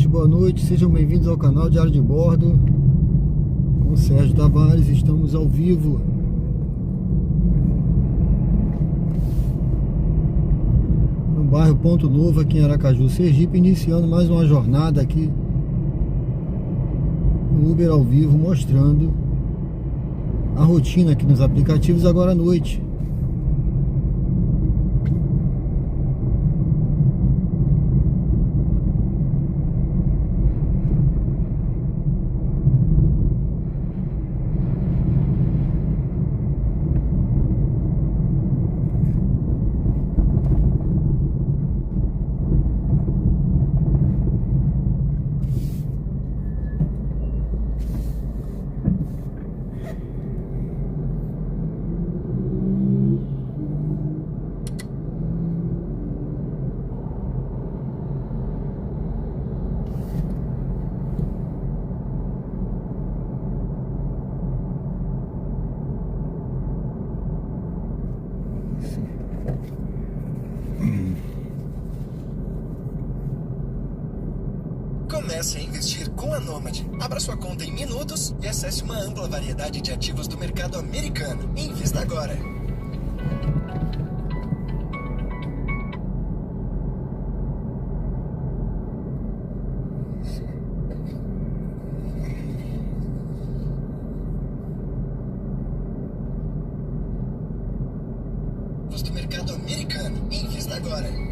boa noite, sejam bem-vindos ao canal Diário de Bordo com o Sérgio Tavares. Estamos ao vivo no bairro Ponto Novo, aqui em Aracaju, Sergipe, iniciando mais uma jornada aqui no Uber ao vivo, mostrando a rotina aqui nos aplicativos agora à noite. Comece a investir com a Nomad. Abra sua conta em minutos e acesse uma ampla variedade de ativos do mercado americano. Invista agora. Ativos do mercado americano. Invista agora.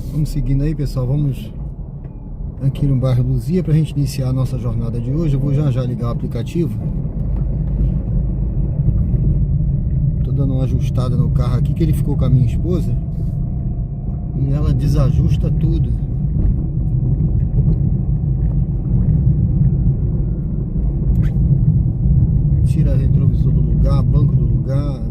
Vamos seguindo aí, pessoal, vamos aqui no bairro Luzia para a gente iniciar a nossa jornada de hoje. Eu vou já ligar o aplicativo. Tô dando uma ajustada no carro aqui, que ele ficou com a minha esposa e ela desajusta tudo. Tira retrovisor do lugar, banco do lugar.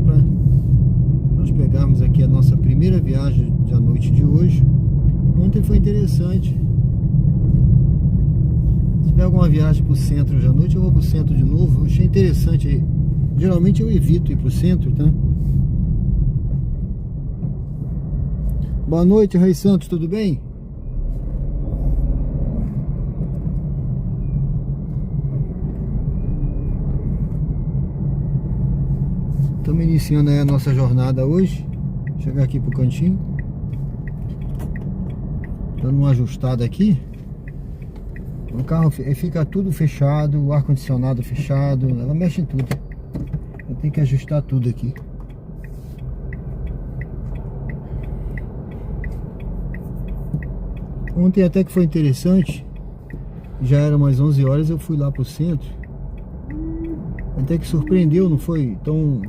Para nós pegarmos aqui a nossa primeira viagem da noite de hoje. Ontem foi interessante. Se tiver alguma viagem para o centro hoje à noite, eu vou para o centro de novo. Eu achei interessante. Geralmente eu evito ir para o centro, tá? Boa noite, Rei Santos, tudo bem? Estamos iniciando aí a nossa jornada hoje. Chegar aqui pro cantinho, dando uma ajustada aqui. O carro fica tudo fechado, o ar-condicionado fechado, ela mexe em tudo. Eu tenho que ajustar tudo aqui. Ontem até que foi interessante. Já era umas 11 horas, eu fui lá pro centro. Até que surpreendeu, não foi tão...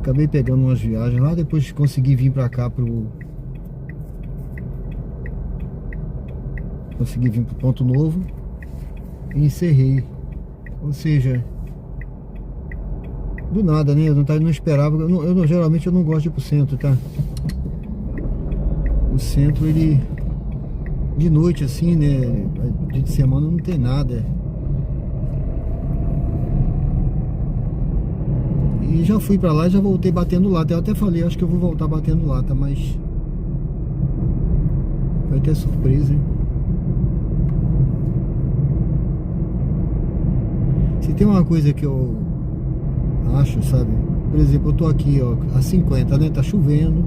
Acabei pegando umas viagens lá, depois consegui vir pra cá consegui vir pro Ponto Novo e encerrei. Ou seja, do nada, né? Eu não esperava. Geralmente eu não gosto de ir pro centro, tá? O centro, ele de noite assim, né? Dia de semana não tem nada. E já fui pra lá e já voltei batendo lata. Eu até falei, acho que eu vou voltar batendo lata, mas vai ter surpresa, hein? Se tem uma coisa que eu acho, sabe? Por exemplo, eu tô aqui, ó, a 50, né? Tá chovendo.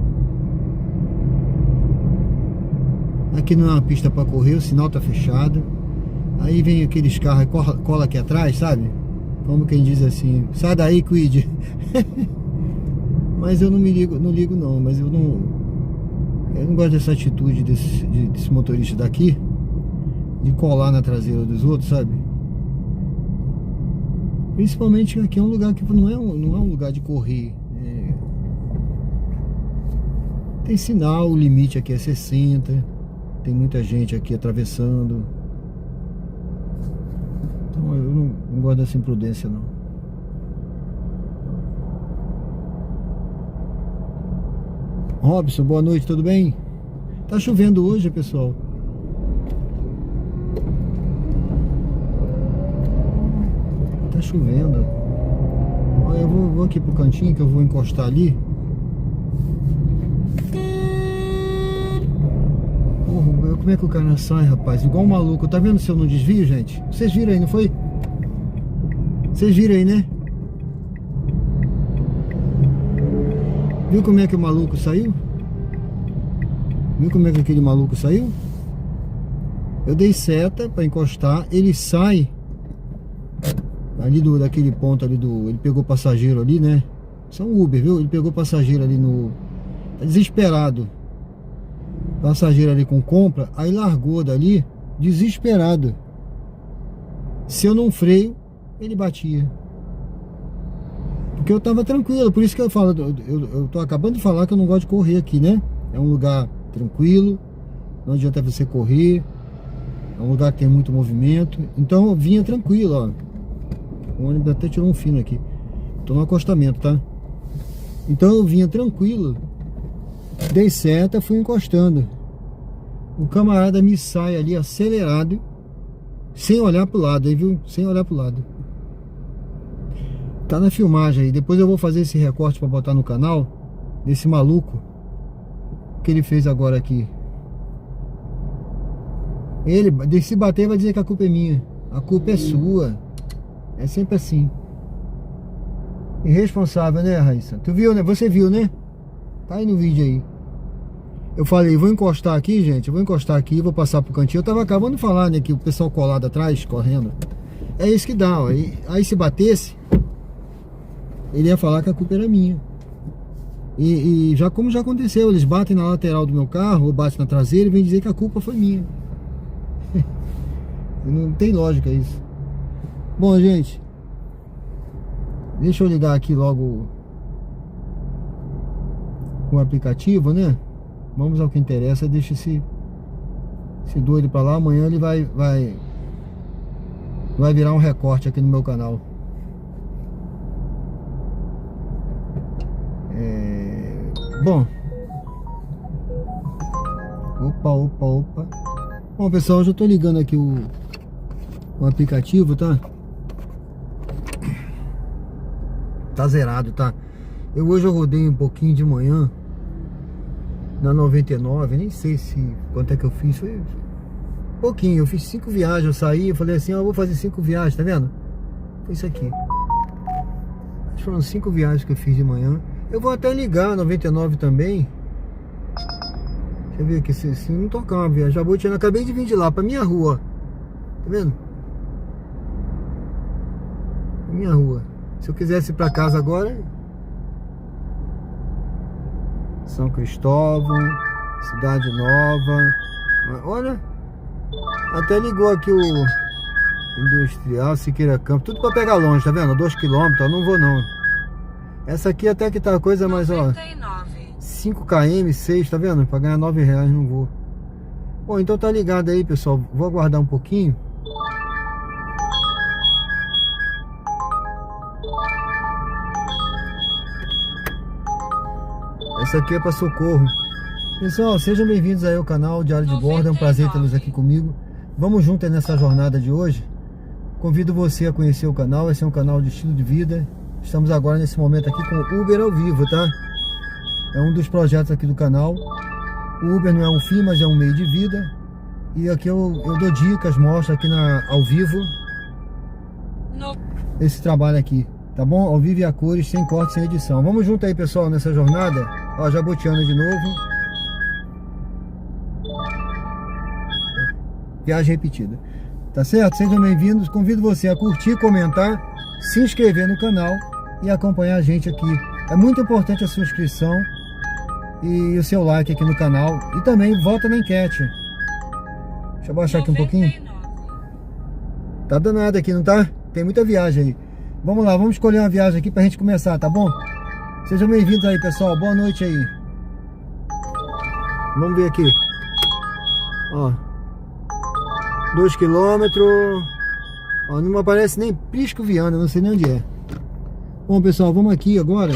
Aqui não é uma pista pra correr, o sinal tá fechado. Aí vem aqueles carros, cola aqui atrás, sabe? Como quem diz assim, sai daí, Quid. Mas eu não ligo não, mas eu não gosto dessa atitude desse motorista daqui, de colar na traseira dos outros, sabe? Principalmente aqui é um lugar que não é um lugar de correr. Tem sinal, o limite aqui é 60. Tem muita gente aqui atravessando. Então eu não gosto dessa imprudência não. Robson, boa noite, tudo bem? Tá chovendo hoje, pessoal. Tá chovendo. Olha, eu vou aqui pro cantinho que eu vou encostar ali. Porra, como é que o cara sai, rapaz? Igual um maluco. Tá vendo se eu não desvio, gente? Vocês viram aí, não foi? Vocês viram aí, né? Viu como é que o maluco saiu? Viu como é que aquele maluco saiu? Eu dei seta pra encostar. Ele sai ali daquele ponto ali ele pegou passageiro ali, né? São Uber, viu? Ele pegou passageiro ali tá desesperado. Passageiro ali com compra. Aí largou dali desesperado. Se eu não freio, ele batia. Porque eu tava tranquilo. Por isso que eu falo, eu tô acabando de falar que eu não gosto de correr aqui, né? É um lugar tranquilo, não adianta você correr. É um lugar que tem muito movimento. Então eu vinha tranquilo, ó. O ônibus até tirou um fino aqui. Tô no acostamento, tá? Então eu vinha tranquilo. Dei seta, fui encostando. O camarada me sai ali acelerado, sem olhar pro lado, aí viu? Sem olhar pro lado. Tá na filmagem aí. Depois eu vou fazer esse recorte pra botar no canal desse maluco que ele fez agora aqui. Ele, se bater, vai dizer que a culpa é minha. A culpa é sua. É sempre assim. Irresponsável, né, Raíssa? Tu viu, né? Você viu, né? Tá aí no vídeo aí. Eu falei, vou encostar aqui, gente. Eu vou encostar aqui, vou passar pro cantinho. Eu tava acabando de falar, né? Que o pessoal colado atrás, correndo. É isso que dá, ó. Aí se batesse, ele ia falar que a culpa era minha. E como já aconteceu, eles batem na lateral do meu carro, ou batem na traseira e vem dizer que a culpa foi minha. Não tem lógica isso. Bom, gente, deixa eu ligar aqui logo o aplicativo, né? Vamos ao que interessa. Deixa esse doido pra lá. Amanhã ele vai virar um recorte aqui no meu canal. Bom. Opa. Bom, pessoal, eu já tô ligando aqui o aplicativo, tá? Tá zerado, tá? Hoje eu rodei um pouquinho de manhã na 99, nem sei quanto é que eu fiz, foi pouquinho, eu fiz 5 viagens, eu saí, eu falei assim, eu vou fazer 5 viagens, tá vendo? Foi isso aqui. Acho que foram 5 viagens que eu fiz de manhã. Eu vou até ligar a 99 também. Deixa eu ver aqui, se não tocar uma viagem. Jabotiana, acabei de vir de lá, pra minha rua. Tá vendo? Minha rua. Se eu quisesse ir pra casa agora, São Cristóvão, Cidade Nova. Olha, até ligou aqui o Industrial, Siqueira Campos. Tudo pra pegar longe, tá vendo? 2 km, eu não vou não. Essa aqui até que tá a coisa mais, ó, 5 km, 6, tá vendo? Pra ganhar R$9 não vou. Bom, então tá ligado aí, pessoal. Vou aguardar um pouquinho. Essa aqui é para Socorro. Pessoal, sejam bem-vindos aí ao canal Diário de Bordo. É um prazer tê-los aqui comigo. Vamos juntos nessa jornada de hoje. Convido você a conhecer o canal. Esse é um canal de estilo de vida. Estamos agora nesse momento aqui com o Uber ao vivo, tá? É um dos projetos aqui do canal. O Uber não é um fim, mas é um meio de vida. E aqui eu dou dicas, mostro aqui ao vivo esse trabalho aqui, tá bom? Ao vivo e a cores, sem corte, sem edição. Vamos junto aí, pessoal, nessa jornada. Ó, Jabotiana de novo. Viagem repetida. Tá certo? Sejam bem-vindos. Convido você a curtir, comentar, se inscrever no canal e acompanhar a gente aqui. É muito importante a sua inscrição e o seu like aqui no canal. E também vota na enquete. Deixa eu baixar aqui um pouquinho. Tá danado aqui, não tá? Tem muita viagem aí. Vamos lá, vamos escolher uma viagem aqui pra gente começar, tá bom? Sejam bem-vindos aí, pessoal. Boa noite aí. Vamos ver aqui. Ó. 2 quilômetros. Ó, não aparece nem Prisco Viana, não sei nem onde é. Bom, pessoal, vamos aqui agora.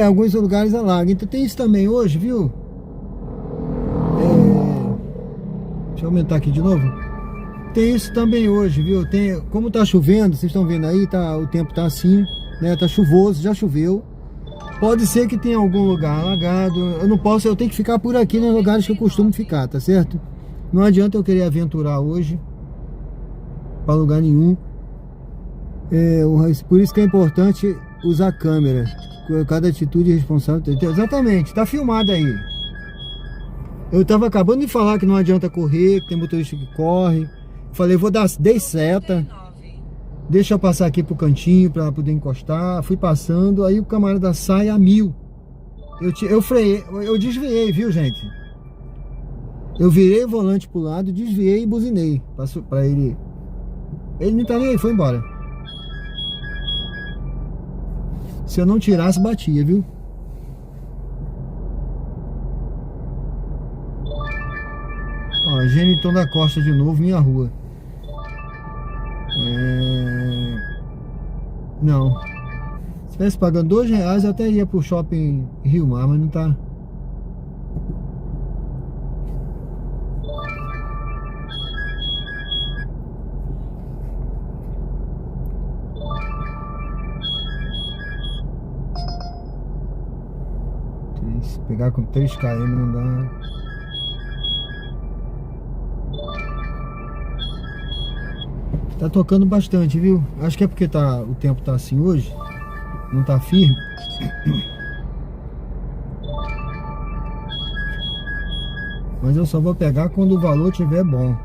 Alguns lugares alagam. Então tem isso também hoje, viu? Deixa eu aumentar aqui de novo. Tem isso também hoje, viu? Como tá chovendo, vocês estão vendo aí, o tempo tá assim, né? Tá chuvoso, já choveu. Pode ser que tenha algum lugar alagado. Eu tenho que ficar por aqui nos lugares que eu costumo ficar, tá certo? Não adianta eu querer aventurar hoje para lugar nenhum. Por isso que é importante usar a câmera. Cada atitude é responsável. Exatamente, tá filmado aí. Eu tava acabando de falar que não adianta correr, que tem motorista que corre. Falei, dei seta. Deixa eu passar aqui pro cantinho para poder encostar. Fui passando, aí o camarada sai a 1000. Eu freiei, eu desviei, viu, gente? Eu virei o volante pro lado, desviei e buzinei pra ele. Ele não tá nem aí, foi embora. Se eu não tirasse, batia, viu? Ó, Geniton da Costa de novo, minha rua. Não. Se tivesse pagando R$2, eu até ia pro shopping Rio Mar, mas não tá. Pegar com 3 km não dá. Tá tocando bastante, viu? Acho que é porque o tempo tá assim hoje. Não tá firme. Mas eu só vou pegar quando o valor estiver bom.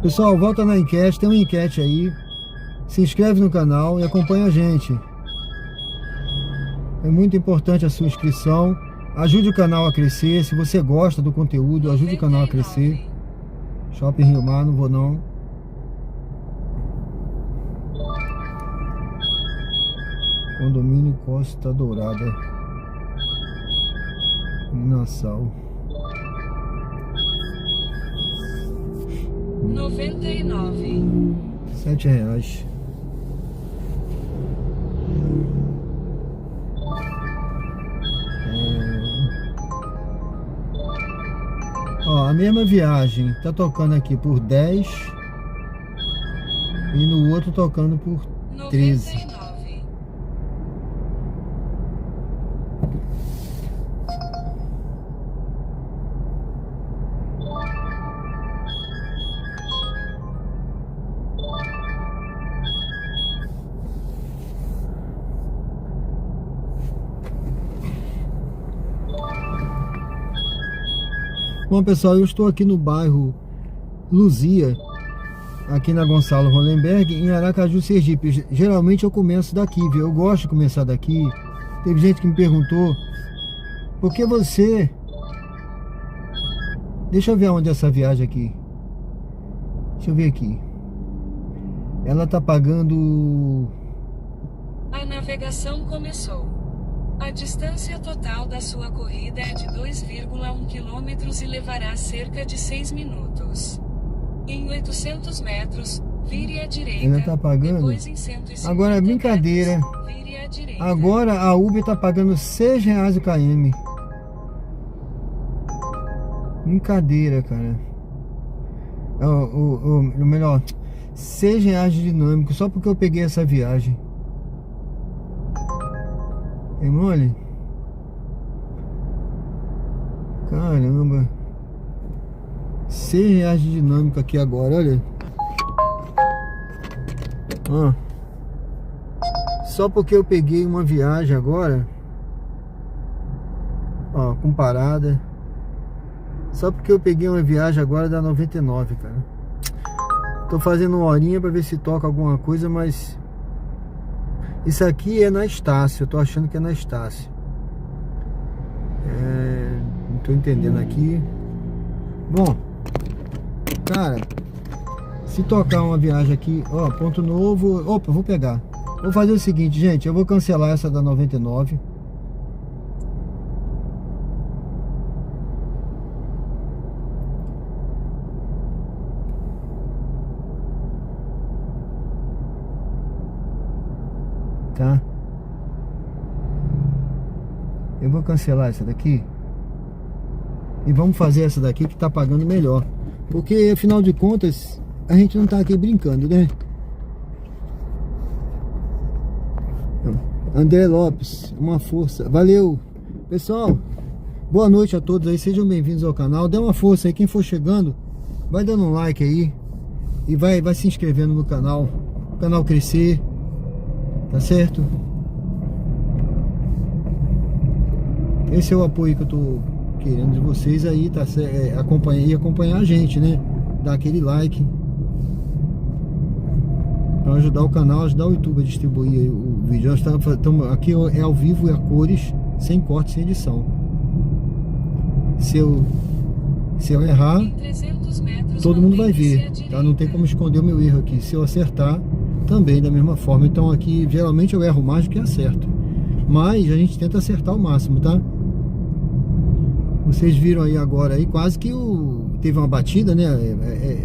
Pessoal, volta na enquete, tem uma enquete aí. Se inscreve no canal e acompanha a gente. É muito importante a sua inscrição. Ajude o canal a crescer. Se você gosta do conteúdo, ajude o canal a crescer. Shopping Rio Mar, não vou não. Condomínio Costa Dourada, Nassau. 99. R$7. Ó, a mesma viagem tá tocando aqui por 10 e no outro tocando por 13. 99. Bom, pessoal, eu estou aqui no bairro Luzia, aqui na Gonçalo Hollenberg, em Aracaju, Sergipe. Geralmente eu começo daqui, viu? Eu gosto de começar daqui. Teve gente que me perguntou, por que você... Deixa eu ver onde é essa viagem aqui. Deixa eu ver aqui. Ela tá pagando... A navegação começou. A distância total da sua corrida é de 2,1 km e levará cerca de 6 minutos. Em 800 metros, vire à direita. Ela tá pagando? Depois em 150 Agora é brincadeira. metros, vire à direita. Agora a Uber tá pagando R$6 o km. Brincadeira, cara. O melhor, R$6 de dinâmico, só porque eu peguei essa viagem. É mole? Caramba. R$6 de dinâmica aqui agora, olha. Ó. Só porque eu peguei uma viagem agora. Ó, com parada. Só porque eu peguei uma viagem agora da 99, cara. Tô fazendo uma horinha pra ver se toca alguma coisa, mas... Isso aqui é na Estácio, eu tô achando que é na Estácio. Não tô entendendo aqui. Bom, cara, se tocar uma viagem aqui, ó, ponto novo. Opa, vou pegar. Vou fazer o seguinte, gente, eu vou cancelar essa da 99. Tá? Eu vou cancelar essa daqui. E vamos fazer essa daqui que tá pagando melhor. Porque afinal de contas, a gente não tá aqui brincando, né? André Lopes, uma força. Valeu, pessoal. Boa noite a todos aí, sejam bem-vindos ao canal. Dê uma força aí, quem for chegando, vai dando um like aí. E vai se inscrevendo no canal. O canal crescer. Tá certo? Esse é o apoio que eu tô querendo de vocês aí, tá? Acompanhar a gente, né? Dar aquele like para ajudar o canal, ajudar o YouTube a distribuir o vídeo. Nós estamos aqui é ao vivo e a cores, sem corte, sem edição. Se eu errar, todo mundo vai ver, tá? Não tem como esconder o meu erro aqui. Se eu acertar, também da mesma forma. Então aqui geralmente eu erro mais do que acerto, mas a gente tenta acertar o máximo, tá? Vocês viram aí agora aí, quase que teve uma batida, né?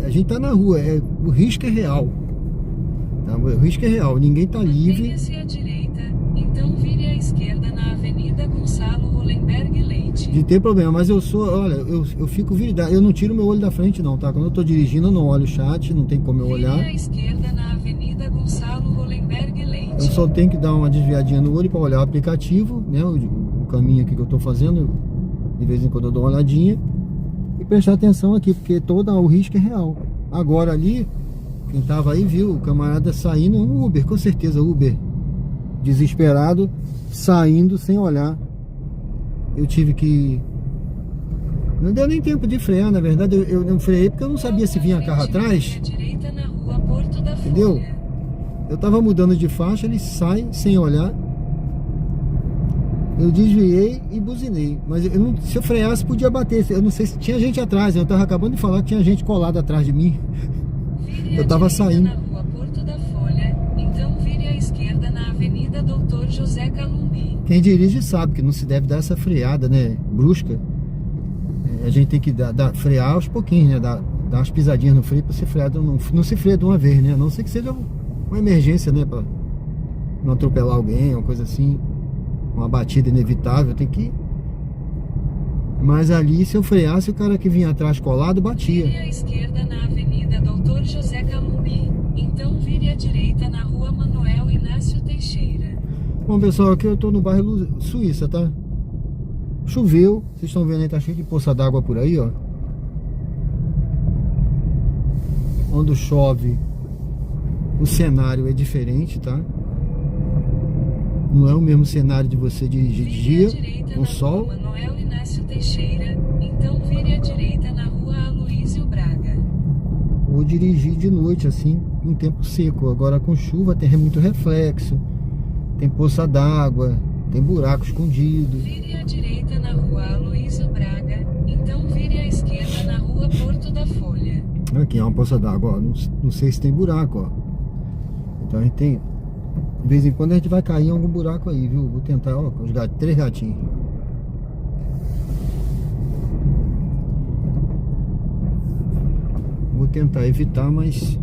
A gente tá na rua, o risco é real, tá? O risco é real, ninguém tá livre. Mantenha-se à direita, então vire à esquerda na Avenida Gonçalo Hollenberg Leite. De ter problema, mas eu sou, olha, eu fico virilidade, eu não tiro meu olho da frente não, tá? Quando eu tô dirigindo eu não olho o chat, não tem como eu olhar. Vire à esquerda na Avenida Gonçalo Hollenberg Leite. Eu só tenho que dar uma desviadinha no olho para olhar o aplicativo, né? O caminho aqui que eu tô fazendo, de vez em quando eu dou uma olhadinha e prestar atenção aqui, porque todo o risco é real. Agora ali, quem tava aí viu o camarada saindo, um Uber, com certeza Uber, desesperado, saindo sem olhar. Eu tive que... Não deu nem tempo de frear, na verdade eu não freiei porque eu não sabia se vinha carro atrás. Entendeu? Eu tava mudando de faixa, ele sai sem olhar. Eu desviei e buzinei. Mas eu não, se eu freasse podia bater. Eu não sei se tinha gente atrás. Eu tava acabando de falar que tinha gente colada atrás de mim. Eu tava saindo. Na rua Porto da Folha, então vire à esquerda na Avenida Doutor José Calumbi. Quem dirige sabe que não se deve dar essa freada, né? Brusca. A gente tem que frear aos pouquinhos, né? Dar umas pisadinhas no freio pra ser freado. Não se freia de uma vez, né? A não ser que seja uma emergência, né? Pra não atropelar alguém, uma coisa assim. Uma batida inevitável, tem que... Mas ali, se eu freasse, o cara que vinha atrás colado batia. Vire à esquerda na Avenida Doutor José Calumbi, então vire à direita na Rua Manuel Inácio Teixeira. Bom, pessoal, aqui eu tô no bairro Suíça, tá? Choveu, vocês estão vendo aí, tá cheio de poça d'água por aí, ó. Quando chove, o cenário é diferente, tá? Não é o mesmo cenário de você dirigir de dia, com sol. Rua Manuel Inácio Teixeira, então vire à direita na Rua Aloísio Braga. Ou dirigir de noite, assim, em tempo seco. Agora com chuva tem muito reflexo, tem poça d'água, tem buraco escondido. Vire à direita na Rua Aloísio Braga, então vire à esquerda na Rua Porto da Folha. Aqui é uma poça d'água, ó. Não sei se tem buraco, ó. Então a gente tem... De vez em quando a gente vai cair em algum buraco aí, viu? Vou tentar, ó, com os gatos, 3 gatinhos. Vou tentar evitar, mas...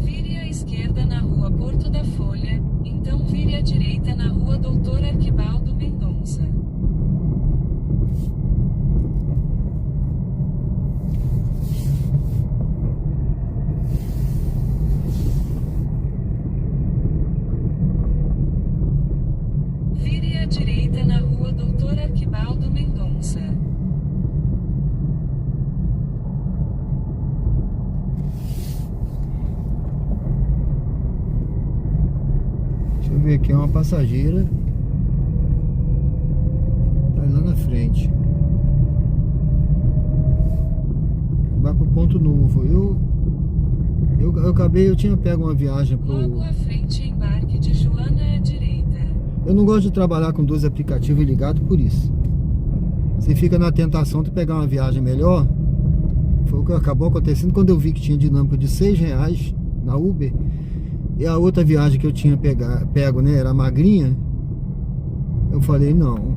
Vire à esquerda na Rua Porto da Folha, então vire à direita na Rua Doutor Arquibaldo Mendonça. Vire à direita na Rua Doutor Arquibaldo Mendonça. Deixa eu ver aqui, é uma passageira. Tá lá na frente. Vai pro Ponto Novo. Eu tinha pego uma viagem pro... Logo à frente, embarque de Joana à direita. Eu não gosto de trabalhar com 2 aplicativos ligados por isso. Você fica na tentação de pegar uma viagem melhor. Foi o que acabou acontecendo quando eu vi que tinha dinâmico de R$6 na Uber. E a outra viagem que eu tinha pego, né, era magrinha. Eu falei, não,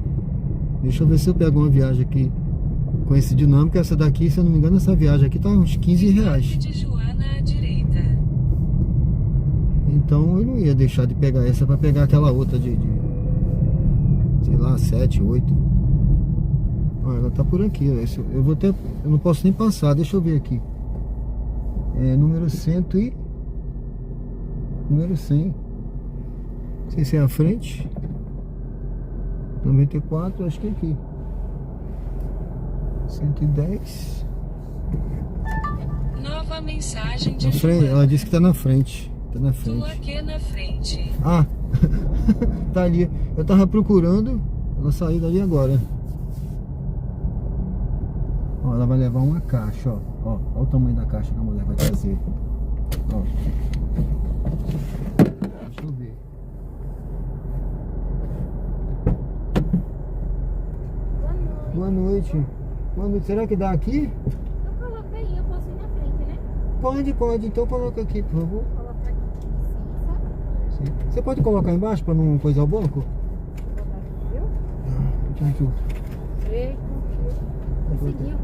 deixa eu ver se eu pego uma viagem aqui com esse dinâmico. Essa daqui, se eu não me engano, essa viagem aqui tá uns R$15. Embarque de Joana à direita. Então eu não ia deixar de pegar essa para pegar aquela outra de sei lá, 7, 8. Olha, ela tá por aqui. Eu não posso nem passar, deixa eu ver aqui. É número 100 e... número 100. Não sei se é a frente. 94, acho que é aqui. 110. Nova mensagem de Na frente, Joana. ela disse que tá na frente. Tá na Tua frente. aqui na frente. Ah, tá ali. Eu tava procurando, ela saiu dali agora. Ó, ela vai levar uma caixa, ó. Ó o tamanho da caixa que a mulher vai trazer. Ó. Deixa eu ver. Boa noite. Boa noite. Será que dá aqui? Eu coloco aí, eu posso ir na frente, né? Pode. Então coloca aqui, por favor. Vou colocar aqui, licença. Sim. Você pode colocar embaixo para não coisar o banco? Vou colocar aqui, viu? Thank you. Jeito. Conseguiu.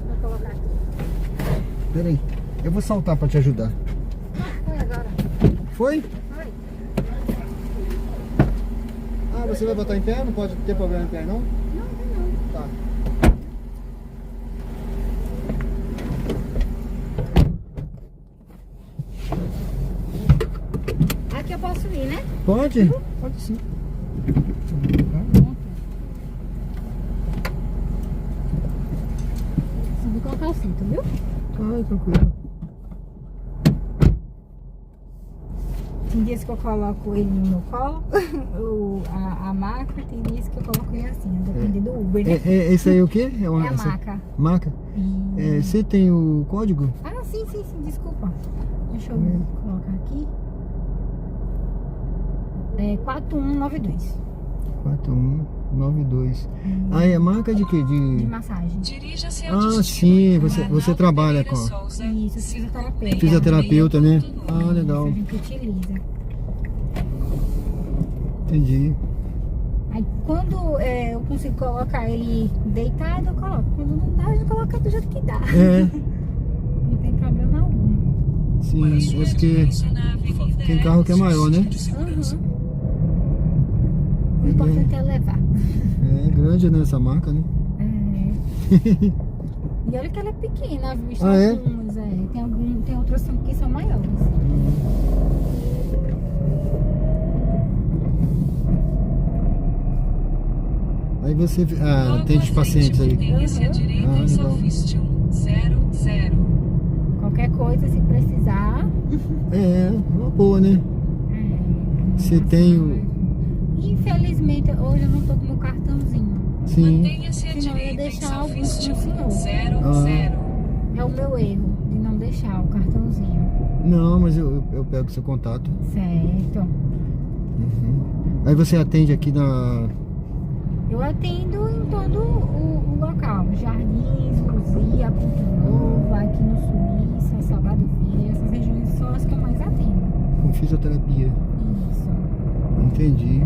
Vou colocar aqui. Peraí, eu vou saltar para te ajudar. Foi agora. Foi? Foi. Ah, você vai botar em pé? Não pode ter problema em pé, não? Não, não. Tá. Aqui eu posso ir, né? Pode? Pode sim. Vou colocar o cinto, viu? Ai, tranquilo. Tem dias que eu coloco ele no meu colo, a maca, tem dias que eu coloco ele assim, depende do Uber, né? Esse aí é o quê? É a essa maca. Maca? E... Você tem o código? Ah, sim, desculpa. Deixa eu colocar aqui. É 4192. 4192. Ah, é marca de quê? De massagem. Dirija-se ao Ah, destino. sim, você Arnaldo trabalha Pereira com... Souza, Isso, fisioterapeuta. Fisioterapeuta, né? Ah, Isso, legal. a gente utiliza. Entendi. Aí quando eu consigo colocar ele deitado, eu coloco. Quando não dá, eu coloco do jeito que dá. É, Não tem problema algum. sim, é porque Na Avenida tem carro que é maior, né? Uhum. O importante é levar. É grande, né, essa marca, né? É. E olha que ela é pequena, viu? Ah, é? Algumas, tem outras que são maiores. Aí você Logo atende à os pacientes frente, aí. mantenha-se à direita Ah, e legal. sofiste 100. Qualquer coisa, se precisar. É, uma boa, né? Você tem o... Infelizmente, hoje eu não tô com meu cartãozinho. Sim. Mantenha-se à Senão eu ia direita e deixar algo sofiste no senhor. 00. É o meu erro de não deixar o cartãozinho. Não, mas eu pego seu contato. Certo. Uhum. Aí você atende aqui na... Eu atendo em todo o local. Jardins, Luzia, Ponto Novo, aqui no Suíça, Salgado Filho. Essas regiões são as que eu mais atendo. com fisioterapia. Isso. Entendi.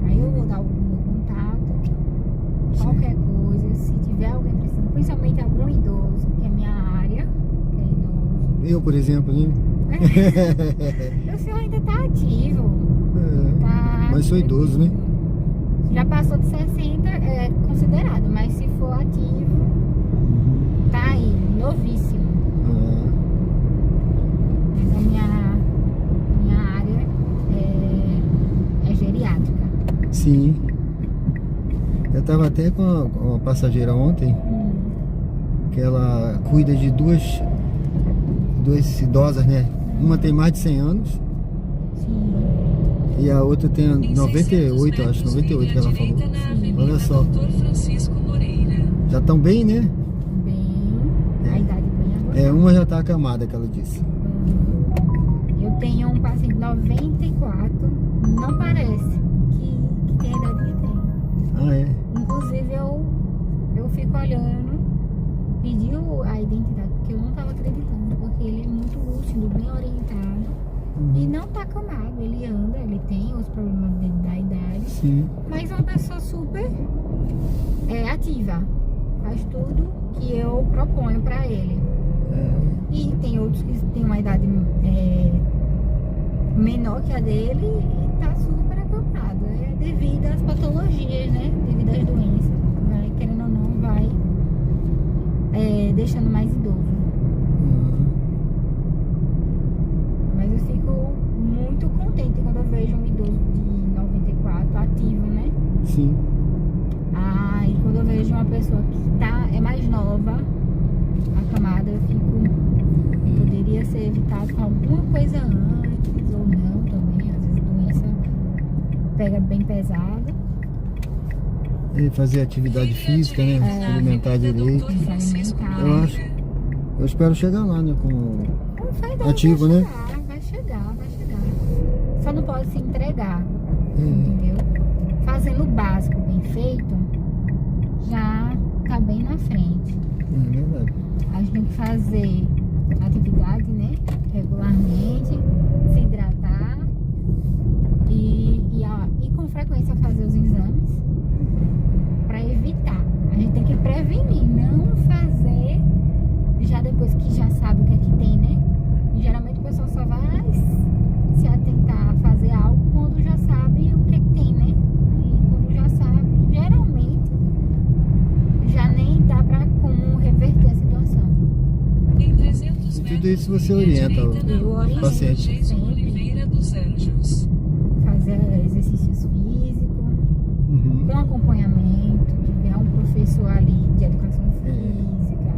Aí eu vou dar o meu contato. Sim. Qualquer coisa, se tiver alguém precisando, principalmente algum idoso, que é minha área, que é idoso. Eu, por exemplo, né? O senhor ainda tá ativo. É, Tá mas sou idoso, né? Já passou de 60, é considerado, mas se for ativo, tá aí, novíssimo. Ah, Mas a minha área é geriátrica. sim. Eu tava até com uma passageira ontem, que ela cuida de duas idosas, né? Uma tem mais de 100 anos Sim. E a outra tem Em 98, eu acho, 98 que ela falou. direita na Avenida Olha só. Dr. Francisco Moreira. Já estão bem, né? Bem, a idade bem avançada. É, uma já tá acamada, que ela disse. Eu tenho um paciente 94, não parece que tem a idade que tem. Ah, é? Inclusive eu fico olhando, pediu a identidade, porque eu não tava acreditando, porque ele é muito lúcido, bem orientado e não tá acamado, ele anda, ele tem os problemas dele da idade, Sim. mas é uma pessoa super ativa, faz tudo que eu proponho pra ele. E tem outros que têm uma idade menor que a dele e tá super acamado. É devido às patologias, né? Devido às doenças. Vai, querendo ou não, vai deixando mais idoso. Mas eu fico muito contente quando eu vejo um idoso de 94 ativo, né? Sim. E quando eu vejo uma pessoa que é mais nova, acamada, eu fico... Poderia ser evitado com alguma coisa antes ou não também. Às vezes a doença pega bem pesada. E fazer atividade física, né? Se alimentar direito. Eu acho. Eu espero chegar lá, né? Com fé, ativo, vai né? Vai chegar. Só não pode se entregar, entendeu? Fazendo o básico bem feito, já tá bem na frente. É verdade. A gente tem que fazer atividade, né? Regularmente, se hidratar e com frequência fazer os exames para evitar. A gente tem que prevenir, não fazer já depois que já sabe o que é que tem, né? E geralmente o pessoal só vai se atentar a fazer algo quando já sabe o que é que tem, né? E quando já sabe, geralmente já nem dá para como reverter a situação. Em 300 Tudo isso você orienta o paciente. Jason Oliveira dos Anjos. Fazer exercícios físicos, com acompanhamento, tiver um professor ali de educação física.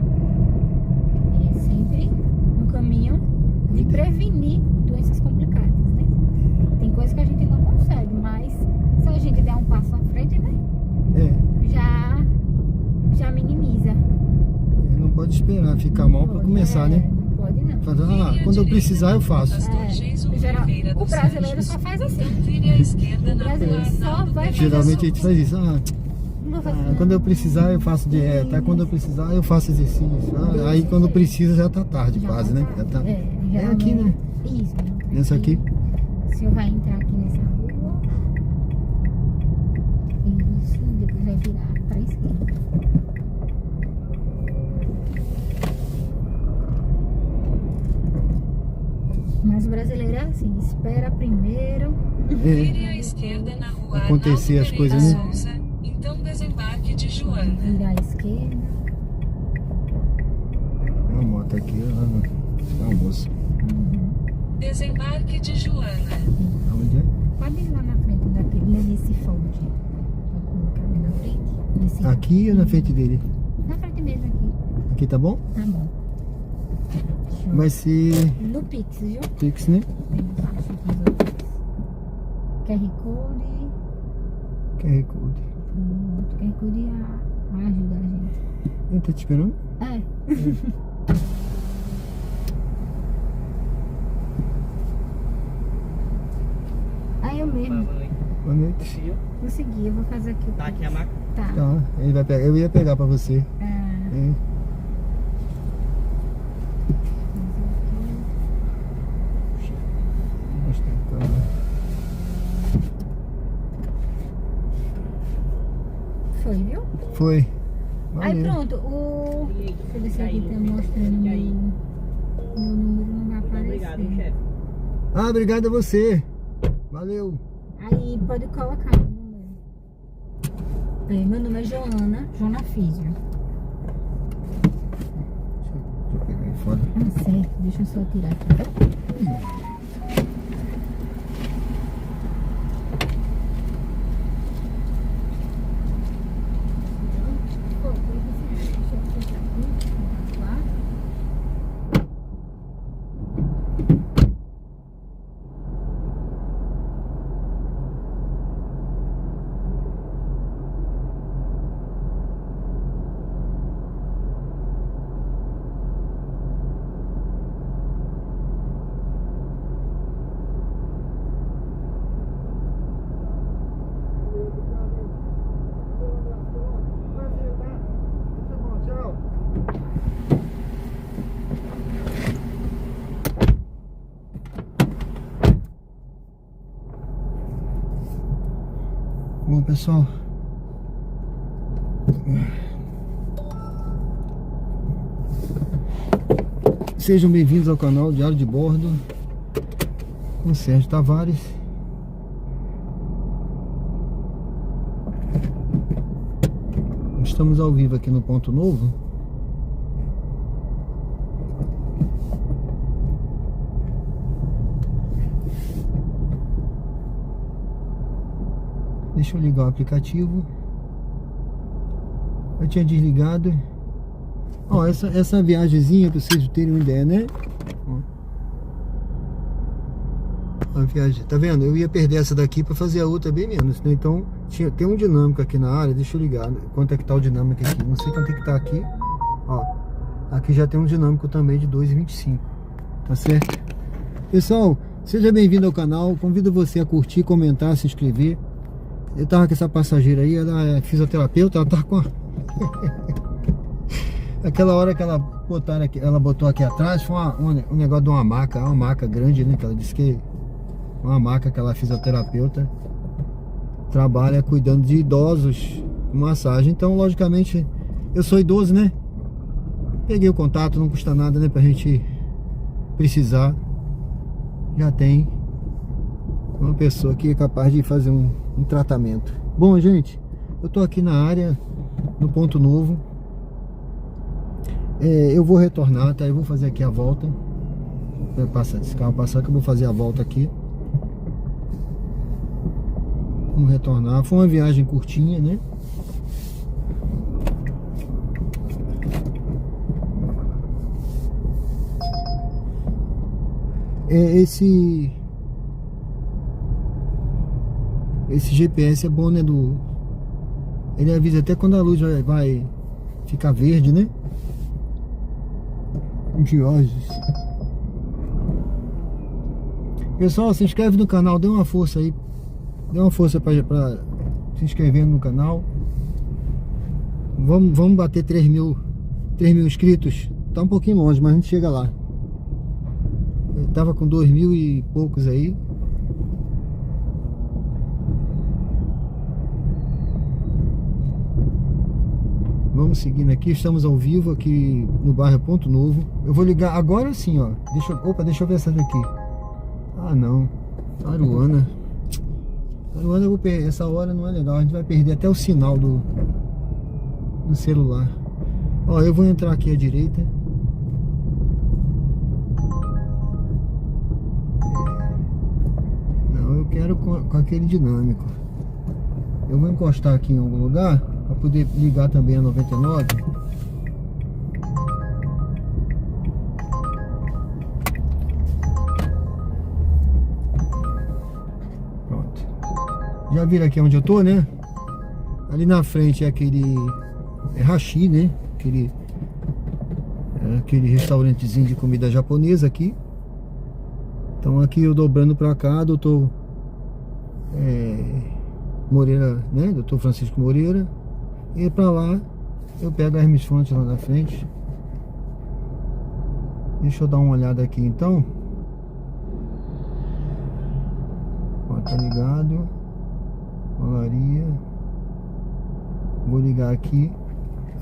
É sempre um caminho de prevenir doenças complicadas, né? Tem coisas que a gente não consegue, mas se a gente der um passo à frente, né? Já minimiza. Não pode esperar ficar mal para começar, né? Não pode não. Fazer, quando eu precisar eu faço. O brasileiro só faz assim. Vire à esquerda O na brasileiro só vai fazer Geralmente a gente faz isso. Não vou fazer nada. Quando eu precisar eu faço dieta. Quando eu precisar eu faço exercício. Aí quando precisa já tá tarde quase, né? Já tá. É aqui, né? Isso. Nessa aqui. O senhor vai entrar aqui nessa rua. Isso, depois vai virar pra esquerda. Mas o brasileiro é assim, espera primeiro. Vire à esquerda na rua Acontecer as Arnaldo coisas, Pereira né? Souza, então desembarque de Joana. Virar à esquerda. Uma moto aqui, ó. Uma moça. Desembarque de Joana. Aonde é? Pode ir lá na frente nesse Ford. Pra colocar ali na frente. Nesse... Aqui ou na frente dele? Na frente mesmo aqui. Aqui tá bom? Tá bom. Deixa eu- Vai ser No Pix, viu? Pix, né? Deixa eu fazer o Pix. QR Code. QR Code. Pronto. QR Code ajuda a gente. Ele tá te esperando? É. Aí eu mesmo. Boa noite. Consegui, eu vou fazer aqui o Tá aqui a Pix. máquina. Tá. Tá, ele vai pegar. Eu ia pegar pra você. É. É. Mostrar pra lá. Foi, viu? Foi. Aí Valeu. pronto, deixa eu ver se aqui tá mostrando meu número, não vai Obrigado, aparecer. chefe. Ah, obrigado a você. Valeu. Aí pode colocar meu número. Meu nome é Joana Físio. Deixa eu pegar aí fora. Ah, certo, deixa eu só tirar aqui. Bom, pessoal, sejam bem-vindos ao canal Diário de Bordo com Sérgio Tavares. Estamos ao vivo aqui no Ponto Novo. Deixa eu ligar o aplicativo. Eu tinha desligado. Ó, essa viagemzinha, pra vocês terem uma ideia, né? Ó, a viagem, tá vendo? Eu ia perder essa daqui pra fazer a outra bem menos, né? Então, tem um dinâmico aqui na área. Deixa eu ligar. Quanto é que tá o dinâmico aqui? Não sei quanto é que tá aqui. Ó, aqui já tem um dinâmico também de 2,25. Tá certo? Pessoal, seja bem-vindo ao canal. Convido você a curtir, comentar, se inscrever. Eu tava com essa passageira aí, ela é fisioterapeuta, ela tá com a... Aquela hora que ela botou aqui atrás, foi um negócio de uma maca grande, né? Que ela disse que uma maca que ela é fisioterapeuta, trabalha cuidando de idosos com massagem. Então, logicamente, eu sou idoso, né? Peguei o contato, não custa nada, né? Pra gente precisar, já tem uma pessoa que é capaz de fazer um tratamento. Bom, gente, eu tô aqui na área, no Ponto Novo. Eu vou retornar, tá? Eu vou fazer aqui a volta. Vai passar, esse carro passar que eu vou fazer a volta aqui. Vamos retornar. Foi uma viagem curtinha, né? Esse GPS é bom, né? Ele avisa até quando a luz vai ficar verde, né? Georges. Pessoal, se inscreve no canal, dê uma força aí. Dê uma força pra se inscrever no canal. Vamos bater 3 mil inscritos. Tá um pouquinho longe, mas a gente chega lá. Eu tava com 2.000 e poucos aí. Vamos seguindo aqui, estamos ao vivo aqui no bairro Ponto Novo. Eu vou ligar agora sim, ó. Deixa eu ver essa daqui. Ah, não. Aruana. Aruana eu vou perder. Essa hora não é legal. A gente vai perder até o sinal do celular. Ó, eu vou entrar aqui à direita. Não, eu quero com aquele dinâmico. Eu vou encostar aqui em algum lugar para poder ligar também a 99. Pronto. Já viram aqui onde eu tô, né? Ali na frente é aquele Hashi, né? Aquele restaurantezinho de comida japonesa aqui. Então aqui eu dobrando para cá, doutor Moreira, né? Doutor Francisco Moreira. E pra lá eu pego a Hermes Fontes lá na frente. Deixa eu dar uma olhada aqui então. Ó, tá ligado. Olaria. Vou ligar aqui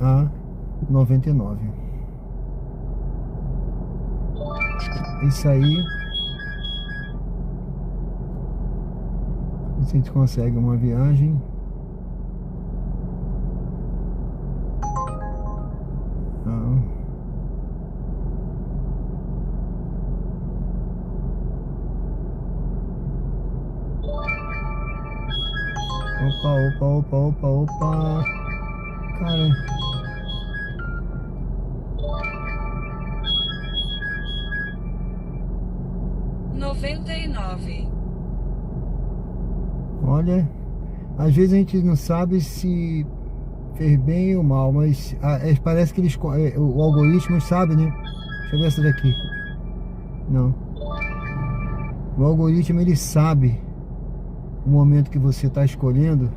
a 99. Isso aí. Se a gente consegue uma viagem. Opa. Cara. Olha, às vezes a gente não sabe se fez bem ou mal, mas parece que o algoritmo sabe, né? Deixa eu ver essa daqui. Não. O algoritmo, ele sabe o momento que você está escolhendo,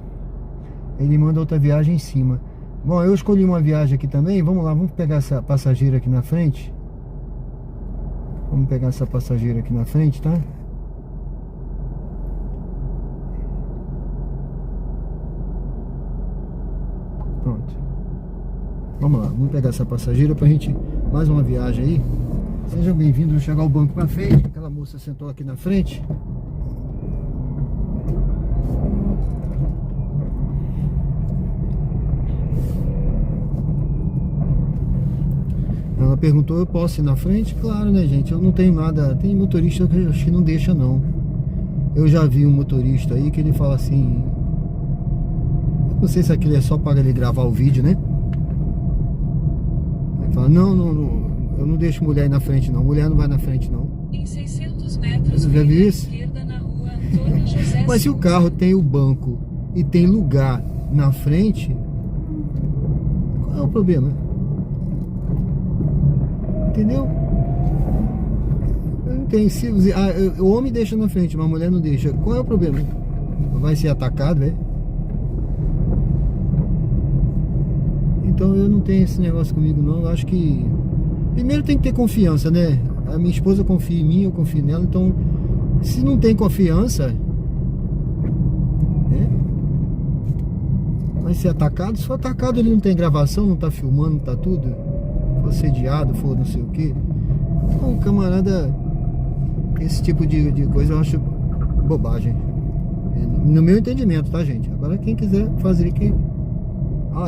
ele manda outra viagem em cima. Bom, eu escolhi uma viagem aqui também. Vamos lá, vamos pegar essa passageira aqui na frente. Vamos pegar essa passageira aqui na frente, tá? Vamos lá, vamos pegar essa passageira pra gente, mais uma viagem aí. Sejam bem-vindos, vou chegar o banco pra frente. Aquela moça sentou aqui na frente. Ela perguntou, eu posso ir na frente? Claro, né, gente? Eu não tenho nada. Tem motorista que eu acho que não deixa, não. Eu já vi um motorista aí que ele fala assim... Não sei se aquilo é só para ele gravar o vídeo, né? Ele fala, não, eu não deixo mulher ir na frente, não. Mulher não vai na frente, não. Em 600 metros, Você já viu isso? esquerda na rua Antônio José Mas se o Souza. carro tem o banco e tem lugar na frente, qual é o problema? Entendeu? Eu não tenho. Se, o homem deixa na frente, mas a mulher não deixa. Qual é o problema? Vai ser atacado, é? Então eu não tenho esse negócio comigo, não. Eu acho que primeiro tem que ter confiança, né? A minha esposa confia em mim, eu confio nela. Então, se não tem confiança, vai ser atacado. Se for atacado, ele não tem gravação, não tá filmando, não tá tudo. For sediado, for não sei o que. Então, camarada, esse tipo de coisa eu acho bobagem. No meu entendimento, tá, gente? Agora quem quiser fazer que...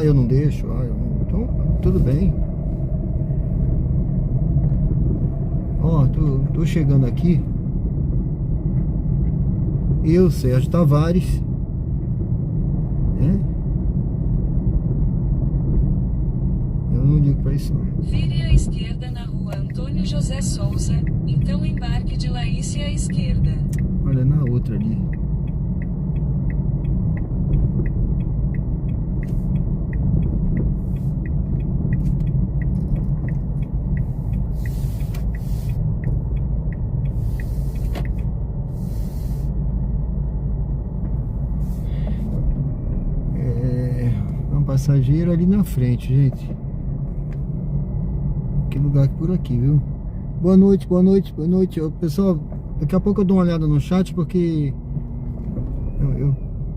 eu não deixo. Então, tudo bem. Ó, tô chegando aqui. Eu, Sérgio Tavares, né? Eu não ligo pra isso, não. Vire à esquerda na rua Antônio José Souza, então embarque de Laíce à esquerda. Olha, na outra ali. Passageiro ali na frente, gente. Que lugar por aqui, viu? Boa noite, boa noite, boa noite. Pessoal, daqui a pouco eu dou uma olhada no chat, porque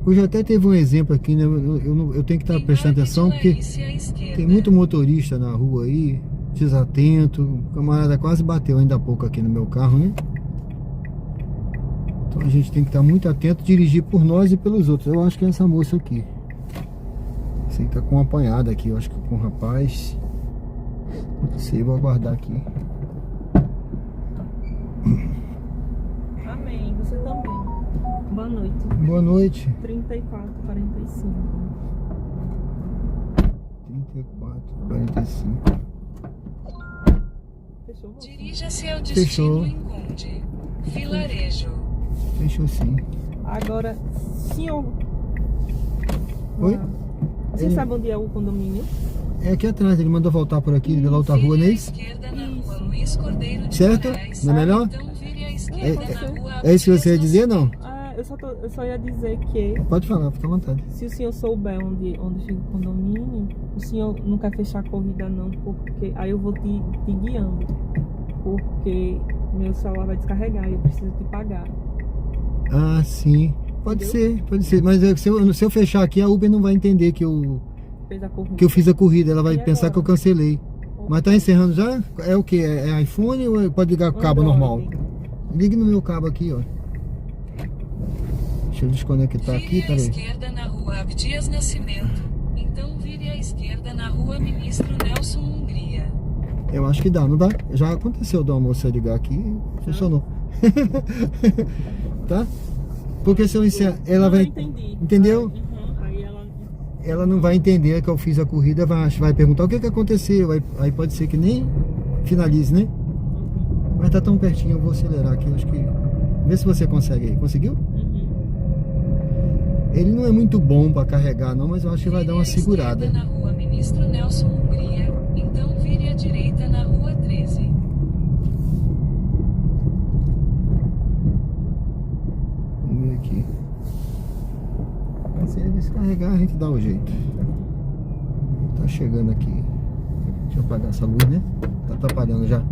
hoje até teve um exemplo aqui, né? Eu tenho que estar prestando atenção, porque tem muito motorista na rua aí, desatento. O camarada quase bateu ainda há pouco aqui no meu carro, né? Então a gente tem que estar muito atento, dirigir por nós e pelos outros. Eu acho que é essa moça aqui. Sei que tá com uma apanhada aqui, eu acho que com o rapaz. Não sei, vou aguardar aqui. Amém, você também. Boa noite. Boa noite. 3445. 3445. Fechou? Dirija-se ao Fechou. destino em Conde. Vilarejo. Fechou sim. Agora, senhor. Oi? Você sabe onde é o condomínio? É aqui atrás, ele mandou voltar por aqui, pela outra rua, não é isso? Esquerda na rua Luiz Cordeiro de Certo? Moraes. Não é melhor? Então vire à esquerda na rua É isso que você ia dizer, não? Eu só ia dizer que Pode falar, fica à vontade. se o senhor souber onde fica o condomínio, o senhor não quer fechar a corrida não, porque aí eu vou te guiando. Porque meu celular vai descarregar e eu preciso te pagar. Ah, sim. Pode ser. Mas se eu fechar aqui, a Uber não vai entender que eu Fez a corrida. fiz a corrida. Ela vai E pensar agora? que eu cancelei. Mas tá encerrando já? É o que? É iPhone ou pode ligar com o cabo normal? Ligue no meu cabo aqui, ó. Deixa eu desconectar aqui, Vire à peraí. esquerda na rua Abdias Nascimento. Então vire à esquerda na rua Ministro Nelson Hungria. Eu acho que dá, não dá? Já aconteceu da moça ligar aqui, funcionou. Tá? Porque se eu encerrar, ela vai... Entendi. Entendeu? Aí Ela não vai entender que eu fiz a corrida, vai perguntar o que aconteceu. Aí pode ser que nem finalize, né? Mas tá tão pertinho, eu vou acelerar aqui, acho que... Vê se você consegue aí. Conseguiu? Ele não é muito bom pra carregar não, mas eu acho que vai dar uma segurada. Vire à esquerda na rua Ministro Nelson Hungria. Então vire à direita na rua 13. Vamos ver aqui. Mas se ele descarregar, a gente dá o jeito. Tá chegando aqui. Deixa eu apagar essa luz, né? Tá atrapalhando já.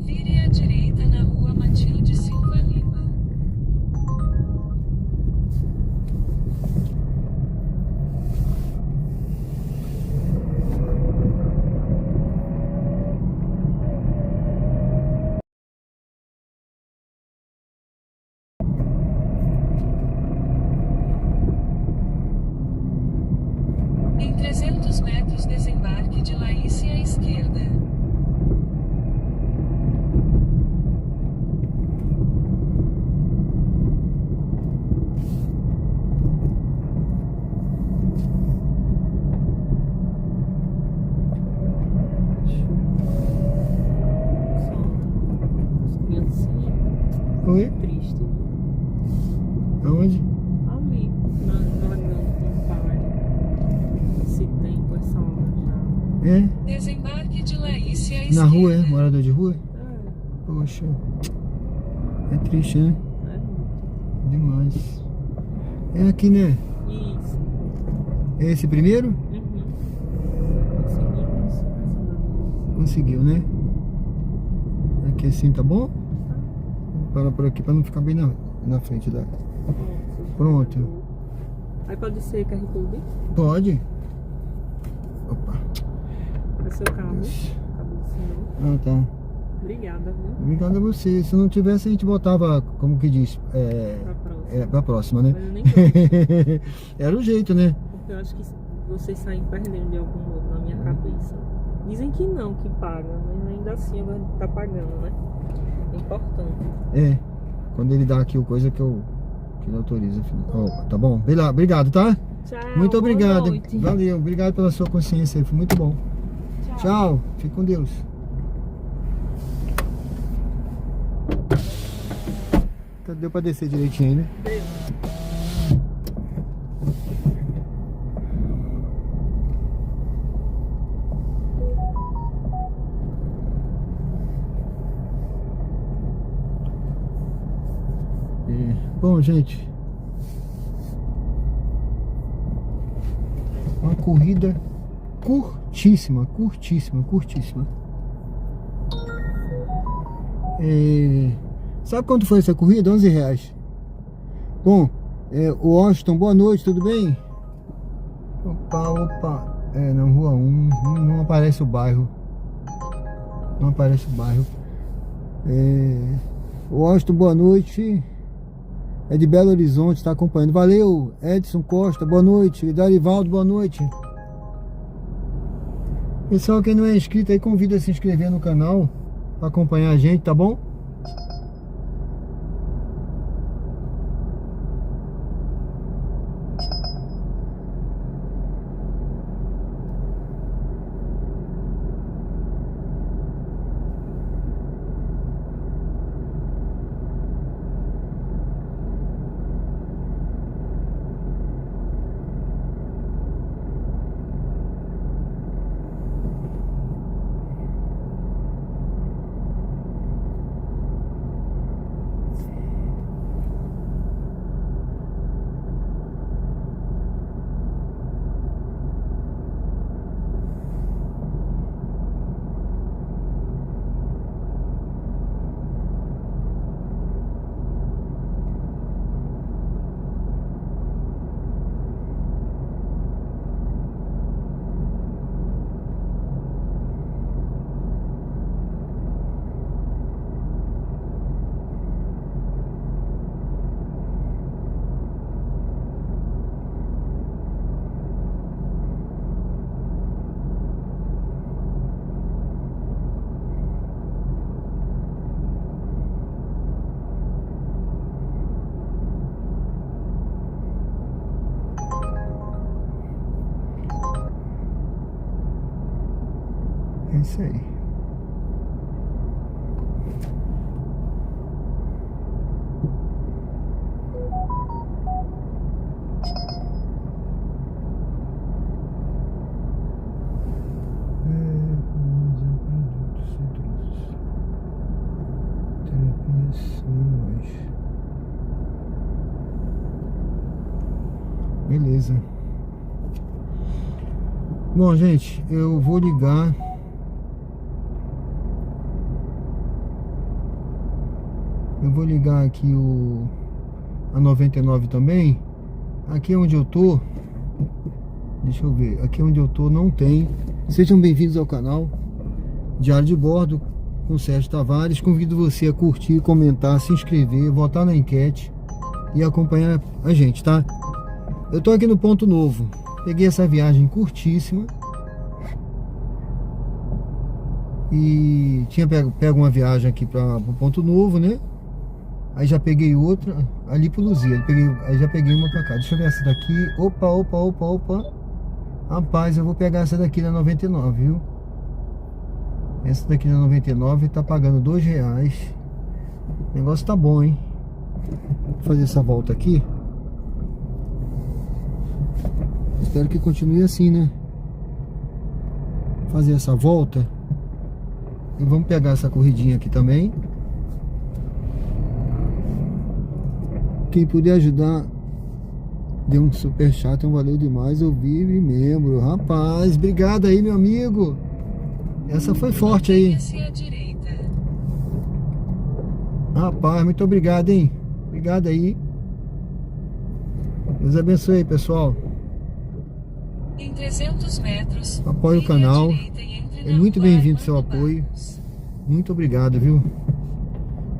Vire à direita na rua Matilde Silva Lima. Oi? Triste. Aonde? Ali, navegando com o pai. Esse tempo, essa hora já. É? Desembarque de Laís à Na esquerda. rua, é? Morador de rua? É, Poxa. É triste, né? é muito. Demais. É aqui, né? Isso. É esse primeiro? Uhum. Conseguimos, graças a Deus. Conseguiu, né? Aqui assim, tá bom? Vou parar por aqui pra não ficar bem na frente da... Pronto. Aí pode ser QR Code? Pode? Opa. É seu carro? Deus. Acabou do senhor. Ah, tá. Obrigada, viu? Obrigado a você. Se não tivesse, a gente botava, como que diz? Pra próxima. Pra próxima, né? Mas eu nem gosto, Era o jeito, né? porque eu acho que vocês saem perdendo de algum modo na minha cabeça. Dizem que não, que paga, mas ainda assim agora tá pagando, né? É importante. É. Quando ele dá aqui o coisa que ele autoriza. Opa, tá bom? Obrigado, tá? Tchau. Muito boa obrigado. noite. Valeu. Obrigado pela sua consciência. Foi muito bom. Tchau. Fique com Deus. Deu pra descer direitinho aí, né? Beijo. Bom, gente, uma corrida curtíssima. Sabe quanto foi essa corrida? R$11. Bom, o Washington, boa noite, tudo bem? Opa. Na rua 1, não aparece o bairro. Washington, boa noite. É de Belo Horizonte, está acompanhando. Valeu, Edson Costa, boa noite. Darivaldo, boa noite. Pessoal, quem não é inscrito aí, convida a se inscrever no canal para acompanhar a gente, tá bom? É isso aí. Terapias manuais. Beleza. Bom, gente, eu vou ligar. Eu vou ligar aqui a 99 também. Aqui onde eu tô, deixa eu ver, aqui onde eu tô não tem. Sejam bem-vindos ao canal Diário de Bordo com Sérgio Tavares. Convido você a curtir, comentar, se inscrever, votar na enquete e acompanhar a gente, tá? Eu tô aqui no Ponto Novo. Peguei essa viagem curtíssima e tinha pego uma viagem aqui para o Ponto Novo, né? Aí já peguei outra ali pro Luzia. Aí já peguei uma pra cá. Deixa eu ver essa daqui. Opa. Rapaz, eu vou pegar essa daqui na 99, viu? Essa daqui na 99 tá pagando R$2. O negócio tá bom, hein? Vou fazer essa volta aqui. Espero que continue assim, né? Fazer essa volta. E vamos pegar essa corridinha aqui também. Quem puder ajudar, dê um super chat, valeu demais. Eu vivo membro. Rapaz, obrigado aí, meu amigo. Essa foi forte aí. Mantenha-se à direita. Rapaz, muito obrigado, hein? Obrigado aí. Deus abençoe, pessoal. Em 300 metros, Apoie o vire à canal. direita e entre É na muito rua bem-vindo seu Armando apoio. Barros. Muito obrigado, viu?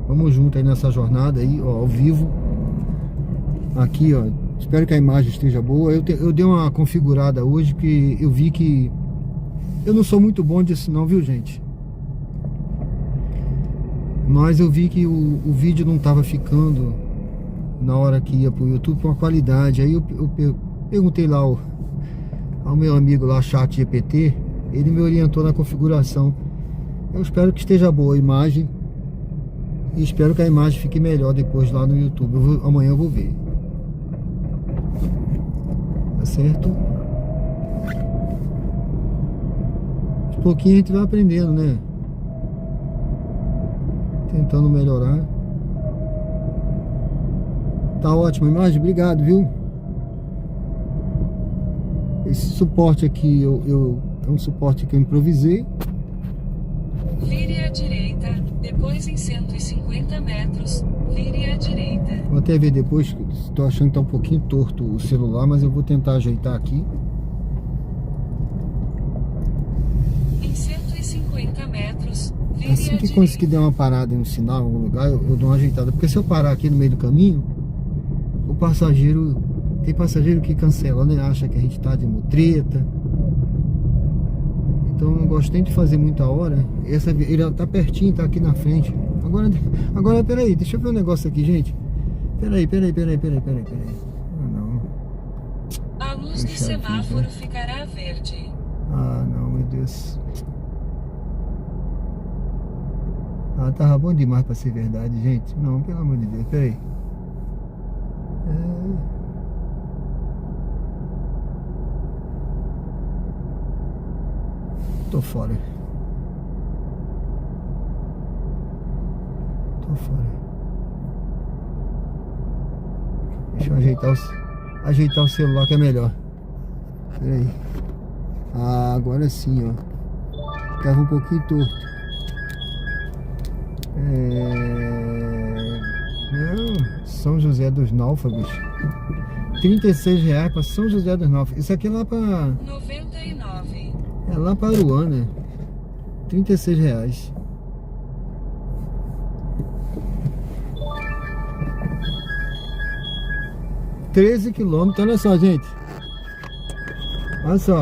Vamos junto aí nessa jornada aí, ó, ao vivo. Aqui, ó. Espero que a imagem esteja boa. Eu dei uma configurada hoje, porque eu vi que eu não sou muito bom disso não, viu, gente? Mas eu vi que o vídeo não estava ficando na hora que ia pro YouTube com a qualidade. Aí eu perguntei lá ao meu amigo lá, ChatGPT, ele me orientou na configuração. Eu espero que esteja boa a imagem e espero que a imagem fique melhor depois lá no YouTube. Amanhã eu vou ver. Tá certo? De pouquinho a gente vai aprendendo, né? Tentando melhorar. Tá ótima a imagem, obrigado, viu? Esse suporte aqui é um suporte que eu improvisei. Vire à direita, depois em 150 metros, vire à direita. Vou até ver depois, estou achando que tá um pouquinho torto o celular, mas eu vou tentar ajeitar aqui. Em 150 metros, vire Assim à que direita. conseguir dar uma parada em um sinal, em algum lugar, eu dou uma ajeitada. Porque se eu parar aqui no meio do caminho, o passageiro... Tem passageiro que cancela, né? Acha que a gente tá de mutreta. Então eu não gosto nem de fazer muita hora. Ele tá pertinho, tá aqui na frente. Agora peraí, deixa eu ver um negócio aqui, gente. Peraí. Ah, não. A luz do Puxa semáforo vida. ficará verde. Ah, não, meu Deus. Ah, tava bom demais pra ser verdade, gente. Não, pelo amor de Deus, peraí. Tô fora. Deixa eu ajeitar o celular que é melhor. Peraí. Ah, agora sim, ó. Tava um pouquinho torto. Não, São José dos Náufragos. R$36 para São José dos Náufragos. Isso aqui é lá para... 99. É lá para Aruana. R$36. km, olha só, gente. Olha só.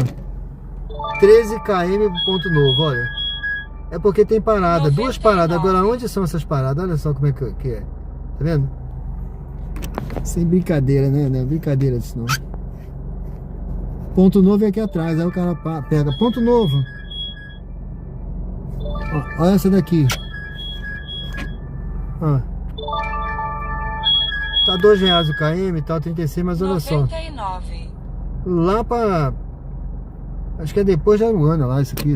13 km pro ponto novo, olha. É porque tem parada, 2 paradas. Agora, onde são essas paradas? Olha só como é que é. Tá vendo? Sem brincadeira, né? Não é brincadeira disso não. Ponto novo é aqui atrás. Aí o cara pega ponto novo. Ó, olha essa daqui. Ó. Tá R$2 o km, tá 36, mas olha só. 99. Lá pra... Acho que é depois de Aruana lá, isso aqui,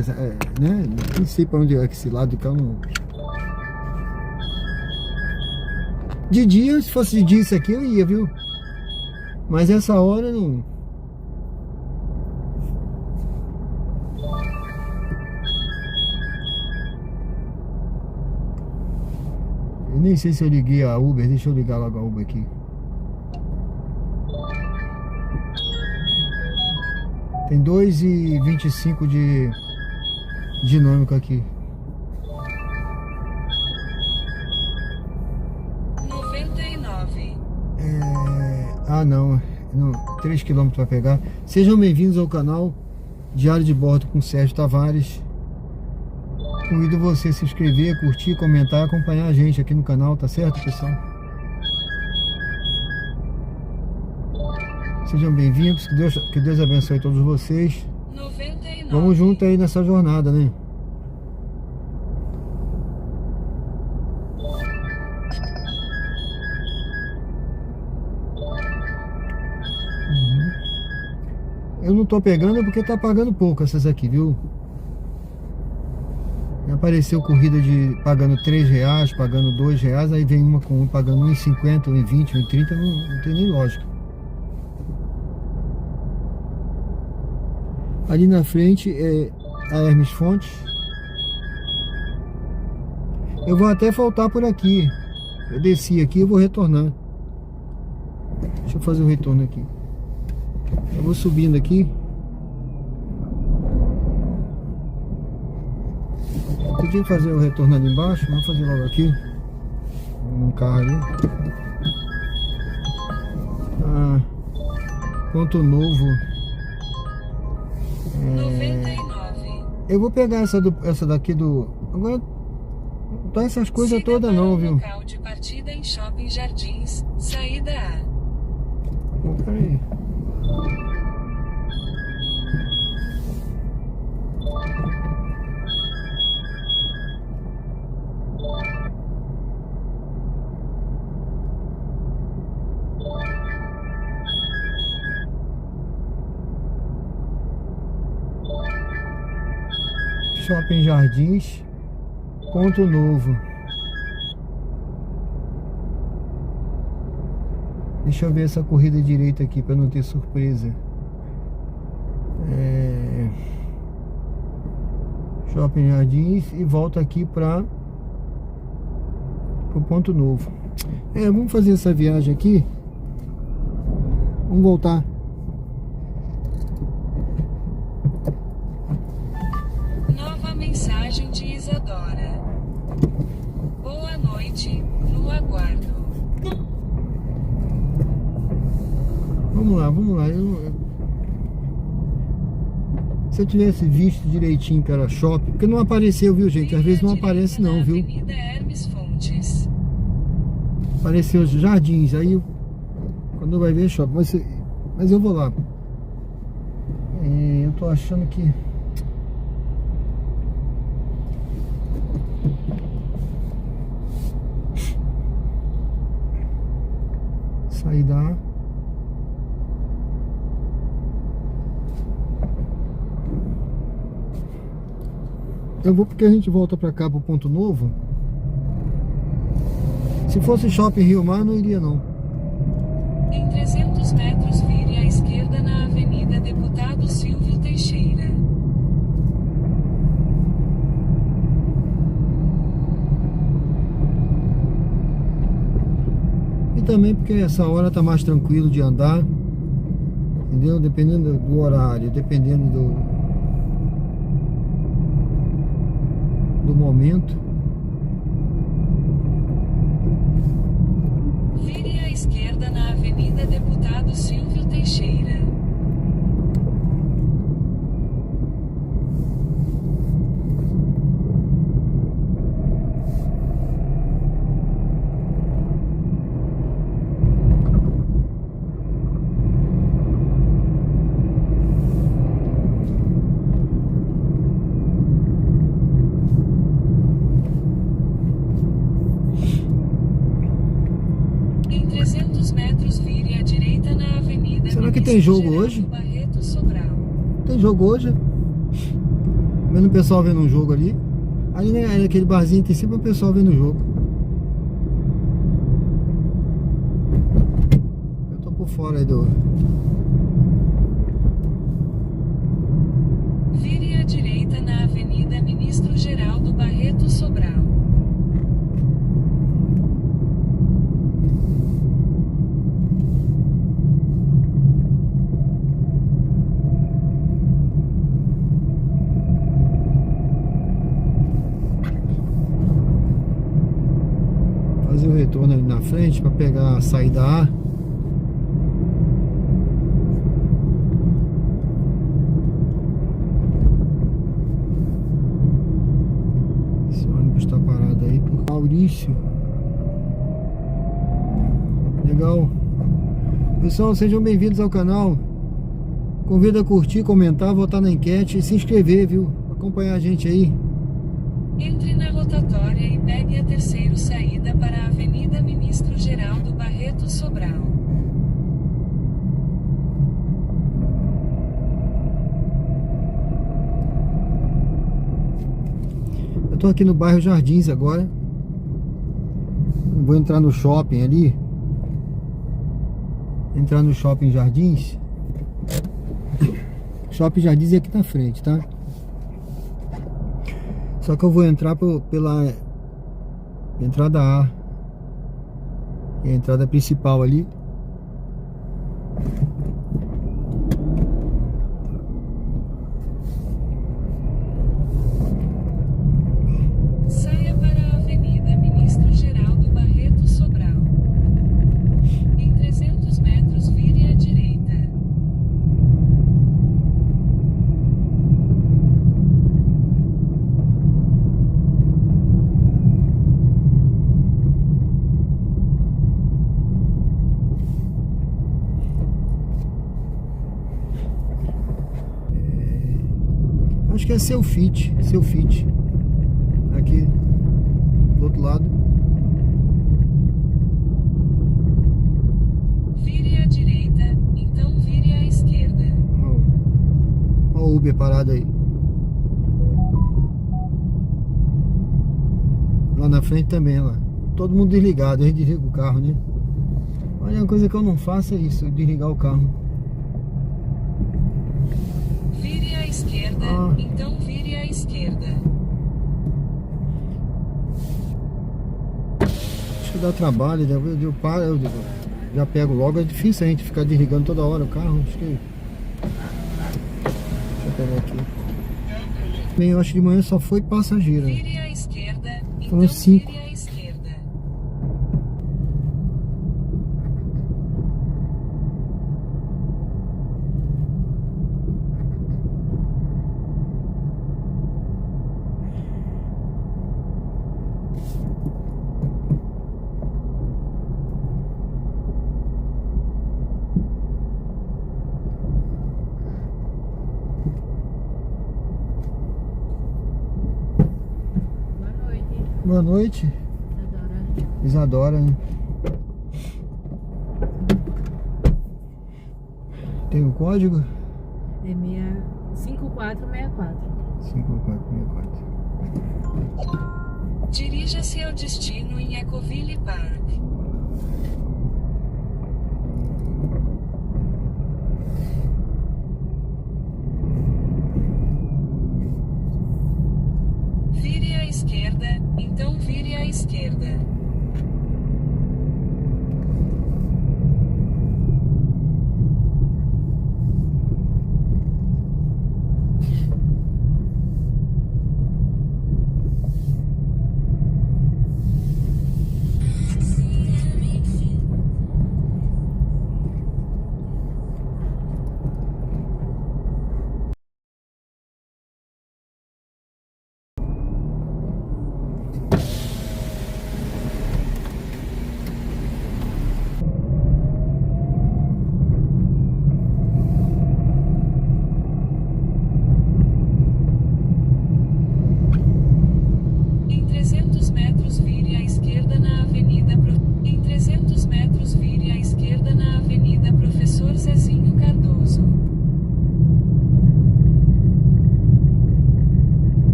né? Não sei pra onde é que esse lado de cá não... De dia, se fosse de dia isso aqui, eu ia, viu? Mas essa hora não... Eu nem sei se eu liguei a Uber, deixa eu ligar logo a Uber aqui. Tem 2,25 de dinâmico aqui. 99. Ah, não. 3 km para pegar. Sejam bem-vindos ao canal Diário de Bordo com Sérgio Tavares. Convido você a se inscrever, curtir, comentar, acompanhar a gente aqui no canal, tá certo, pessoal? Sejam bem-vindos, que Deus abençoe todos vocês. 99. Vamos junto aí nessa jornada, né? Eu não tô pegando porque tá pagando pouco essas aqui, viu? Apareceu corrida de pagando R$3, pagando R$2, aí vem uma com pagando R$1,50, R$1,20, R$1,30, não tem nem lógica. Ali na frente é a Hermes Fontes. Eu vou até faltar por aqui. Eu desci aqui e vou retornar. Deixa eu fazer o retorno aqui. Eu vou subindo aqui. Podia fazer o retorno ali embaixo, vamos fazer logo aqui. Um carro ali. Ponto Novo. 99. Eu vou pegar essa daqui do... Agora não tá essas coisas Siga todas para não, o viu? local de partida em Shopping Jardins, saída A. Pô, peraí. Shopping Jardins, Ponto Novo. Deixa eu ver essa corrida direita aqui para não ter surpresa. Shopping Jardins e volta aqui para o Ponto Novo. Vamos fazer essa viagem aqui. Vamos voltar. Nova mensagem de Isadora. Boa noite, no aguardo. Vamos lá. Se eu tivesse visto direitinho que era shopping, porque não apareceu, viu, gente? Às vezes não aparece não, viu? Avenida Hermes Fontes. Apareceu os jardins, aí quando vai ver shopping. Mas eu vou lá. Eu tô achando que... Saída A. Eu vou porque a gente volta pra cá pro Ponto Novo. Se fosse Shopping Rio Mar, não iria não. Em 300 metros vire à esquerda na Avenida Deputado Silvio Teixeira. E também porque essa hora tá mais tranquilo de andar, entendeu? Dependendo do horário, dependendo do momento. Vire à esquerda na Avenida Deputado Silvio Teixeira. Em 300 metros vire à direita na Avenida Será que tem jogo hoje? Barreto Sobral. Tem jogo hoje? Vendo o pessoal vendo um jogo ali. Ali, né, aquele barzinho tem sempre o pessoal vendo o jogo. Eu tô por fora aí do... Vire à direita na Avenida Ministro Geraldo Barreto Sobral. Fazer o retorno ali na frente para pegar a saída A. Esse ônibus está parado aí por Maurício. Legal. Pessoal, sejam bem-vindos ao canal. Convido a curtir, comentar, votar na enquete e se inscrever, viu? Acompanhar a gente aí. Entre na rotatória e pegue a terceira saída para a Avenida Ministro Geraldo Barreto Sobral. tô aqui no bairro Jardins agora. Vou entrar no shopping ali. Entrar no shopping Jardins. Shopping Jardins é aqui na frente, tá? Só que eu vou entrar pela entrada A. E a entrada principal ali. Saia para a Avenida Ministro Geraldo Barreto Sobral. Em 300 metros, vire à direita. Acho que é seu fit. Aqui do outro lado. Vire à direita, então vire à esquerda. Olha o Uber parado aí. Lá na frente também, lá. Todo mundo desligado, aí desliga o carro, né? Olha, uma coisa que eu não faço é isso, desligar o carro. Vire à esquerda, então vire à esquerda. Acho que dá trabalho, eu paro, eu já pego logo. É difícil a gente ficar desligando toda hora o carro. Acho que... Deixa eu pegar aqui. Bem, eu acho que de manhã só foi passageiro. Vire à esquerda, Foram então 5. vire à esquerda. Boa noite. Isadora, né? Tem o código? É 5464. 5464. Dirija-se ao destino em Ecoville Park. Vire à esquerda, então vire à esquerda.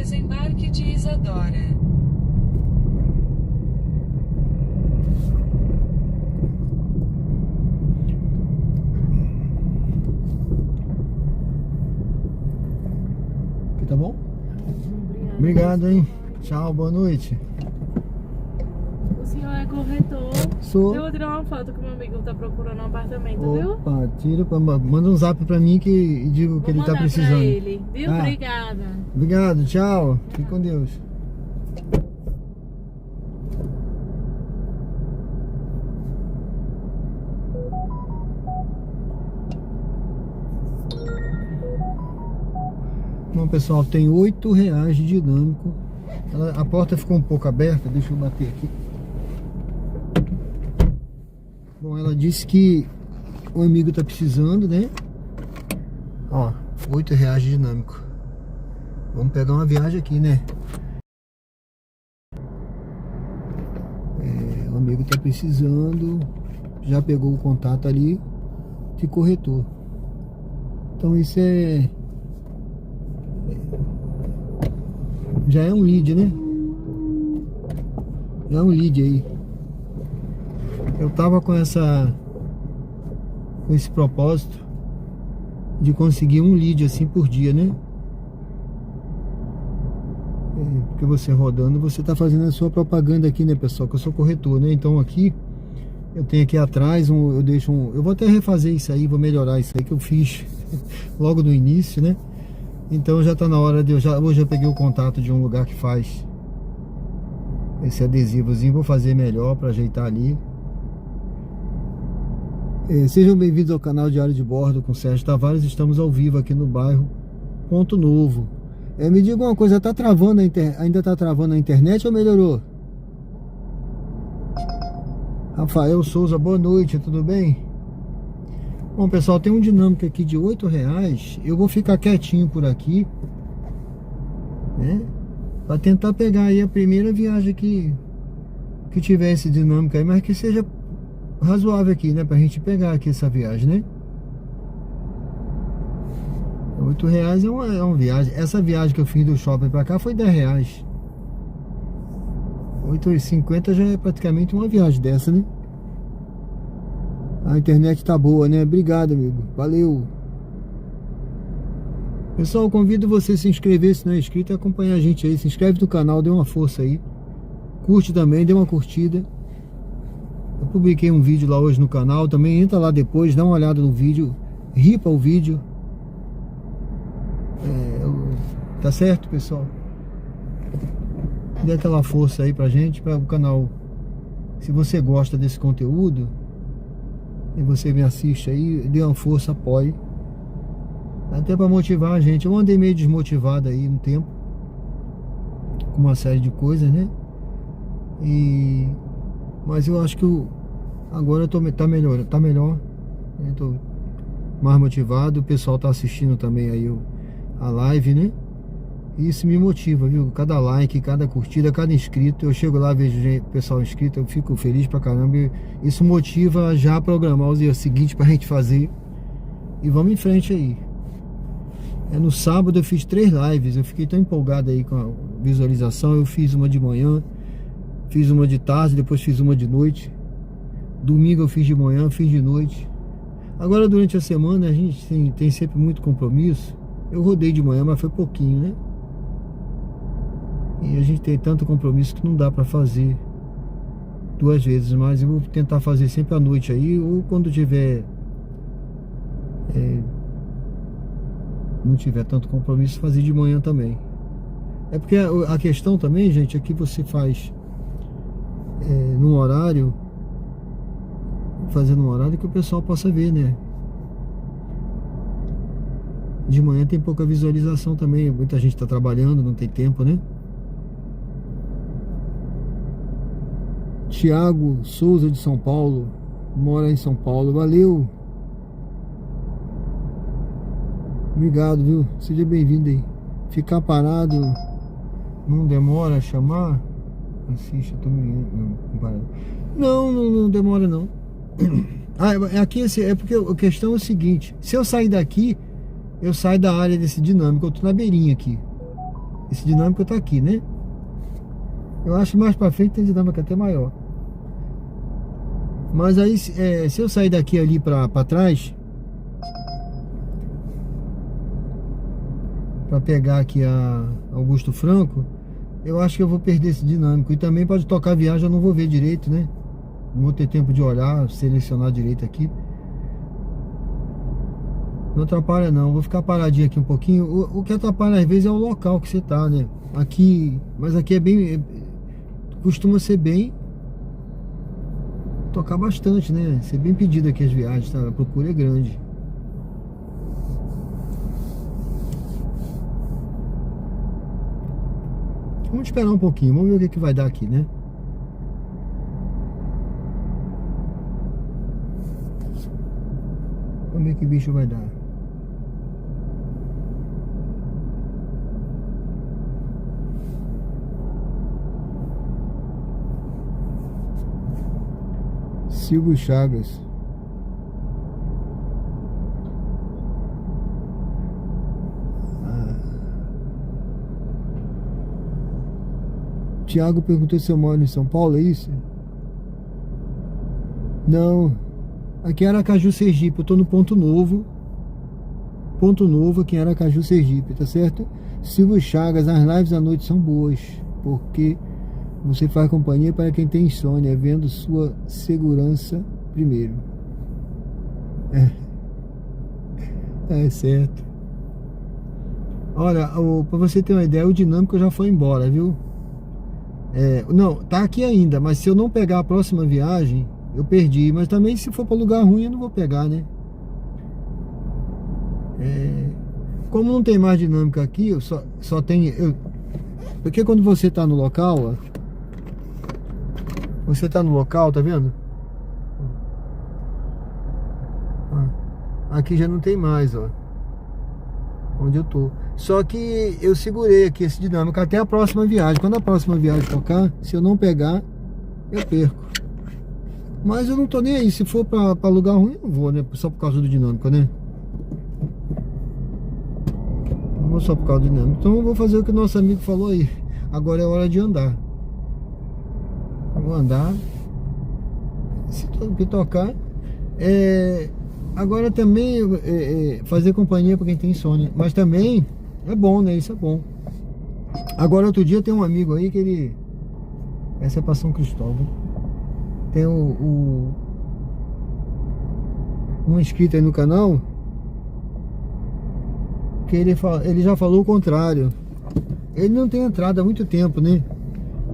desembarque de Isadora. Aqui tá bom? Obrigada. Obrigado, hein? Tchau, boa noite. O senhor é corretor? Sou. Eu vou tirar uma foto que meu amigo tá procurando um apartamento, viu? Opa, manda um zap pra mim e digo que Vou ele tá mandar precisando. pra ele, viu? Ah. Obrigada. Obrigado, tchau. Fique com Deus. Bom, pessoal, tem R$8 de dinâmico. A porta ficou um pouco aberta, deixa eu bater aqui. Bom, ela disse que o amigo tá precisando, né? Ó, R$8 de dinâmico. Vamos pegar uma viagem aqui, né? O amigo tá precisando. Já pegou o contato ali de corretor. Então isso já é um lead, né? Já é um lead aí. Eu tava com esse propósito de conseguir um lead assim por dia, né? Porque você rodando, você tá fazendo a sua propaganda aqui, né, pessoal? Que eu sou corretor, né? Então aqui, eu tenho aqui atrás, eu vou até refazer isso aí, vou melhorar isso aí que eu fiz logo no início, né? Então já tá na hora de hoje eu peguei o contato de um lugar que faz esse adesivozinho, vou fazer melhor para ajeitar ali. Sejam bem-vindos ao canal Diário de Bordo com Sérgio Tavares. Estamos ao vivo aqui no bairro Ponto Novo. Me diga uma coisa, tá travando ainda tá travando a internet ou melhorou? Rafael Souza, boa noite, tudo bem? Bom, pessoal, tem um dinâmico aqui de R$8. Eu vou ficar quietinho por aqui, né? Pra tentar pegar aí a primeira viagem que tiver esse dinâmico aí, mas que seja razoável aqui, né? Pra gente pegar aqui essa viagem, né? R$8 é uma viagem. Essa viagem que eu fiz do shopping pra cá foi R$10. R$8,50 já é praticamente uma viagem dessa, né? A internet tá boa, né? Obrigado, amigo. Valeu. Pessoal, convido você a se inscrever se não é inscrito e acompanhar a gente aí. Se inscreve no canal, dê uma força aí. Curte também, dê uma curtida. Eu publiquei um vídeo lá hoje no canal. Também entra lá depois, dá uma olhada no vídeo. Ripa o vídeo. Tá certo, pessoal? Dê aquela força aí pra gente, para o canal. Se você gosta desse conteúdo e você me assiste aí, dê uma força, apoie. Até para motivar a gente. Eu andei meio desmotivado aí um tempo, com uma série de coisas, né? Mas eu acho que agora tá melhor. Eu tô mais motivado. O pessoal tá assistindo também aí a live, né? Isso me motiva, viu? Cada like, cada curtida, cada inscrito. Eu chego lá, vejo o pessoal inscrito, eu fico feliz pra caramba. Isso motiva já a programar os dias seguintes pra gente fazer. E vamos em frente aí. No sábado eu fiz 3 lives. Eu fiquei tão empolgado aí com a visualização. Eu fiz uma de manhã, fiz uma de tarde, depois fiz uma de noite. Domingo eu fiz de manhã, fiz de noite. Agora durante a semana a gente tem sempre muito compromisso. Eu rodei de manhã, mas foi pouquinho, né? E a gente tem tanto compromisso que não dá pra fazer 2 vezes, mas eu vou tentar fazer sempre à noite aí, ou quando tiver não tiver tanto compromisso, fazer de manhã também. É porque a questão também, gente, é que você faz num horário, fazendo um horário que o pessoal possa ver, né? De manhã tem pouca visualização também, muita gente tá trabalhando, não tem tempo, né? Tiago Souza de São Paulo, mora em São Paulo, valeu. Obrigado, viu? Seja bem-vindo aí. Ficar parado não demora a chamar? Assiste, eu tô me parado. Não demora não. Aqui é porque a questão é o seguinte: se eu sair daqui, eu saio da área desse dinâmico, eu tô na beirinha aqui. Esse dinâmico tá aqui, né? Eu acho que mais pra frente tem dinâmica até maior. Mas aí, se eu sair daqui ali pra trás, pra pegar aqui a Augusto Franco, eu acho que eu vou perder esse dinâmico. E também pode tocar a viagem, eu não vou ver direito, né? Não vou ter tempo de olhar, selecionar direito aqui. Não atrapalha não, vou ficar paradinho aqui um pouquinho. O que atrapalha às vezes é o local que você tá, né? Aqui, mas aqui é bem... costuma ser bem... tocar bastante, né? Ser bem pedido aqui as viagens, tá? A procura é grande. Vamos esperar um pouquinho, vamos ver o que vai dar aqui, né? Vamos ver que bicho vai dar. Silvio Chagas. Tiago perguntou se eu moro em São Paulo, é isso? Não. Aqui é Aracaju, Sergipe. Eu tô no Ponto Novo. Ponto Novo aqui em Aracaju, Sergipe, tá certo? Silvio Chagas, as lives à noite são boas, porque você faz companhia para quem tem insônia, vendo sua segurança primeiro. É certo. Olha, para você ter uma ideia, o dinâmico já foi embora, viu? Não, tá aqui ainda, mas se eu não pegar a próxima viagem, eu perdi. Mas também se for para lugar ruim, eu não vou pegar, né? Como não tem mais dinâmica aqui, eu só tem... Porque quando você tá no local, ó, você tá no local, tá vendo? Aqui já não tem mais, ó, onde eu tô. Só que eu segurei aqui esse dinâmico até a próxima viagem. Quando a próxima viagem tocar, se eu não pegar, eu perco. Mas eu não tô nem aí. Se for pra lugar ruim, eu não vou, né? Só por causa do dinâmico, né? Não vou só por causa do dinâmico. Então eu vou fazer o que o nosso amigo falou aí. Agora é hora de andar. Eu vou andar. Se tudo que tocar. Agora também fazer companhia para quem tem insônia. Mas também é bom, né? Isso é bom. Agora outro dia tem um amigo aí que ele... Essa é pra São Cristóvão. Tem um inscrito aí no canal que ele já falou o contrário. Ele não tem entrado há muito tempo, né?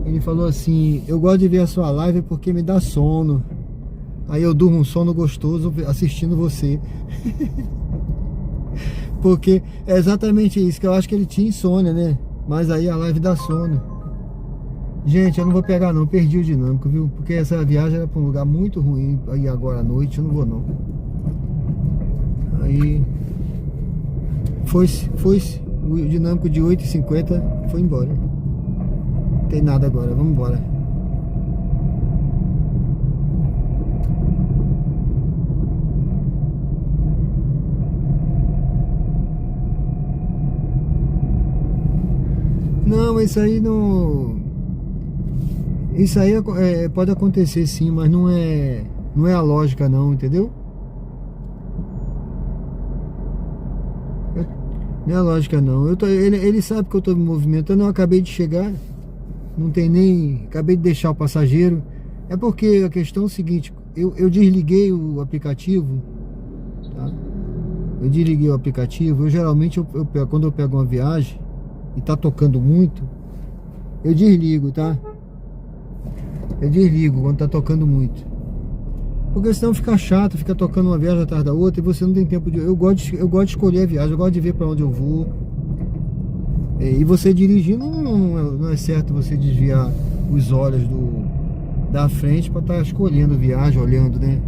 Ele falou assim: eu gosto de ver a sua live porque me dá sono. Aí eu durmo um sono gostoso assistindo você. Porque é exatamente isso, que eu acho que ele tinha insônia, né? Mas aí a live dá sono. Gente, eu não vou pegar não, perdi o dinâmico, viu? Porque essa viagem era pra um lugar muito ruim. Aí agora à noite eu não vou não. Aí foi-se o dinâmico de 8h50 foi embora. Não tem nada agora, vamos embora. Não, isso aí não... Isso aí pode acontecer sim, mas não é a lógica não, entendeu? Não é a lógica não. Ele sabe que eu estou me movimentando, eu acabei de chegar, não tem nem... Acabei de deixar o passageiro. É porque a questão é o seguinte, eu desliguei o aplicativo, tá? Eu desliguei o aplicativo, eu geralmente, quando eu pego uma viagem e tá tocando muito, eu desligo, tá? Eu desligo quando tá tocando muito, porque senão fica chato, fica tocando uma viagem atrás da outra e você não tem tempo de... Eu gosto de escolher a viagem, eu gosto de ver para onde eu vou. E você dirigindo não é certo você desviar os olhos da frente para estar escolhendo viagem, olhando, né?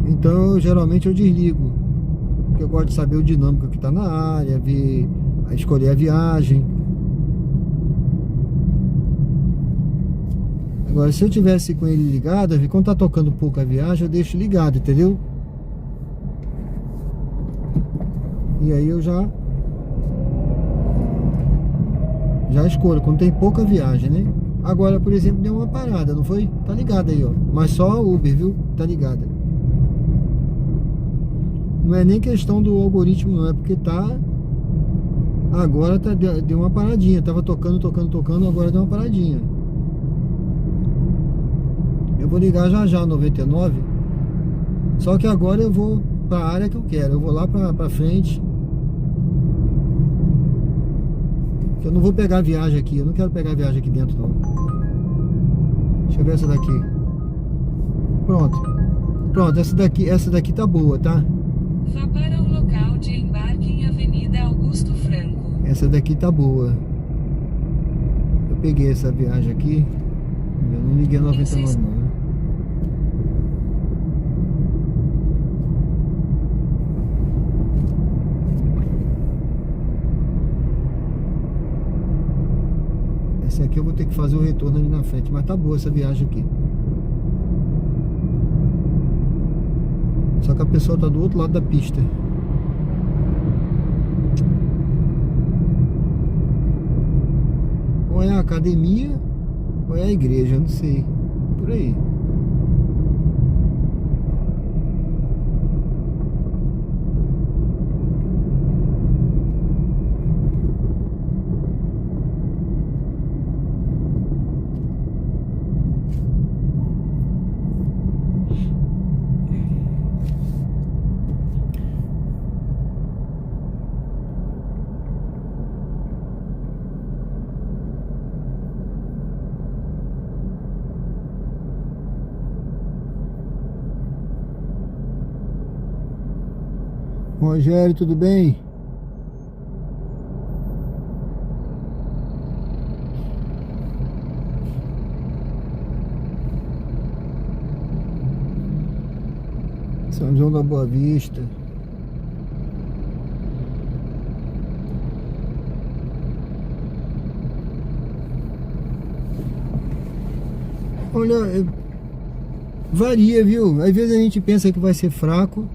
Então geralmente eu desligo, porque eu gosto de saber o dinâmico que tá na área, escolher a viagem. Agora, se eu tivesse com ele ligado, quando tá tocando pouco a viagem, eu deixo ligado, entendeu? E aí eu já Já escolho, quando tem pouca viagem, né? Agora, por exemplo, deu uma parada, não foi? Tá ligado aí, ó. Mas só a Uber, viu? Tá ligada. Não é nem questão do algoritmo, não. É porque tá... Agora tá, deu uma paradinha. Tava tocando, agora deu uma paradinha. Eu vou ligar já 99. Só que agora eu vou pra área que eu quero. Eu vou lá pra frente. Eu não vou pegar viagem aqui. Eu não quero pegar viagem aqui dentro, não. Deixa eu ver essa daqui. Pronto, essa daqui tá boa, tá? Vá para o local de embarque em Avenida Augusto Franco. Essa daqui tá boa. Eu peguei essa viagem aqui. Eu não liguei a 99 não, né? Essa aqui eu vou ter que fazer o retorno ali na frente. Mas tá boa essa viagem aqui. Só que a pessoa tá do outro lado da pista. Ou é a academia ou é a igreja, não sei. Por aí. Rogério, tudo bem? São João da Boa Vista. Olha, varia, viu? Às vezes a gente pensa que vai ser fraco.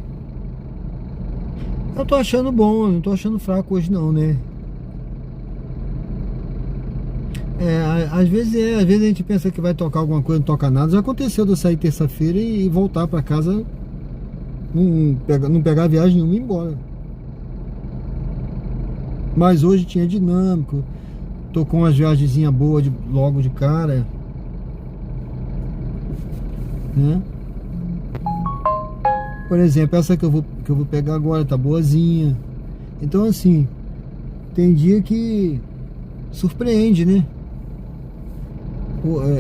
Eu tô achando bom, não tô achando fraco hoje não, né? Às vezes a gente pensa que vai tocar alguma coisa, não toca nada. Já aconteceu de eu sair terça-feira e voltar pra casa, não pegar a viagem nenhuma e ir embora. Mas hoje tinha dinâmico, tô com umas viagenzinhas boas logo de cara, né? Por exemplo, essa que eu vou pegar agora tá boazinha. Então assim, tem dia que surpreende, né?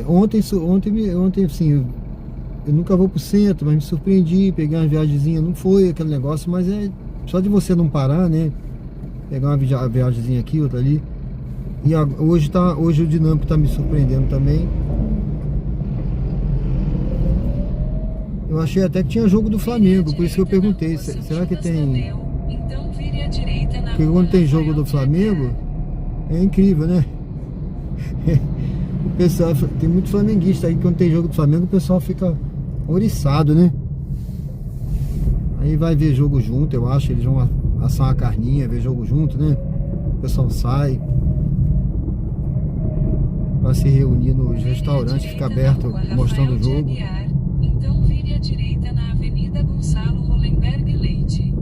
Ontem assim, eu nunca vou pro centro, mas me surpreendi, peguei uma viagemzinha, não foi aquele negócio, mas é só de você não parar, né? Pegar uma viagemzinha aqui, outra ali. E hoje o dinâmico tá me surpreendendo também. Eu achei até que tinha jogo do Flamengo, por isso que eu perguntei, será que tem... Porque quando tem jogo do Flamengo, é incrível, né? O pessoal, tem muito flamenguista aí, quando tem jogo do Flamengo, o pessoal fica oriçado, né? Aí vai ver jogo junto, eu acho, eles vão assar uma carninha, ver jogo junto, né? O pessoal sai pra se reunir nos restaurantes, fica aberto, mostrando o jogo. Então vire à direita na Avenida Gonçalo Hollenberg Leite.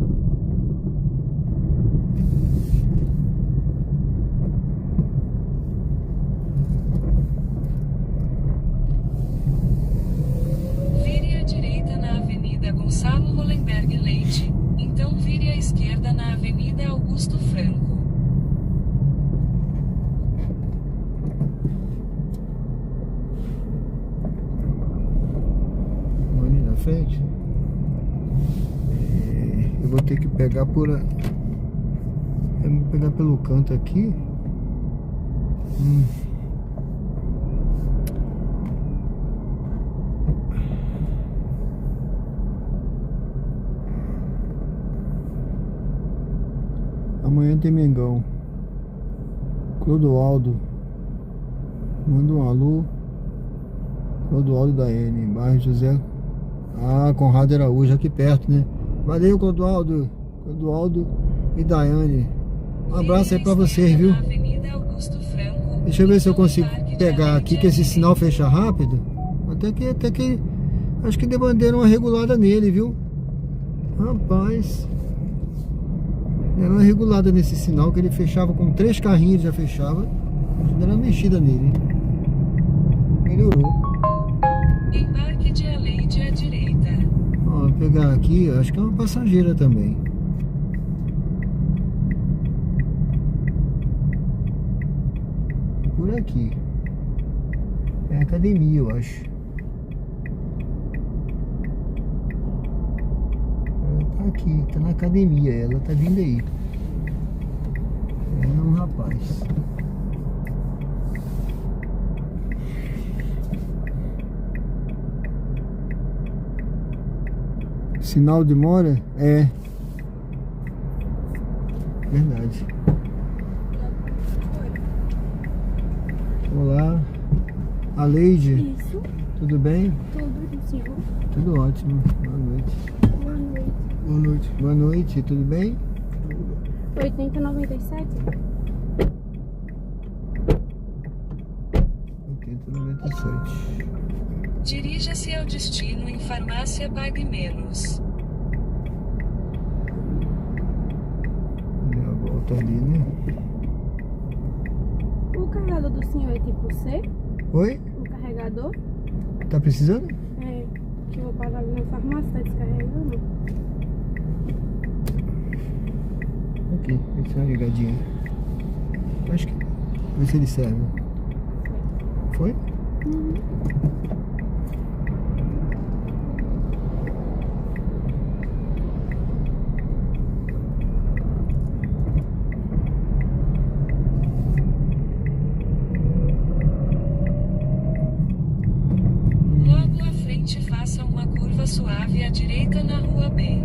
Vire à direita na Avenida Gonçalo Hollenberg Leite. Então vire à esquerda na Avenida Augusto Franco. Frente. Eu vou ter que pegar eu vou pegar pelo canto aqui. Amanhã tem Mengão. Clodoaldo, manda um alô. Clodoaldo da N, bairro José. Conrado Araújo, aqui perto, né? Valeu, Clodoaldo e Daiane. Um abraço aí pra vocês, viu? Avenida Augusto Franco, Deixa eu ver se eu consigo pegar aqui, que esse sinal fecha rápido. Até que acho que deram uma regulada nele, viu? Rapaz, deram uma regulada nesse sinal, que ele fechava com 3 carrinhos, já fechava. Deram uma mexida nele. Melhorou. Embarque de Aleide à direita. Ó, vou pegar aqui, acho que é uma passageira também. Por aqui. É a academia, eu acho. Ela tá aqui, tá na academia, ela tá vindo aí. É um rapaz. Sinal de mora? É. Verdade. Olá. Aleide. Isso, Tudo bem? tudo, senhor. Tudo ótimo. Boa noite. Boa noite. Boa noite. Boa noite, tudo bem? 8097? 8097. Dirija-se ao destino em Farmácia Pague Menos. Deu a volta ali, né? O carregador do senhor é tipo C? Oi? O carregador? Tá precisando? É, que eu vou pagar ali na farmácia, tá descarregando? Aqui, deixa eu dar uma ligadinha. Acho que. Vê se ele serve. Foi? Logo à frente, faça uma curva suave à direita na rua B.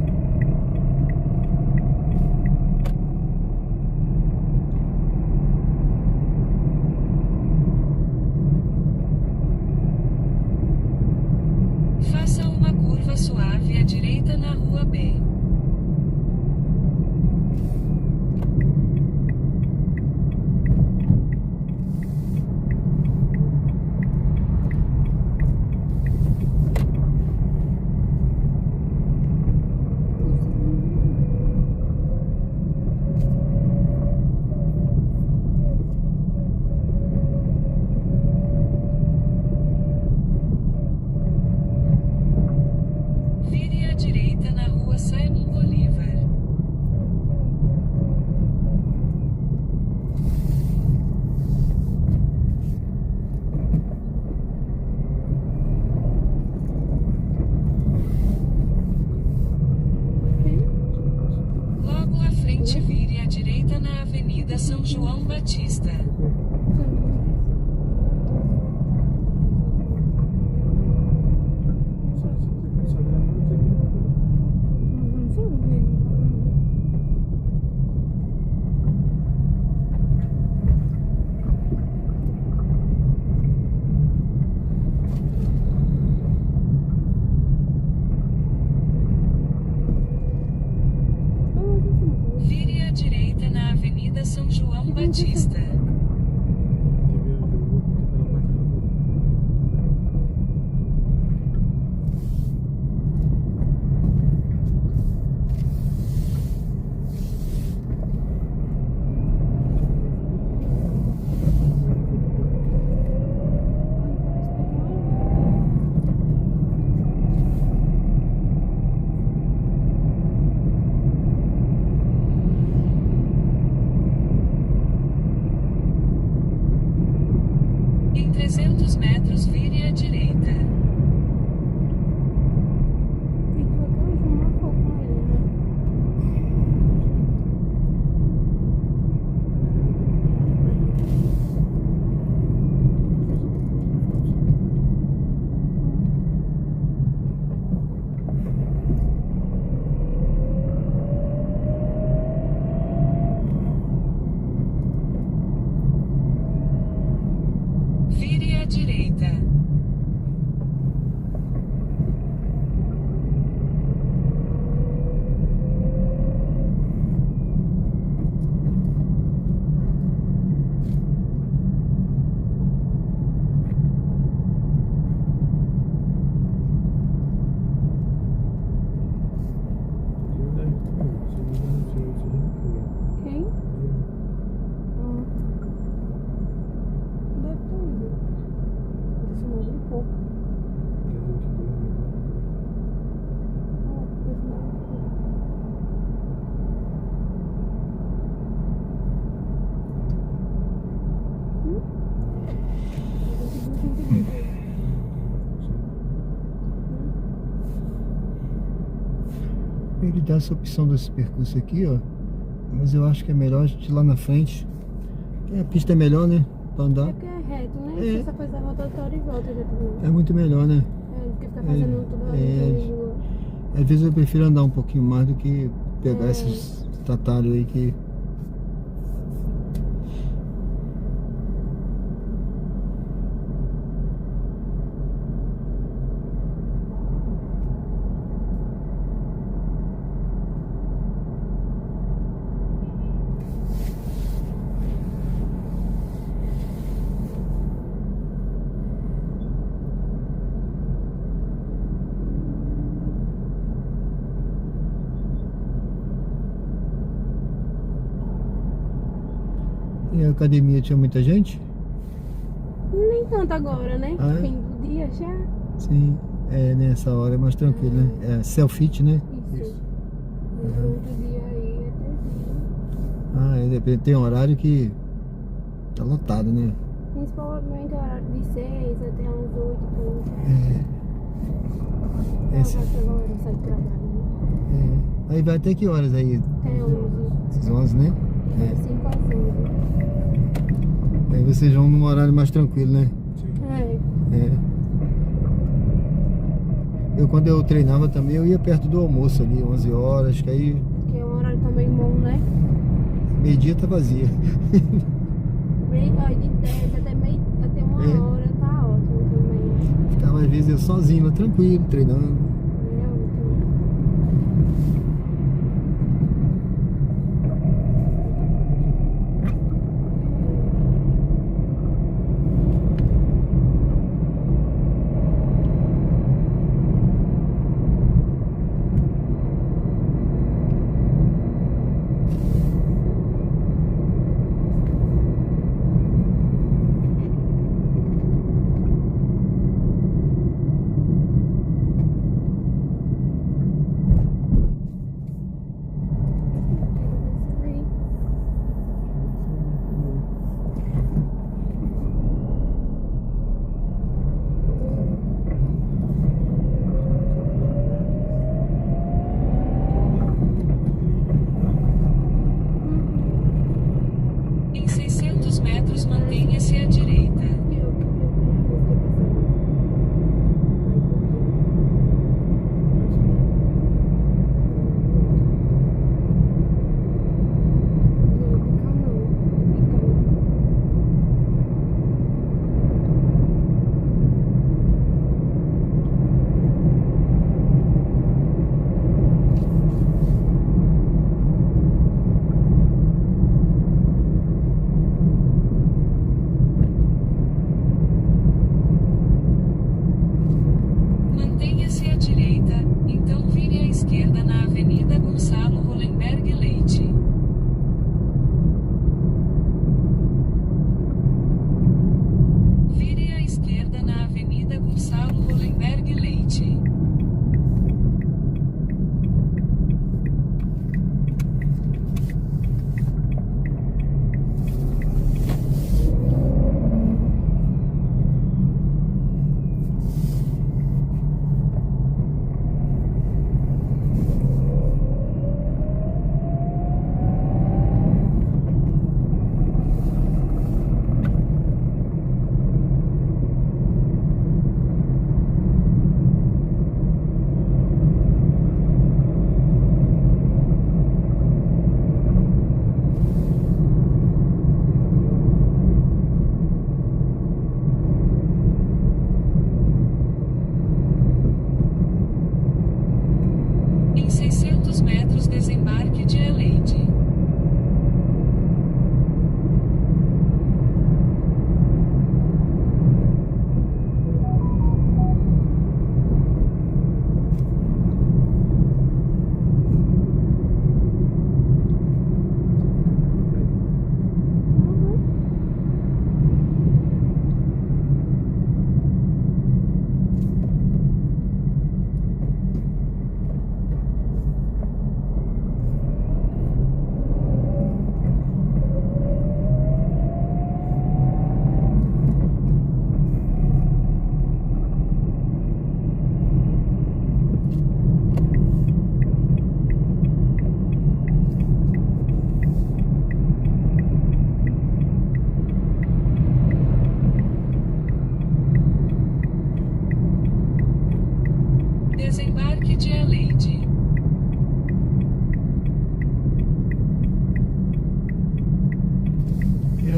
Faça uma curva suave à direita na rua B. Vire à direita na rua Simon Bolívar. Logo à frente, vire à direita na Avenida São João Batista. Vire à direita na Avenida São João Batista. Em 300 metros, vire à direita. Tem que botar uma cor com ele, né? Vire à direita. até essa opção desse percurso aqui, ó. Mas eu acho que é melhor a gente ir lá na frente. A pista é melhor, né? Pra andar. É porque é reto, né? É. Você só faz a rotatória e volta já também. É muito melhor, né? É, do que ficar fazendo tudo ali. Às vezes eu prefiro andar um pouquinho mais do que pegar É. esses atalhos aí que... E a academia tinha muita gente? Nem tanto agora, né? Ah, é? Fim do dia já. Sim, nessa hora é mais tranquilo, né? É self-fit, né? Isso. No outro dia aí é terrível. Depende, tem horário que tá lotado, né? Principalmente horário de 6 até umas 8 e pouco. Esse, Essa hora sai do trabalho, né? aí vai até que horas aí? Até 11. Às 11, né? 5 às 11. Aí vocês vão num horário mais tranquilo, né? É. Eu quando eu treinava também, eu ia perto do almoço ali, 11 horas, que aí Que é um horário também bom, né? meio-dia tá vazia. Meio, ó, de 10 até 1 É. hora tá ótimo também. Ficava às vezes eu sozinho, lá, tranquilo, treinando. É ótimo.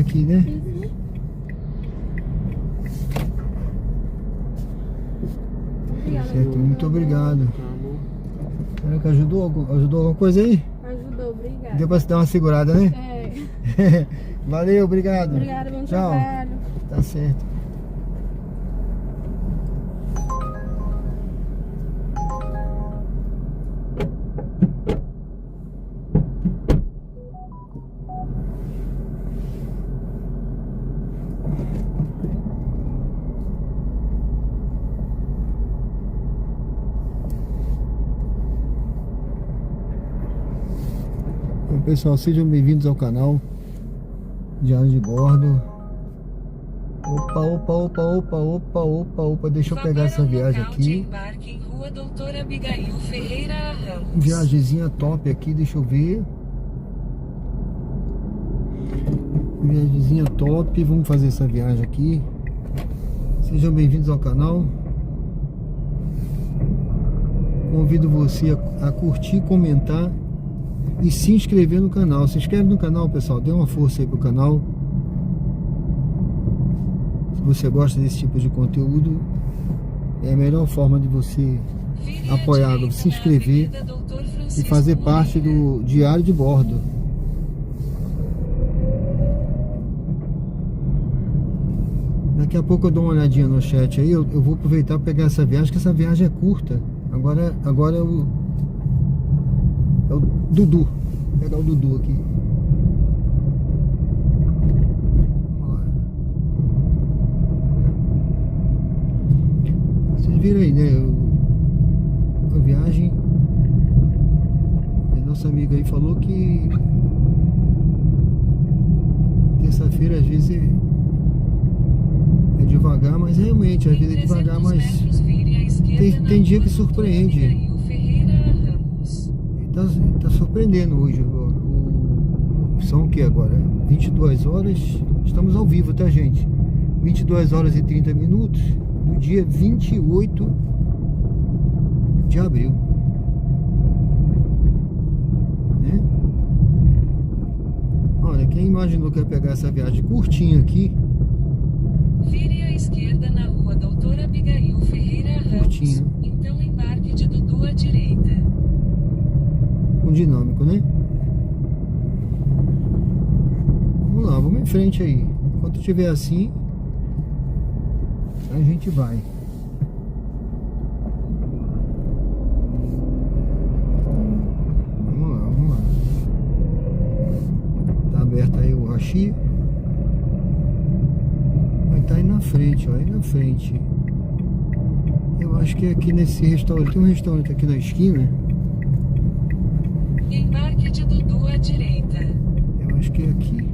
aqui, né? Obrigada. Certo, muito obrigado. Tá, amor. Será que ajudou alguma coisa aí? Ajudou, obrigada. Deu pra se dar uma segurada, né? É. Valeu, obrigado. Obrigada, bom Tchau. trabalho. Tá certo. Bom, pessoal, sejam bem-vindos ao canal Diário de Bordo. Opa, deixa eu pegar essa viagem aqui. Embarque em Rua Doutora Abigail Ferreira Ramos. Viagemzinha top aqui, deixa eu ver. Viagemzinha top, vamos fazer essa viagem aqui. Sejam bem-vindos ao canal. Convido você a curtir, comentar e se inscrever no canal. Se inscreve no canal, pessoal, dê uma força aí pro canal. Se você gosta desse tipo de conteúdo, é a melhor forma de você apoiar, se inscrever e fazer parte do Diário de Bordo. Daqui a pouco eu dou uma olhadinha no chat aí. Eu vou aproveitar para pegar essa viagem, que essa viagem é curta. Agora é o Dudu. Vou pegar o Dudu aqui. Vamos lá. Vocês viram aí, né? A viagem. A nossa amiga aí falou que terça-feira às vezes é devagar, mas realmente às vezes é devagar, mas tem dia que surpreende. Tá surpreendendo hoje. São o que agora? 22 horas. Estamos ao vivo, tá, gente? 22 horas e 30 minutos do dia 28 de abril. Né? Olha, quem imaginou que ia pegar essa viagem curtinha aqui? Vire à esquerda na Rua Doutora Abigail Ferreira Ramos. Curtinho. Então embarque de Dudu à direita. Com dinâmico, né? Vamos lá, vamos em frente aí. Enquanto estiver assim, a gente vai. Vamos lá. Tá aberto aí o Rachi. Vai tá aí na frente, ó, aí na frente. Eu acho que é aqui nesse restaurante. Tem um restaurante aqui na esquina. Embarque de Dudu à direita. Eu acho que é aqui.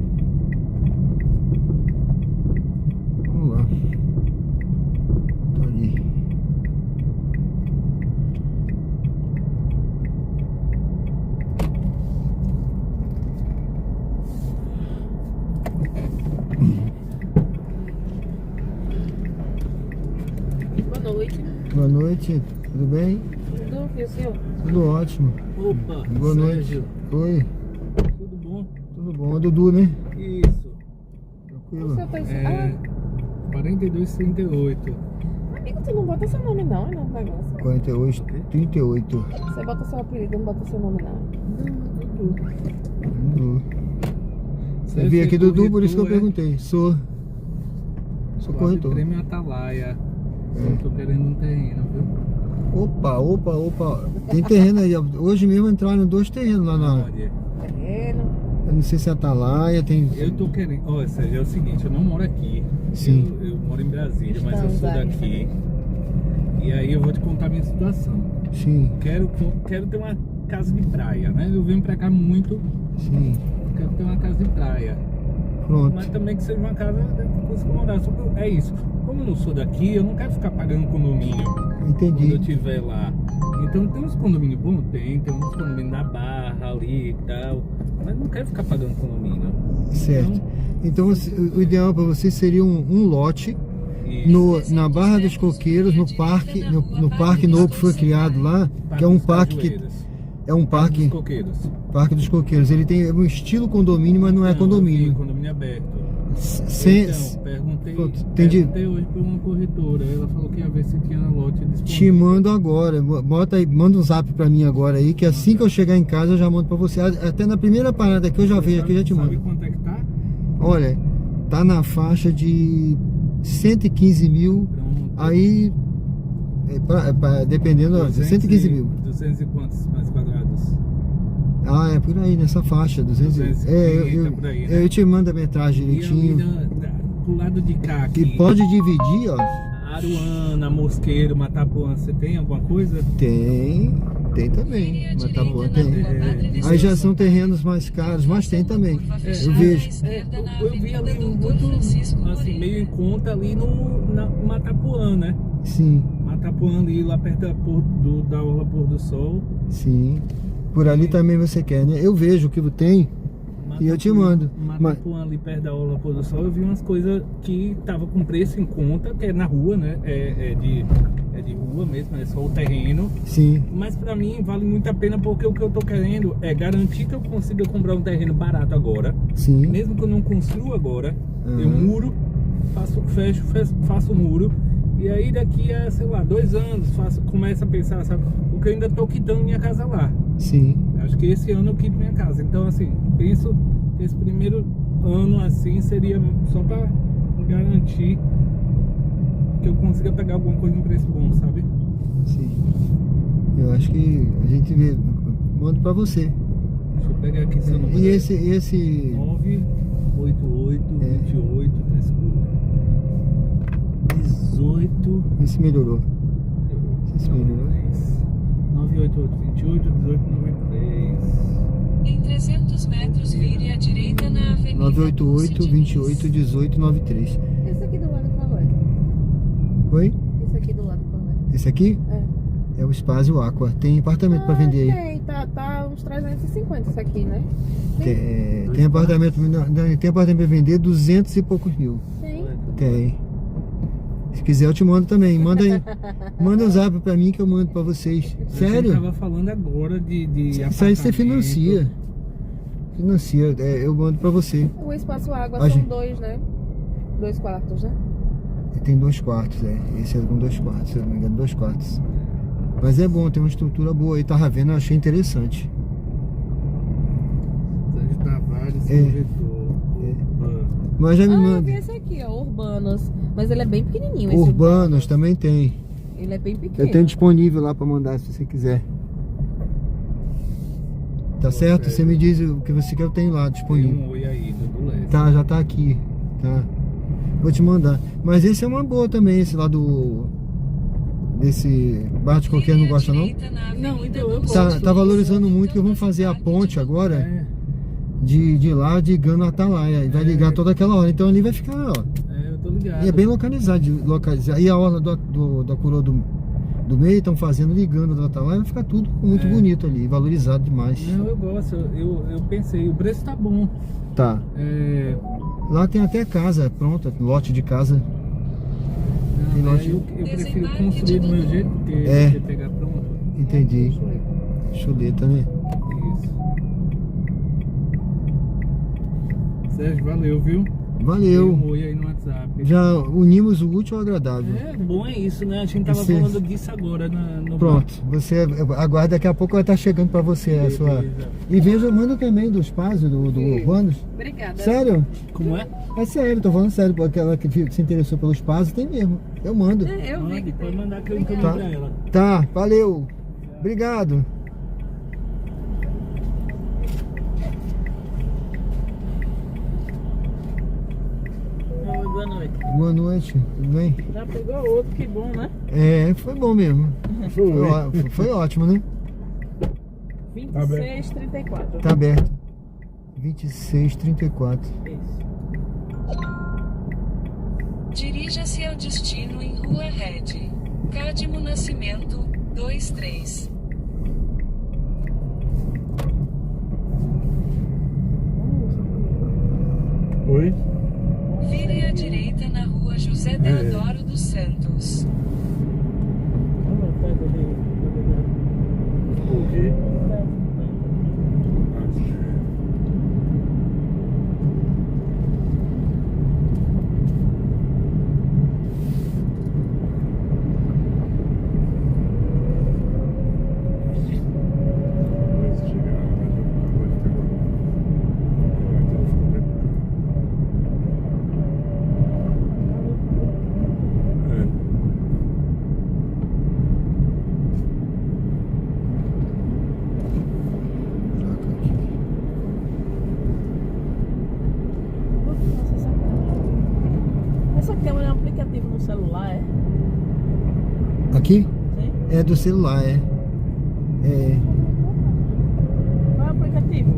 Vamos lá. Tá ali. Boa noite. Boa noite, tudo bem? Tudo e o senhor? Tudo ótimo. Opa, Boa noite. Sérgio. Oi, Tudo bom? tudo bom? É Dudu, né? Isso. O Tranquilo. senhor tá É 4238. Amigo, tu não bota seu nome não, é um negócio. 48, 38. Você bota seu apelido, não bota seu nome não. Dudu. Eu vi aqui Dudu, por isso que eu perguntei. Sou corretor. Prêmio Atalaia. Eu tô querendo um terreno, viu? Opa. Tem terreno aí. Hoje mesmo entraram 2 terrenos lá na. Olha, Terreno. Eu não sei se é Atalaia, tem. eu tô querendo. Olha, Sérgio, é o seguinte, eu não moro aqui. Sim. Eu moro em Brasília, mas eu Estamos sou aí. daqui. E aí eu vou te contar a minha situação. Sim, Quero ter uma casa de praia, né? Eu venho pra cá muito, sim. quero ter uma casa de praia. Pronto. Mas também que seja uma casa que eu consiga morar. Só que é isso. Como eu não sou daqui, eu não quero ficar pagando condomínio quando eu Entendi. estiver lá. Então tem uns condomínios bons? Tem uns condomínios na Barra ali e tal. Mas não quero ficar pagando condomínio. Certo. Então o ideal para você seria um lote E na Barra dos Coqueiros, no parque novo que foi criado lá, que é um parque que é um dos Parque dos Coqueiros. Ele tem um estilo condomínio, mas não é Não, condomínio. Condomínio aberto. Então, perguntei hoje pra uma corretora. Ela falou que ia ver se tinha lote disponível. Te mando agora. Bota aí, manda um zap pra mim agora aí, que assim que eu chegar em casa eu já mando pra você. Até na primeira parada que eu já vejo aqui, eu já te mando. Sabe quanto é que tá? Olha, tá na faixa de 115 mil. Pronto. Aí, dependendo, 115 mil. 200 e quantos mais quadrados? Ah, é por aí, nessa faixa, 200. por aí, né? Eu te mando a metragem E ali direitinho. pro lado de cá aqui, E pode dividir, ó. Aruana, Mosqueiro, Matapuã, você tem alguma coisa? Tem também. Matapuã tem. Aí já são terrenos mais caros, mas tem também. Eu vejo. Eu vi ali muito, assim, meio em conta ali no Matapuã, né? Sim, Matapuã ali, lá perto da Orla Pôr do Sol. sim. Por ali também você quer, né? Eu vejo o que tem e eu te mando. Matapuã ali perto da Orla Pôr do Sol, eu vi umas coisas que tava com preço em conta, que é na rua, né? É de rua mesmo, é só o terreno. Sim, Mas pra mim vale muito a pena, porque o que eu tô querendo é garantir que eu consiga comprar um terreno barato agora. sim. Mesmo que eu não construa agora, Uhum. eu muro, faço o muro. E aí daqui a, sei lá, 2 anos, começo a pensar, sabe? Porque eu ainda tô quitando minha casa lá. Sim. Acho que esse ano eu quito minha casa. Então, assim, penso que esse primeiro ano, assim, seria só pra garantir que eu consiga pegar alguma coisa em preço bom, sabe? Sim. Eu acho que a gente manda pra você. Deixa eu pegar aqui seu número. E esse 988 28 tá escuro. 18 esse melhorou. Esse melhorou. 988 28 18 93. Em 300 metros, vire à direita na Avenida 988 Dulce 28 18 93. Esse aqui do lado qual é? Oi? Esse aqui do lado qual é? Esse aqui é o Espaço Aqua. Tem apartamento pra vender aí. Tem, tá uns 350 isso aqui, né? Tem apartamento pra vender 200 e poucos mil. Tem. Tem. Se quiser eu te mando também. Manda aí. Manda um zap pra mim que eu mando pra vocês. Eu Sério? tava falando agora de Isso aí você apartamento. financia. Eu mando pra você. O espaço água Ah, são gente. 2, né? 2 quartos, né? Tem 2 quartos, Esse é com 2 quartos, se eu não me engano, 2 quartos. Mas é bom, tem uma estrutura boa aí. Tava vendo, eu achei interessante. Sérgio Tavares, É. corretor. Opa. Mas já me Eu vi manda. esse aqui, ó, Urbanos. Mas ele é bem pequenininho. esse Urbanos também tem. Ele é bem pequeno. Eu tenho disponível lá pra mandar se você quiser. Tá certo? Você me diz o que você quer, eu tenho lá Tem disponível. um oi aí, do Leste. Tá, já tá aqui. Tá. Vou te mandar. Mas esse é uma boa também, esse lá desse bar de qualquer não gosta não? Não, então eu Tá valorizando muito, que vamos fazer a ponte agora É, de lá de Gana a Atalaia. E vai ligar toda aquela hora. Então ali vai ficar, ó. eu tô ligado. E é bem localizado. E a orla da coroa do meio estão fazendo, ligando da Atalaia, vai ficar tudo muito bonito ali, valorizado demais. Não, eu gosto, eu pensei, o preço tá bom. Tá. É, Lá tem até casa pronta, lote de casa. Tem não, lote. eu prefiro construir do meu jeito do que pegar pronto. Entendi. Chuleta, né? Isso. Sérgio, valeu, viu? Valeu. Dei um oi aí no WhatsApp. Já unimos o útil ao agradável. É, bom é isso, né? A gente tava Você- falando disso agora no Pronto, você aguarda, daqui a pouco vai estar chegando pra você a sua. Beleza. E veja, manda também do espaço do Urbanos. Obrigada. Sério? Como é? É sério, tô falando sério, porque aquela que se interessou pelo espaço tem mesmo. Eu mando. Eu vi que Pode tem. mandar que eu encaminho Tá. pra ela. Tá, valeu. Obrigado. Boa noite. Boa noite, tudo bem? Já pegou outro, que bom, né? É, foi bom mesmo. Foi ótimo, né? 26,34. Tá aberto. 2634. Isso. Dirija-se ao destino em Rua Red. Cádimo Nascimento, 23. Oi? Vire à direita na Rua José Deodoro dos Santos. O quê? aplicativo no celular, é? Aqui? Sim? É do celular, é. Qual é o aplicativo?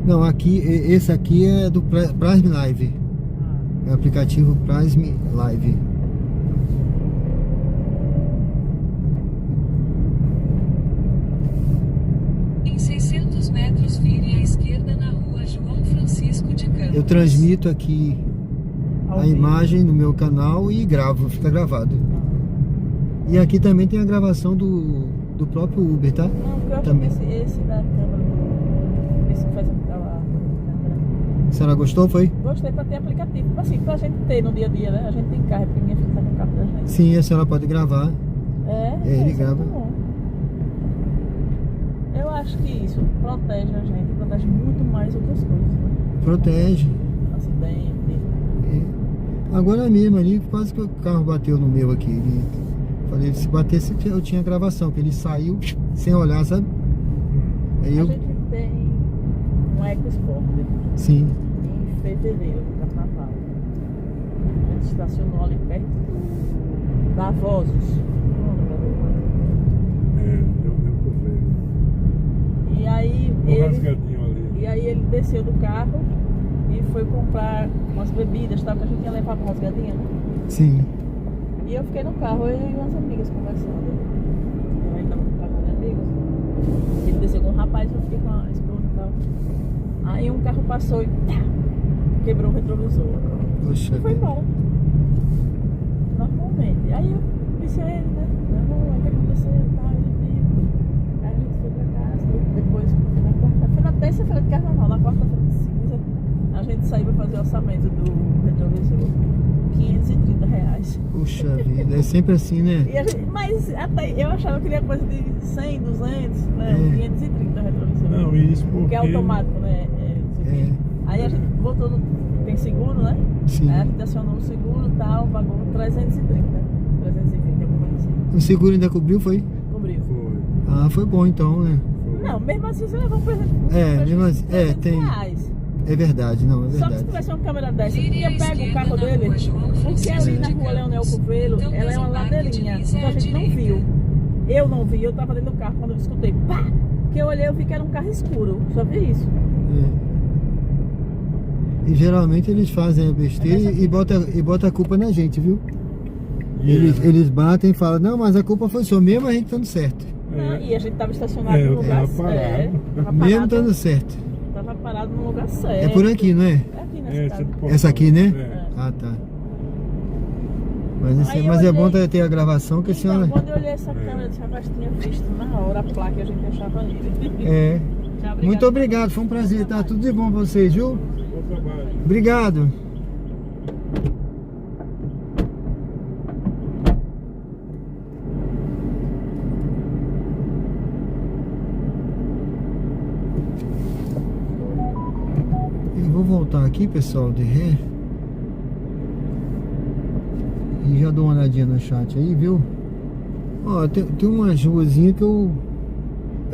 Não, aqui, esse aqui é do Prime Live. É o aplicativo Prime Live. Em 600 metros vire à esquerda na rua João Francisco de Campos. Eu transmito aqui a imagem no meu canal e gravo, fica gravado. E aqui também tem a gravação do próprio Uber, tá? Não, porque eu acho Também. que esse da câmera do... Esse que faz aquela câmera. A senhora gostou, foi? Gostei pra ter aplicativo. Assim, pra gente ter no dia a dia, né? A gente tem carro, porque minha filha tá com o carro da gente. Sim, a senhora pode gravar. Ele isso grava. É muito bom. Eu acho que isso protege a gente, protege muito mais outras coisas, né? Protege. Acidente. Agora mesmo ali, quase que o carro bateu no meu aqui. Falei, se batesse eu tinha gravação, que ele saiu sem olhar, sabe? Aí A eu. gente tem um EcoSport Sim. em fevereiro, no carnaval. A gente estacionou ali perto da Vozos. E aí ali. ele desceu do carro e foi comprar umas bebidas, tal, que a gente ia levar pra rasgadinha, né? Sim. E eu fiquei no carro, eu e umas amigas conversando. Eu ainda tava com o carro de amigos. Ele desceu com um rapaz, eu fiquei com a esposa e tal. Aí um carro passou e tá, quebrou o retrovisor. Poxa E foi vida. embora. Normalmente. Aí eu disse a ele, né? Não, o que aconteceu e tal, ele viu. Aí a gente foi pra casa, depois foi na terça-feira de carnaval, na quarta-feira de cinza, a gente saiu pra fazer o orçamento do retrovisor. R$530. Puxa vida, é sempre assim, né? E a gente, mas até eu achava que ele ia coisa de 100, 200, né? É. 530 retrovisor. Não, isso porque... Porque é automático, né? Aí a gente botou no... Tem seguro, né? Sim. Aí a gente acionou o seguro e tal, pagou 330. 320, alguma coisa assim. O seguro ainda cobriu, foi? Cobriu. Foi. Ah, foi bom então, né? Não, mesmo assim você levou um presente. Mesmo assim, tem. Reais. É verdade, não, é Só que se verdade. tivesse uma câmera dessa, eu Vire à tinha pego o esquerda carro na dele. rua João Porque Francisco ali na de rua Leonel Campos. Covelho, Então, ela é uma desembarque de ladeirinha. Lisa Então a à gente não direita. viu. Eu não vi, eu tava dentro do carro quando eu escutei. Pá! Que eu olhei, eu vi que era um carro escuro. Só vi isso. E geralmente eles fazem a besteira e bota a culpa na gente, viu? Eles batem e falam, não, mas a culpa foi sua, mesmo a gente estando certo. Não, e a gente tava estacionado É, no eu lugar tava certo. Tava Mesmo parado, estando certo. tava parado no lugar certo. É por aqui, não é? É aqui nessa casa. Essa aqui, né? É. Ah, tá. Mas, Aí eu mas é bom olhei- ter a gravação que a Então, senhora. quando eu olhei essa câmera, eu disse, rapaz, tinha visto na hora a placa e a gente achava ele. É. Tchau, Muito obrigado, foi um prazer, tá? Tudo de bom pra vocês, viu? Bom trabalho. Obrigado. Eu vou voltar aqui, pessoal, de ré. E já dou uma olhadinha no chat aí, viu? Ó, tem umas ruazinhas que eu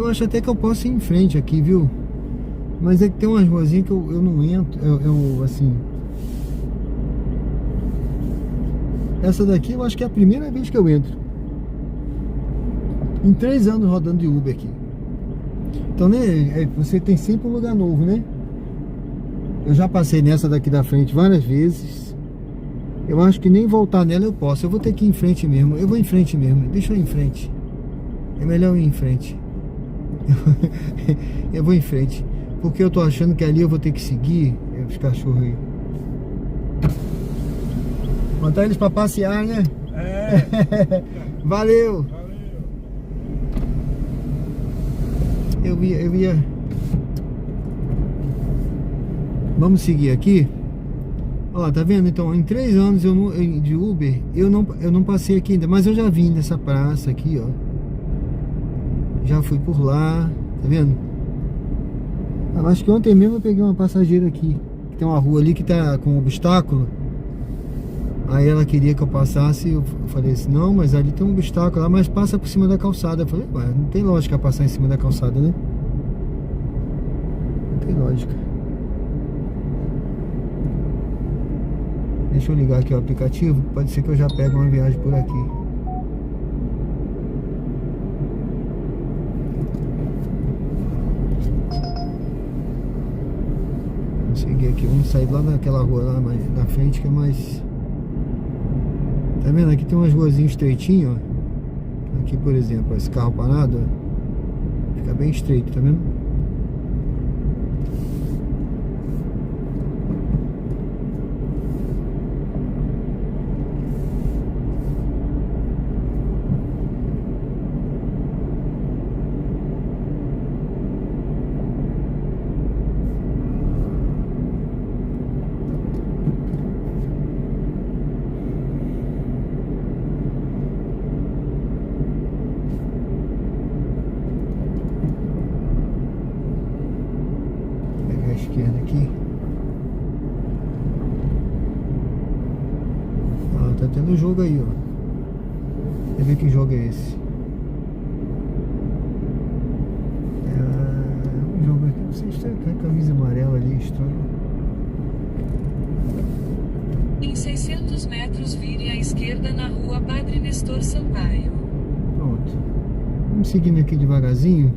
acho até que eu posso ir em frente aqui, viu? Mas é que tem umas ruazinhas que eu não entro, eu assim... Essa daqui eu acho que é a primeira vez que eu entro. Em 3 anos rodando de Uber aqui. Então, né, você tem sempre um lugar novo, né? Eu já passei nessa daqui da frente várias vezes. Eu acho que nem voltar nela eu posso. Eu vou ter que ir em frente mesmo. Eu vou em frente mesmo. Deixa eu ir em frente. É melhor eu ir em frente. Eu vou em frente. Porque eu tô achando que ali eu vou ter que seguir os cachorros aí. Botar eles pra passear, né? É. Valeu! Eu ia... Vamos seguir aqui. Ó, tá vendo? Então, em 3 anos de Uber, eu não passei aqui ainda. Mas eu já vim nessa praça aqui, ó. Já fui por lá. Tá vendo? Eu acho que ontem mesmo eu peguei uma passageira aqui. Tem uma rua ali que tá com um obstáculo. Aí ela queria que eu passasse. Eu falei assim, não, mas ali tem um obstáculo lá, mas passa por cima da calçada. Eu falei, ué, não tem lógica passar em cima da calçada, né? Não tem lógica. Deixa eu ligar aqui o aplicativo. Pode ser que eu já pegue uma viagem por aqui. Vamos seguir aqui. Vamos sair lá naquela rua lá na frente que é mais... Tá vendo? Aqui tem umas ruazinhas estreitinhas, ó. Aqui, por exemplo, esse carro parado, ó, fica bem estreito, tá vendo? Esquerda aqui. Ah, tá tendo jogo aí, ó. Deixa eu ver que jogo é esse. Um jogo aqui, não sei se tem a camisa amarela ali, estranho. Em 600 metros vire à esquerda na rua Padre Nestor Sampaio. Pronto. Vamos seguindo aqui devagarzinho.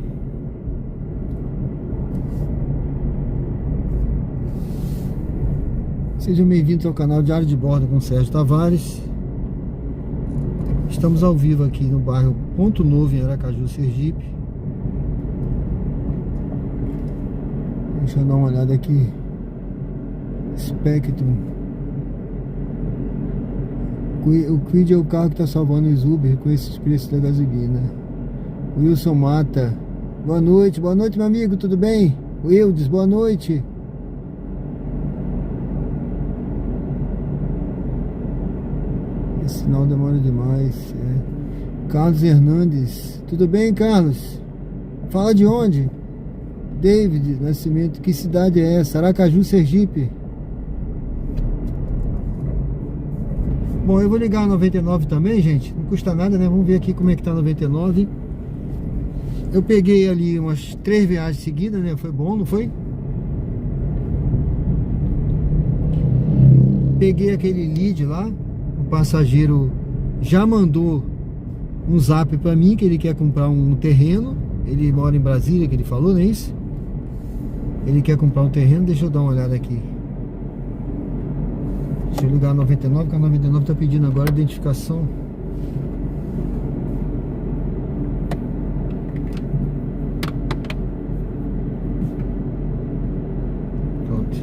Sejam bem-vindos ao canal Diário de Bordo com Sérgio Tavares. Estamos ao vivo aqui no bairro Ponto Novo, em Aracaju, Sergipe. Deixa eu dar uma olhada aqui. Spectrum. O Quid é o carro que está salvando os Uber com esses preços da gasolina. Wilson Mata. Boa noite, meu amigo, tudo bem? Wildes, boa noite. Esse sinal demora demais. Carlos Hernandes. Tudo bem, Carlos? Fala de onde? David Nascimento. Que cidade é essa? Aracaju, Sergipe. Bom, eu vou ligar a 99 também, gente. Não custa nada, né? Vamos ver aqui como é que tá a 99. Eu peguei ali umas 3 viagens seguidas, né? Foi bom, não foi? Peguei aquele lead lá. O passageiro já mandou um zap pra mim que ele quer comprar um terreno. Ele mora em Brasília, que ele falou, não é isso? Ele quer comprar um terreno. Deixa eu dar uma olhada aqui. Deixa eu ligar a 99, porque a 99 tá pedindo agora a identificação. Pronto.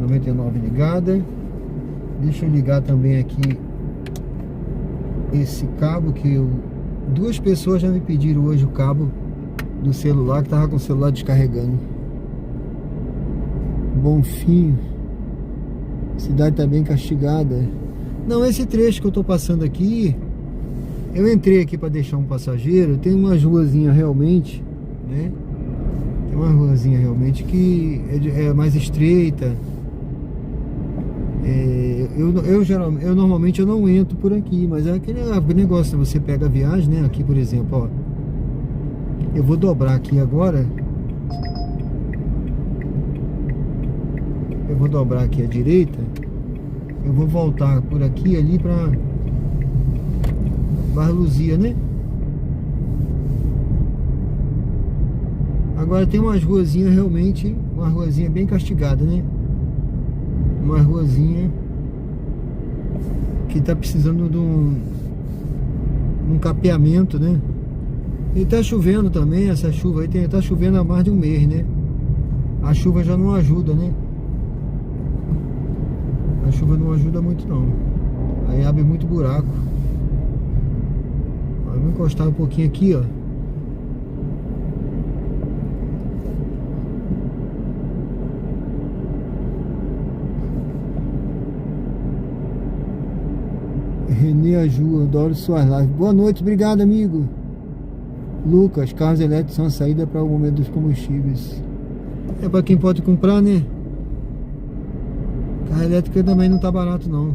99 ligada. Deixa eu ligar também aqui esse cabo que duas pessoas já me pediram hoje o cabo do celular, que tava com o celular descarregando. Bonfim. A cidade tá bem castigada. Não, esse trecho que eu tô passando aqui, eu entrei aqui para deixar um passageiro. Tem umas ruazinhas realmente, né? Tem uma ruazinha realmente que é mais estreita. Eu normalmente eu não entro por aqui, mas é aquele negócio, você pega a viagem, né? Aqui, por exemplo, ó, eu vou dobrar aqui agora. Eu vou dobrar aqui à direita. Eu vou voltar por aqui ali pra Barra Luzia, né? Agora tem umas ruazinhas realmente, uma ruazinha bem castigada, né? Uma ruazinha que tá precisando de um capeamento, né? E tá chovendo também, essa chuva aí tá chovendo há mais de um mês, né? A chuva já não ajuda, né? A chuva não ajuda muito não. Aí abre muito buraco. Vou encostar um pouquinho aqui, ó. Renê Aju, adoro suas lives. Boa noite, obrigado, amigo. Lucas, carros elétricos são a saída para o momento dos combustíveis. É para quem pode comprar, né? Carro elétrico também não tá barato, não.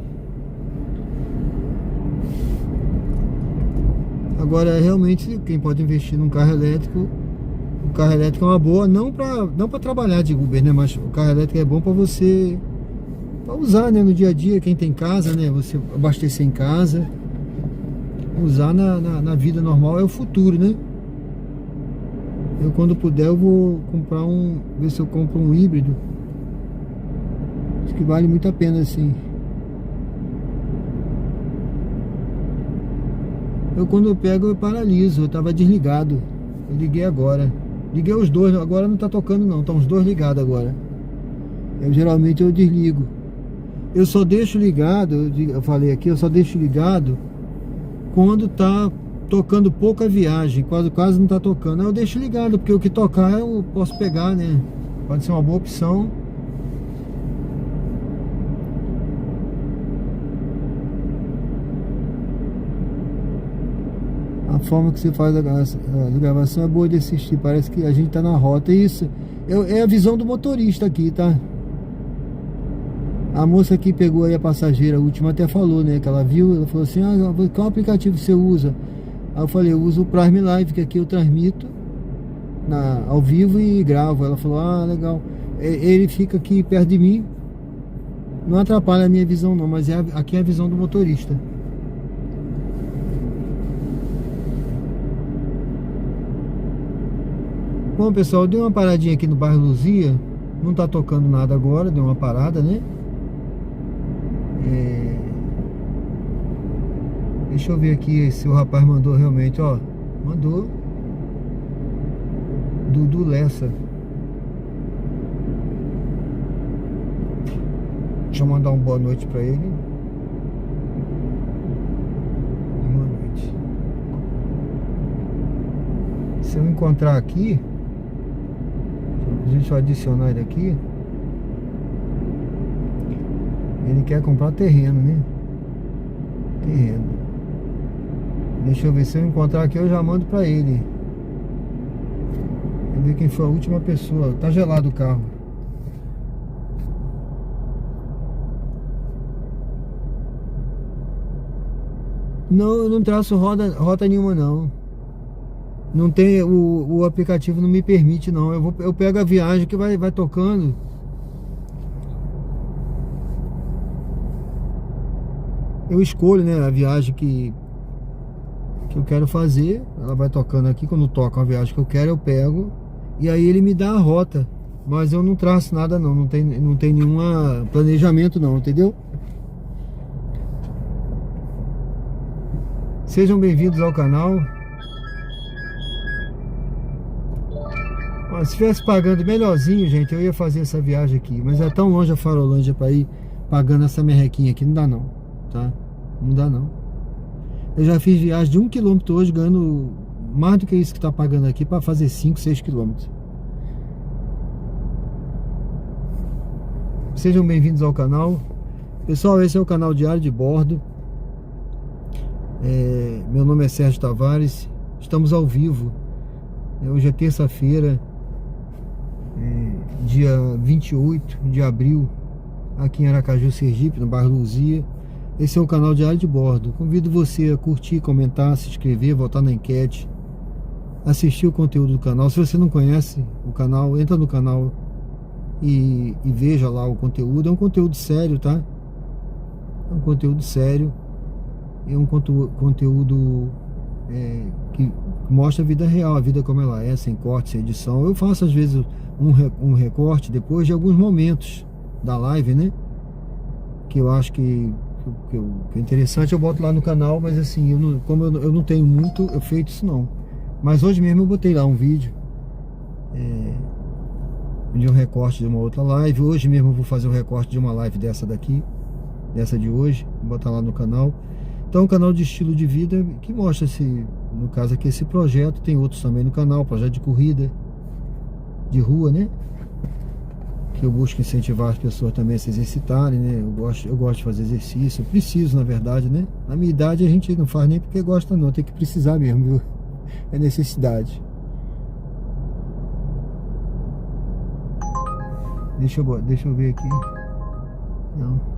Agora, realmente, quem pode investir num carro elétrico, o carro elétrico é uma boa, não para trabalhar de Uber, né? Mas o carro elétrico é bom para você Para usar, né, no dia a dia, quem tem casa, né, você abastecer em casa, usar na vida normal, é o futuro, né? Eu, quando puder, eu vou comprar ver se eu compro um híbrido. Acho que vale muito a pena, assim. Quando eu pego, eu paraliso. Eu tava desligado. Eu liguei agora. Liguei os dois, agora não tá tocando não. Estão os dois ligados agora. Geralmente eu desligo. Eu só deixo ligado, eu falei aqui, eu só deixo ligado quando tá tocando pouca viagem, quase não tá tocando. Aí eu deixo ligado, porque o que tocar eu posso pegar, né? Pode ser uma boa opção. A forma que você faz a gravação é boa de assistir. Parece que a gente tá na rota. Isso é a visão do motorista aqui, tá? A moça que pegou aí a passageira, a última, até falou, né? Que ela viu, ela falou assim, qual aplicativo você usa? Aí eu falei, eu uso o Prime Live, que aqui eu transmito ao vivo e gravo. Ela falou, legal. Ele fica aqui perto de mim. Não atrapalha a minha visão não, mas aqui é a visão do motorista. Bom, pessoal, eu dei uma paradinha aqui no bairro Luzia. Não tá tocando nada agora, deu uma parada, né? Deixa eu ver aqui se o rapaz mandou realmente, ó. Mandou. Dudu Lessa. Deixa eu mandar uma boa noite pra ele. Boa noite. Se eu encontrar aqui, deixa eu adicionar ele aqui. Ele quer comprar terreno, né? Terreno. Deixa eu ver, se eu encontrar aqui eu já mando pra ele. Vamos ver quem foi a última pessoa. Tá gelado o carro. Não, eu não traço rota nenhuma não. Não tem, o aplicativo não me permite não. Eu pego a viagem que vai tocando. Eu escolho, né, a viagem que eu quero fazer. Ela vai tocando aqui. Quando toca uma viagem que eu quero, eu pego. E aí ele me dá a rota. Mas eu não traço nada não. Não tem nenhum planejamento não, entendeu? Sejam bem-vindos ao canal. Se estivesse pagando melhorzinho, gente, eu ia fazer essa viagem aqui. Mas é tão longe a Farolândia para ir pagando essa merrequinha aqui. Não dá não, tá? Não dá não. Eu já fiz viagem de 1 km hoje, ganhando mais do que isso que tá pagando aqui para fazer 5, 6 km. Sejam bem-vindos ao canal. Pessoal, esse é o canal Diário de Bordo. Meu nome é Sérgio Tavares. Estamos ao vivo. Hoje é terça-feira, dia 28 de abril, aqui em Aracaju, Sergipe, no bairro Luzia. Esse é o canal Diário de Bordo. Convido você a curtir, comentar, se inscrever, votar na enquete, assistir o conteúdo do canal. Se você não conhece o canal, entra no canal e veja lá o conteúdo. É um conteúdo sério, tá? É um conteúdo sério. É um conteúdo que mostra a vida real, a vida como ela é, sem corte, sem edição. Eu faço às vezes um recorte depois de alguns momentos da live, né? Que eu acho que é interessante, eu boto lá no canal. Mas assim, como eu não tenho muito feito isso não. Mas hoje mesmo eu botei lá um vídeo de um recorte de uma outra live. Hoje mesmo eu vou fazer um recorte de uma live dessa daqui, dessa de hoje, vou botar lá no canal. Então é um canal de estilo de vida que mostra no caso aqui, esse projeto. Tem outros também no canal, projeto de corrida de rua, né? Que eu busco incentivar as pessoas também a se exercitarem, né? Eu gosto de fazer exercício, eu preciso, na verdade, né? Na minha idade a gente não faz nem porque gosta não, tem que precisar mesmo, viu? É necessidade. Deixa eu ver aqui. Não.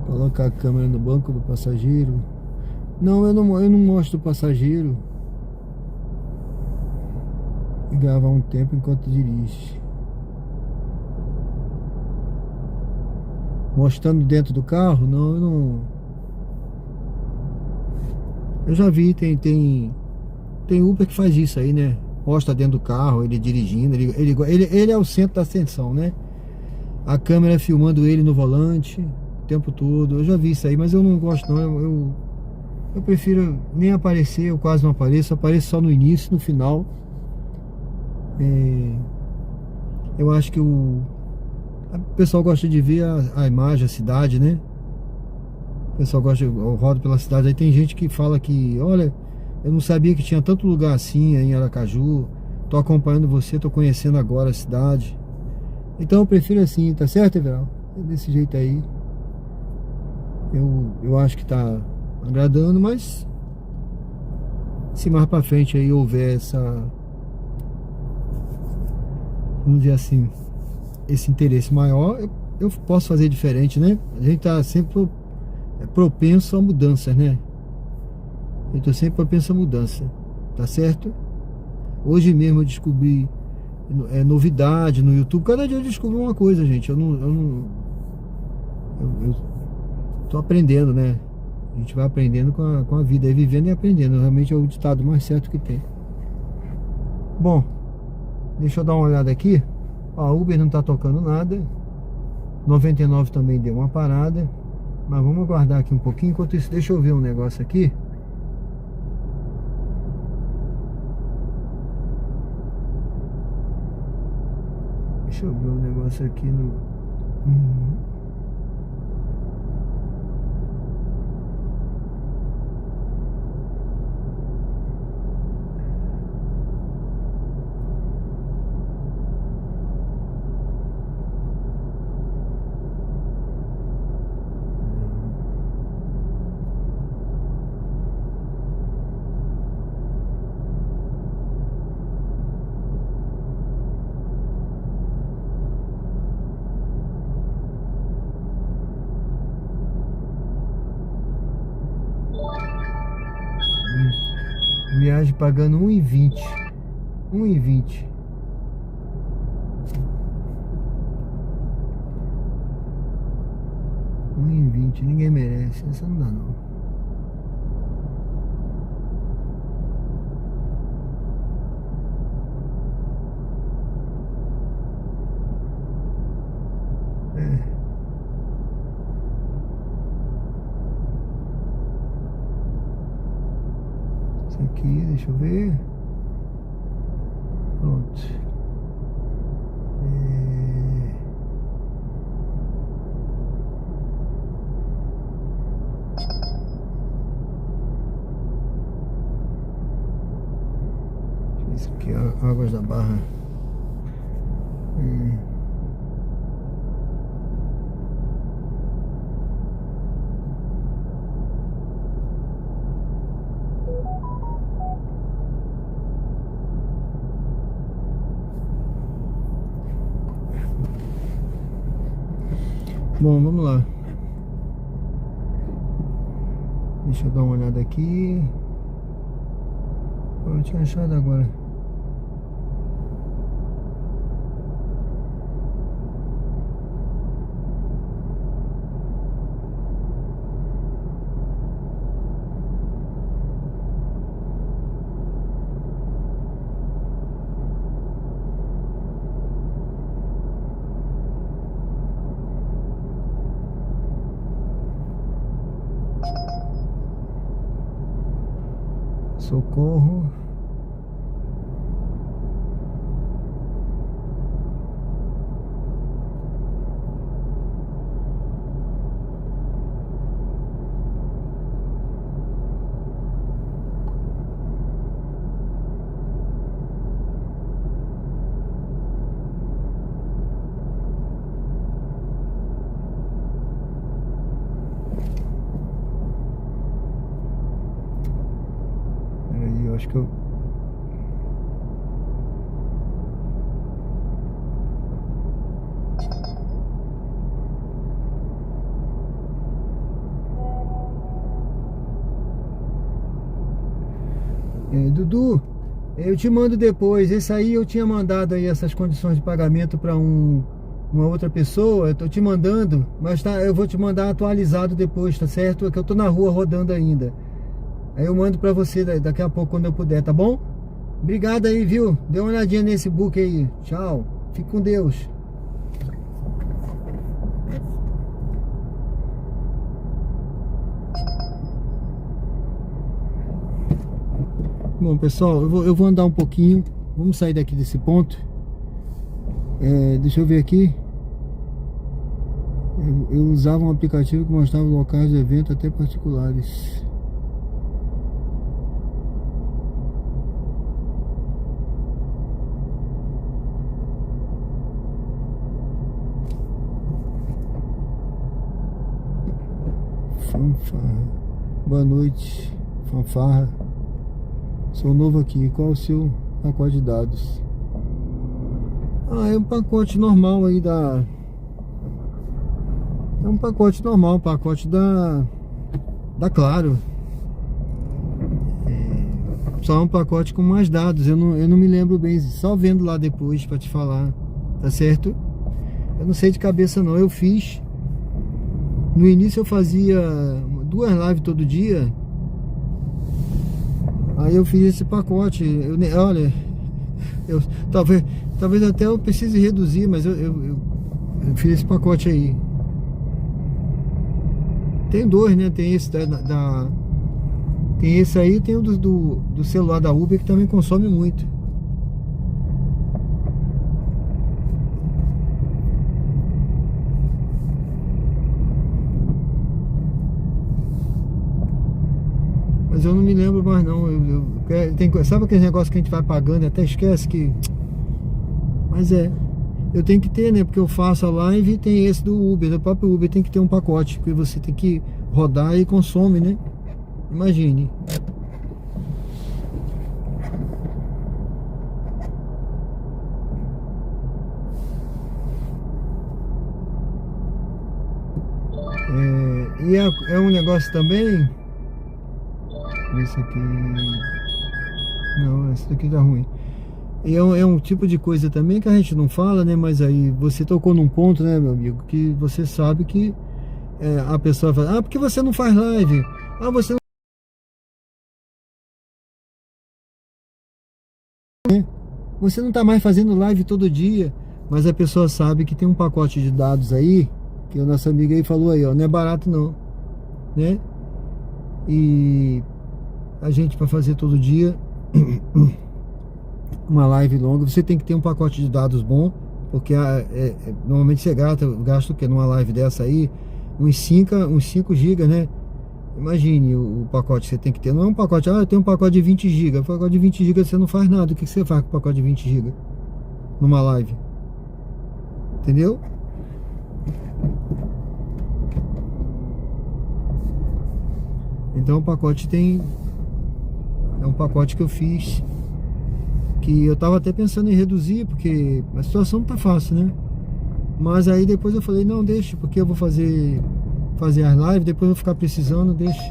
Colocar a câmera no banco do passageiro. Não, eu não mostro o passageiro. e gravar um tempo enquanto dirige. Mostrando dentro do carro? Não, eu não. Eu já vi, tem Uber que faz isso aí, né? Mostra dentro do carro, ele dirigindo, ele é o centro da atenção, né? A câmera filmando ele no volante o tempo todo. Eu já vi isso aí, mas eu não gosto não. Eu prefiro nem aparecer, eu quase não apareço só no início, no final. Eu acho que o pessoal gosta de ver a imagem, a cidade, né? O pessoal gosta, eu rodo pela cidade, aí tem gente que fala que, olha, eu não sabia que tinha tanto lugar assim em Aracaju, tô acompanhando você, tô conhecendo agora a cidade. Então eu prefiro assim, tá certo, Everal? Desse jeito aí. Eu acho que tá agradando, mas se mais pra frente aí houver vamos dizer assim, esse interesse maior, eu posso fazer diferente, né? A gente tá sempre propenso a mudanças, né? Eu tô sempre propenso a mudança, tá certo? Hoje mesmo eu descobri novidade no YouTube. Cada dia eu descubro uma coisa, gente. Eu tô aprendendo, né? A gente vai aprendendo com a vida, vivendo e aprendendo. Realmente é o ditado mais certo que tem. Bom, deixa eu dar uma olhada aqui. A Uber não tá tocando nada. 99 também deu uma parada. Mas vamos aguardar aqui um pouquinho. Enquanto isso, deixa eu ver um negócio aqui. Deixa eu ver um negócio aqui no... Viagem pagando 1,20. 1,20. Ninguém merece. Essa não dá não. Aqui, deixa eu ver. Pronto. Isso aqui é Águas da Barra. Bom, vamos lá. Deixa eu dar uma olhada aqui. Eu tinha achado agora. Socorro. Acho que eu... Dudu, Eu te mando depois. Esse aí eu tinha mandado aí essas condições de pagamento para uma outra pessoa. Eu tô te mandando, mas tá, eu vou te mandar atualizado depois, tá certo? É que eu tô na rua rodando ainda. Aí eu mando para você daqui a pouco quando eu puder, tá bom? Obrigado aí, viu? Dê uma olhadinha nesse book aí. Tchau. Fique com Deus. Bom, pessoal, eu vou andar um pouquinho. Vamos sair daqui desse ponto. Deixa eu ver aqui. Eu usava um aplicativo que mostrava locais de evento até particulares. Fanfarra. Boa noite, Fanfarra. Sou novo aqui. Qual é o seu pacote de dados? É um pacote normal aí da... É um pacote normal, pacote da Claro. Só um pacote com mais dados. Eu não me lembro bem. Só vendo lá depois pra te falar. Tá certo? Eu não sei de cabeça não. Eu fiz... No início eu fazia 2 lives todo dia. Aí eu fiz esse pacote. Olha, talvez até eu precise reduzir, mas eu fiz esse pacote aí. Tem 2, né? Tem esse tem esse aí, tem o do celular da Uber, que também consome muito. Mas eu não me lembro mais não. Sabe aquele negócio que a gente vai pagando e até esquece que... Mas eu tenho que ter, né? Porque eu faço a live e tem esse do Uber. Do próprio Uber tem que ter um pacote, porque você tem que rodar e consome, né? Imagine. E é um negócio também... Esse aqui... Não, esse daqui tá ruim. E é um tipo de coisa também que a gente não fala, né? Mas aí você tocou num ponto, né, meu amigo? Que você sabe que a pessoa fala: porque você não faz live? Você não... Você não tá mais fazendo live todo dia. Mas a pessoa sabe que tem um pacote de dados aí, que o nosso amigo aí falou aí, ó. Não é barato não, né? E... a gente, para fazer todo dia uma live longa, você tem que ter um pacote de dados bom, porque normalmente você gasta o que numa live dessa aí? Uns 5 GB, né? Imagine o pacote que você tem que ter. Não é um pacote, eu tenho um pacote de 20 GB. O pacote de 20 GB você não faz nada. O que você faz com o pacote de 20 GB numa live? Entendeu? Então o pacote tem... É um pacote que eu fiz, que eu tava até pensando em reduzir, porque a situação não tá fácil, né? Mas aí depois eu falei, não, deixa, porque eu vou fazer as lives, depois eu vou ficar precisando, deixa.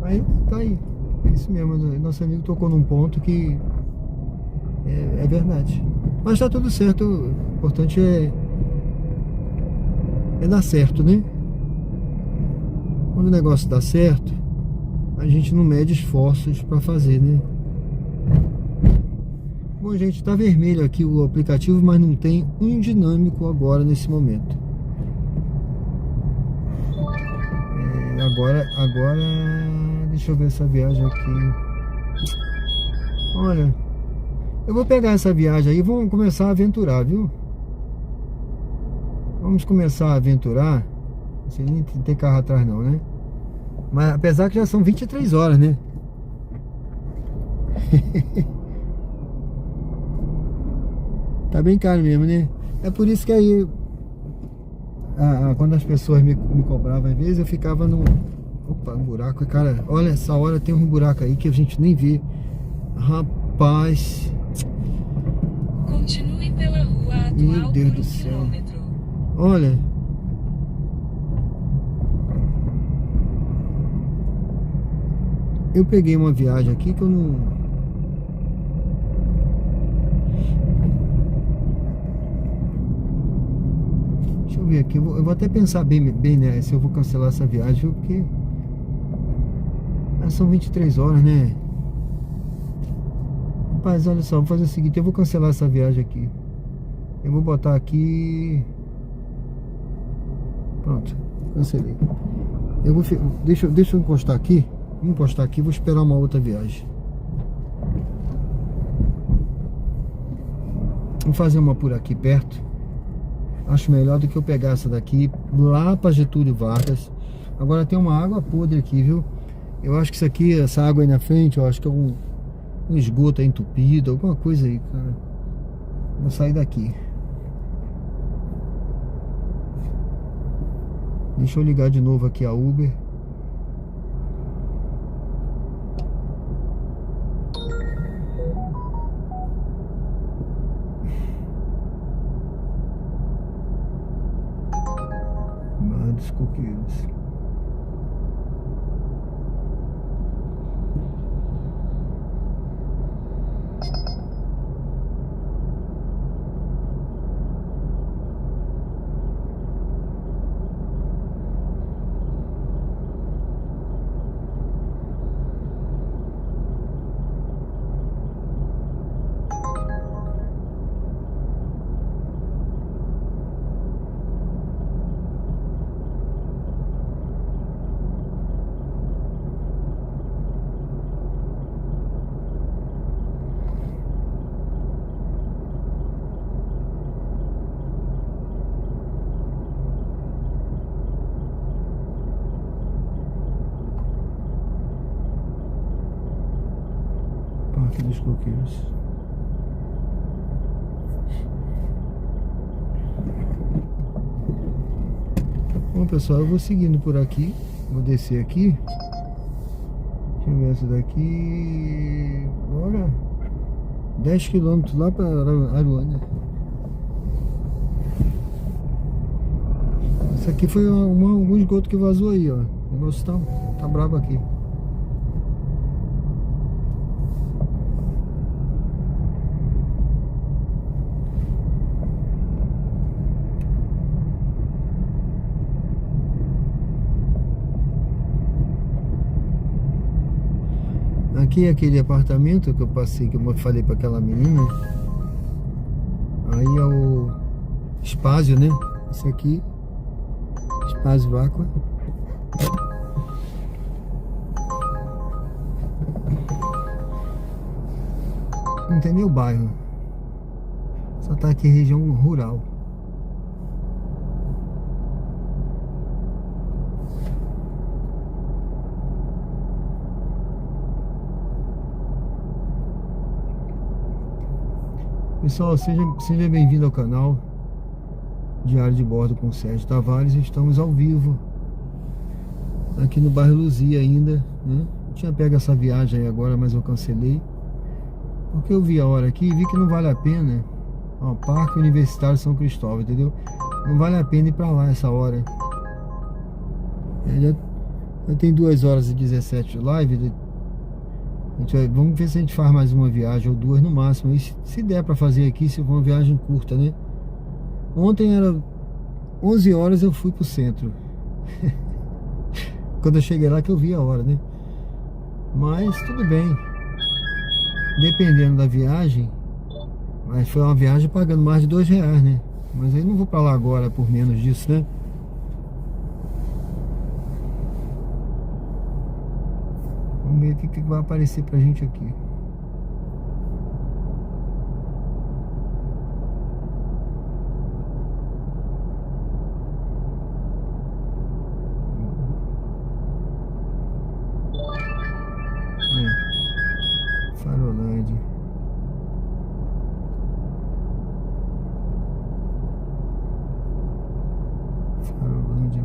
Aí tá aí. É isso mesmo, nosso amigo tocou num ponto que é verdade. Mas tá tudo certo, o importante é dar certo, né? Quando o negócio dá certo, a gente não mede esforços para fazer, né? Bom, gente, tá vermelho aqui o aplicativo, mas não tem um dinâmico agora nesse momento. Agora deixa eu ver essa viagem aqui. Olha, eu vou pegar essa viagem aí e vamos começar a aventurar, viu? Vamos começar a aventurar. Não sei nem tem carro atrás não, né? Mas apesar que já são 23 horas, né? Tá bem caro mesmo, né? É por isso que aí quando as pessoas me cobravam às vezes, eu ficava no... Opa, um buraco. Cara, olha, essa hora tem um buraco aí que a gente nem vê. Rapaz. Continue pela rua atual. Meu Deus por do 1 céu. quilômetro. Olha. Eu peguei uma viagem aqui que eu eu ver aqui. Eu vou até pensar bem, né, se eu vou cancelar essa viagem, viu? Porque são 23 horas, né? Rapaz, olha só, vou fazer o seguinte, eu vou cancelar essa viagem aqui. Eu vou botar aqui. Pronto, cancelei. Eu vou, deixa eu encostar aqui. Vou encostar aqui, vou esperar uma outra viagem. Vou fazer uma por aqui perto. Acho melhor do que eu pegar essa daqui lá para Getúlio Vargas. Agora tem uma água podre aqui, viu? Eu acho que isso aqui, essa água aí na frente, eu acho que é um esgoto aí entupido, alguma coisa aí, cara. Vou sair daqui. Deixa eu ligar de novo aqui a Uber. Barra dos Coqueiros. Parque dos Coqueiros. Bom, pessoal, eu vou seguindo por aqui. Vou descer aqui. Deixa eu ver essa daqui. Bora. 10 km lá para Aruana. Essa aqui foi um esgoto que vazou aí, ó. O negócio tá brabo aqui. Aqui é aquele apartamento que eu passei, que eu falei para aquela menina. Aí é o Espásio, né? Esse aqui, Espásio Váqua. Não tem nem o bairro. Só tá aqui região rural. Pessoal, seja bem-vindo ao canal Diário de Bordo com Sérgio Tavares. Estamos ao vivo aqui no bairro Luzia ainda, né? Eu tinha pego essa viagem aí agora, mas eu cancelei porque eu vi a hora aqui e vi que não vale a pena. Ó, Parque Universitário São Cristóvão, entendeu? Não vale a pena ir pra lá essa hora. Já tem 2 horas e 17 de live. Vamos ver se a gente faz mais uma viagem ou 2 no máximo. E se der pra fazer aqui, se for uma viagem curta, né? Ontem era 11 horas, eu fui pro centro. Quando eu cheguei lá que eu vi a hora, né? Mas tudo bem. Dependendo da viagem. Mas foi uma viagem pagando mais de R$2, né? Mas aí não vou pra lá agora por menos disso, né? Vamos ver o que vai aparecer pra gente aqui. Farolândia. Farolândia.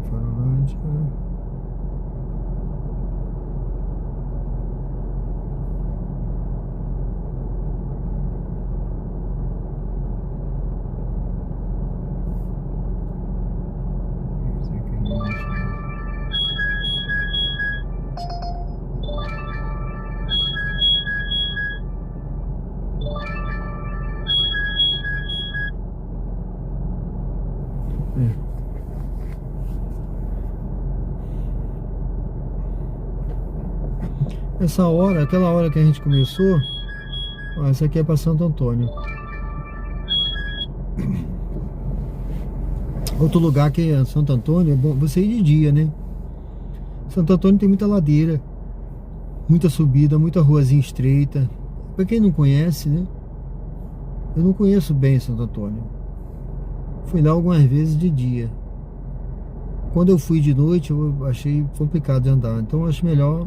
Essa hora, aquela hora que a gente começou, ó, essa aqui é para Santo Antônio. Outro lugar que é Santo Antônio, é bom você ir de dia, né? Santo Antônio tem muita ladeira, muita subida, muita ruazinha estreita. Pra quem não conhece, né? Eu não conheço bem Santo Antônio. Fui lá algumas vezes de dia. Quando eu fui de noite, eu achei complicado de andar. Então eu acho melhor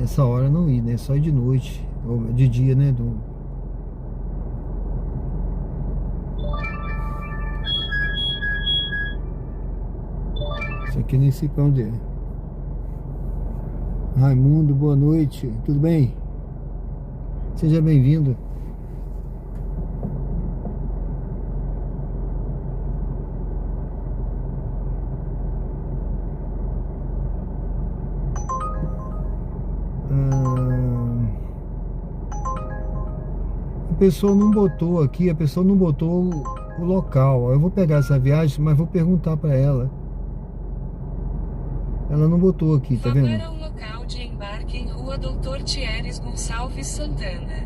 essa hora não ir, né? Só ir de noite, ou de dia, né? Isso aqui nem sei pra onde é. Raimundo, boa noite. Tudo bem? Seja bem-vindo. A pessoa não botou aqui, a pessoa não botou o local. Eu vou pegar essa viagem, mas vou perguntar para ela. Ela não botou aqui, tá vendo? Para o local de embarque em Rua Doutor Thieres Gonçalves Santana.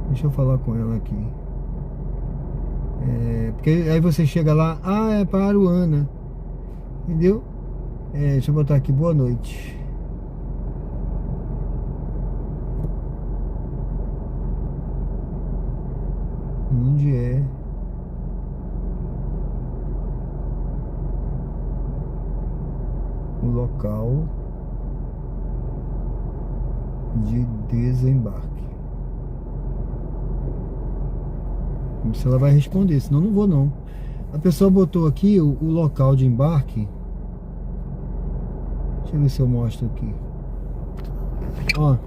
Deixa eu falar com ela aqui. Porque aí você chega lá, é para Aruana. Entendeu? Deixa eu botar aqui, boa noite. Onde é? O local de desembarque. Não sei se ela vai responder, senão não vou não. A pessoa botou aqui o local de embarque. Deixa eu ver se eu mostro aqui. Ó.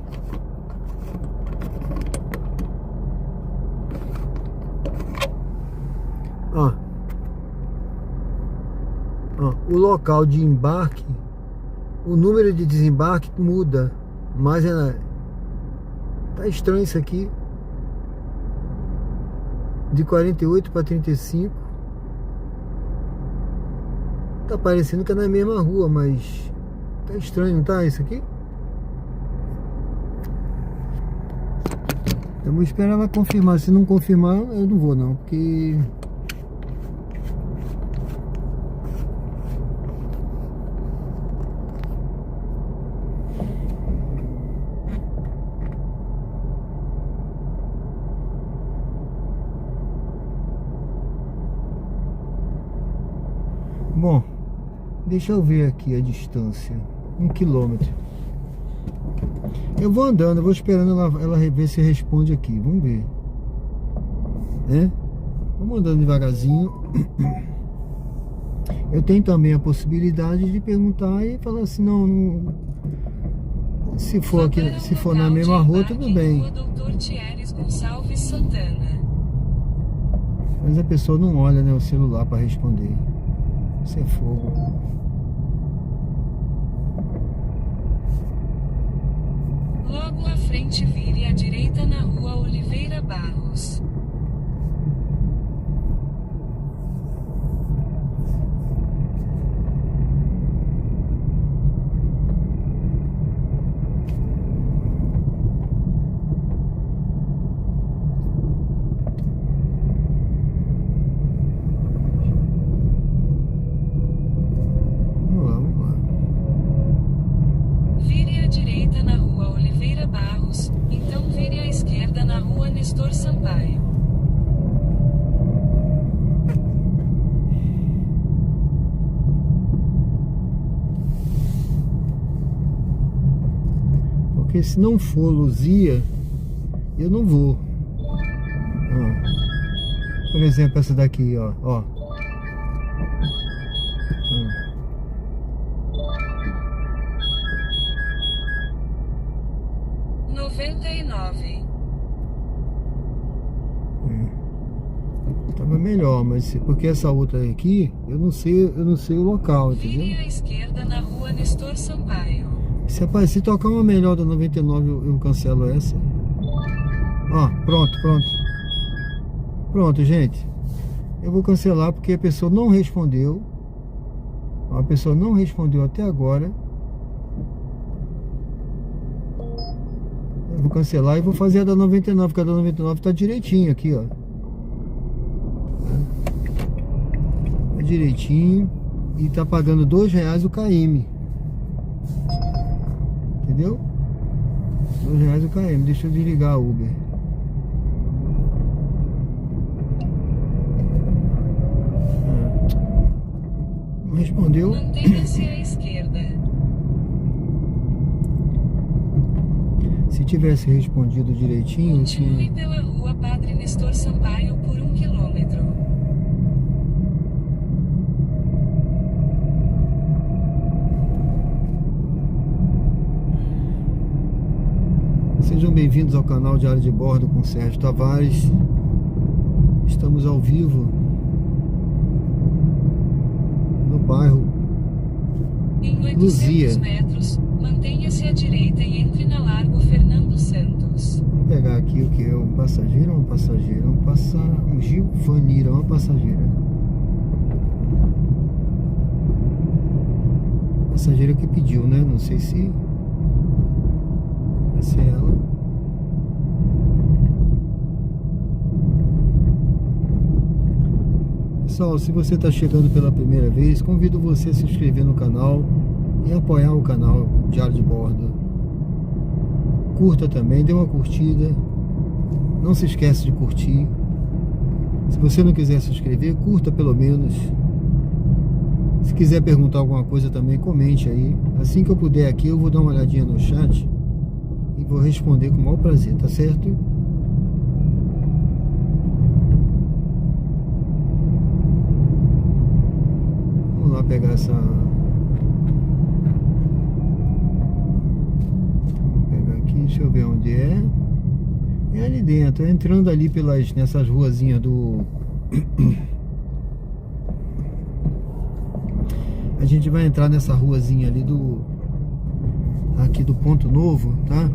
O local de embarque, o número de desembarque muda, mas tá estranho isso aqui. De 48 para 35. Tá parecendo que é na mesma rua, mas tá estranho, não tá isso aqui? Eu vou esperar ela confirmar. Se não confirmar, eu não vou não, porque... Bom, deixa eu ver aqui a distância. 1 quilômetro. Eu vou andando, eu vou esperando ela ver se responde aqui. Vamos ver. Vamos andando devagarzinho. Eu tenho também a possibilidade de perguntar e falar assim, não se for aqui, se for na mesma rua, tudo bem. Doutor Thieres Gonçalves Santana. Mas a pessoa não olha, né, o celular para responder. Isso é fogo. Logo à frente, vire à direita na Rua Oliveira Barros. Sampaio. Porque se não for Luzia, eu não vou. Por exemplo, essa daqui, ó. 99. Tava melhor, mas porque essa outra aqui, eu não sei o local, entendeu? Vire à esquerda na Rua Nestor Sampaio. Se tocar uma melhor da 99, eu cancelo essa. Pronto, gente. Eu vou cancelar porque a pessoa não respondeu. A pessoa não respondeu até agora. Eu vou cancelar e vou fazer a da 99, porque a da 99 tá direitinho aqui, ó. Tá direitinho. E tá pagando R$2 o KM. Entendeu? R$2 o KM. Deixa eu desligar a Uber. Não respondeu. Mantenha-se à esquerda. Se tivesse respondido direitinho, Continue tinha... pela rua Padre Nestor Sampaio por 1 quilômetro. Sejam bem-vindos ao canal Diário de Bordo com Sérgio Tavares. Estamos ao vivo no bairro Em 800 Luzia. metros, mantenha-se à direita e entre na Largo Fernando Santos. Vamos pegar aqui o que é um passageiro ou uma passageira? Um Gilvanira, uma passageira. Passageira que pediu, né? Não sei se vai ser ela. Pessoal, se você está chegando pela primeira vez, convido você a se inscrever no canal e apoiar o canal Diário de Bordo. Curta também, dê uma curtida. Não se esqueça de curtir. Se você não quiser se inscrever, curta pelo menos. Se quiser perguntar alguma coisa também, comente aí. Assim que eu puder aqui, eu vou dar uma olhadinha no chat e vou responder com o maior prazer, tá certo? Vamos lá pegar essa... Vamos pegar aqui, deixa eu ver onde é. É ali dentro, entrando ali nessas ruazinhas do... A gente vai entrar nessa ruazinha ali aqui do Ponto Novo, tá?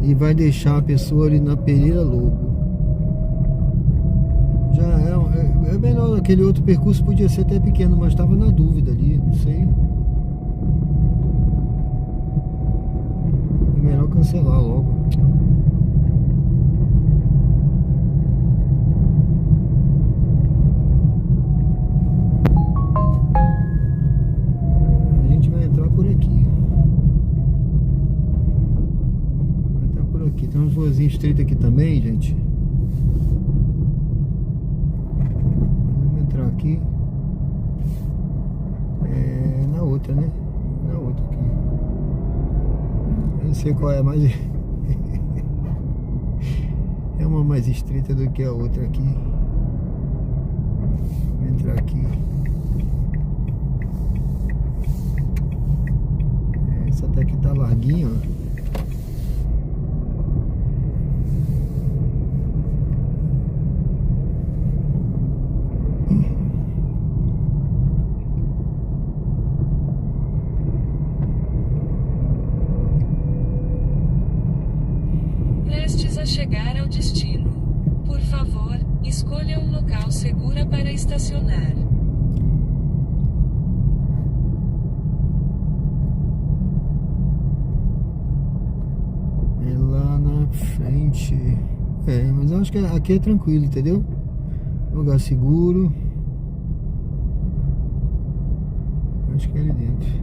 E vai deixar a pessoa ali na Pereira Lobo. Já é melhor, aquele outro percurso podia ser até pequeno, mas estava na dúvida ali, não sei. É melhor cancelar logo. A gente vai entrar por aqui. Vai entrar por aqui. Tem umas ruazinhas estreitas aqui também, gente. Aqui na outra, né? Na outra aqui. Eu não sei qual é mais. É uma mais estreita do que a outra aqui. Vou entrar aqui. Essa até aqui tá larguinha, ó. Prestes a chegar ao destino. Por favor, escolha um local seguro para estacionar. É lá na frente. Mas eu acho que aqui é tranquilo, entendeu? Lugar seguro. Acho que é ali dentro.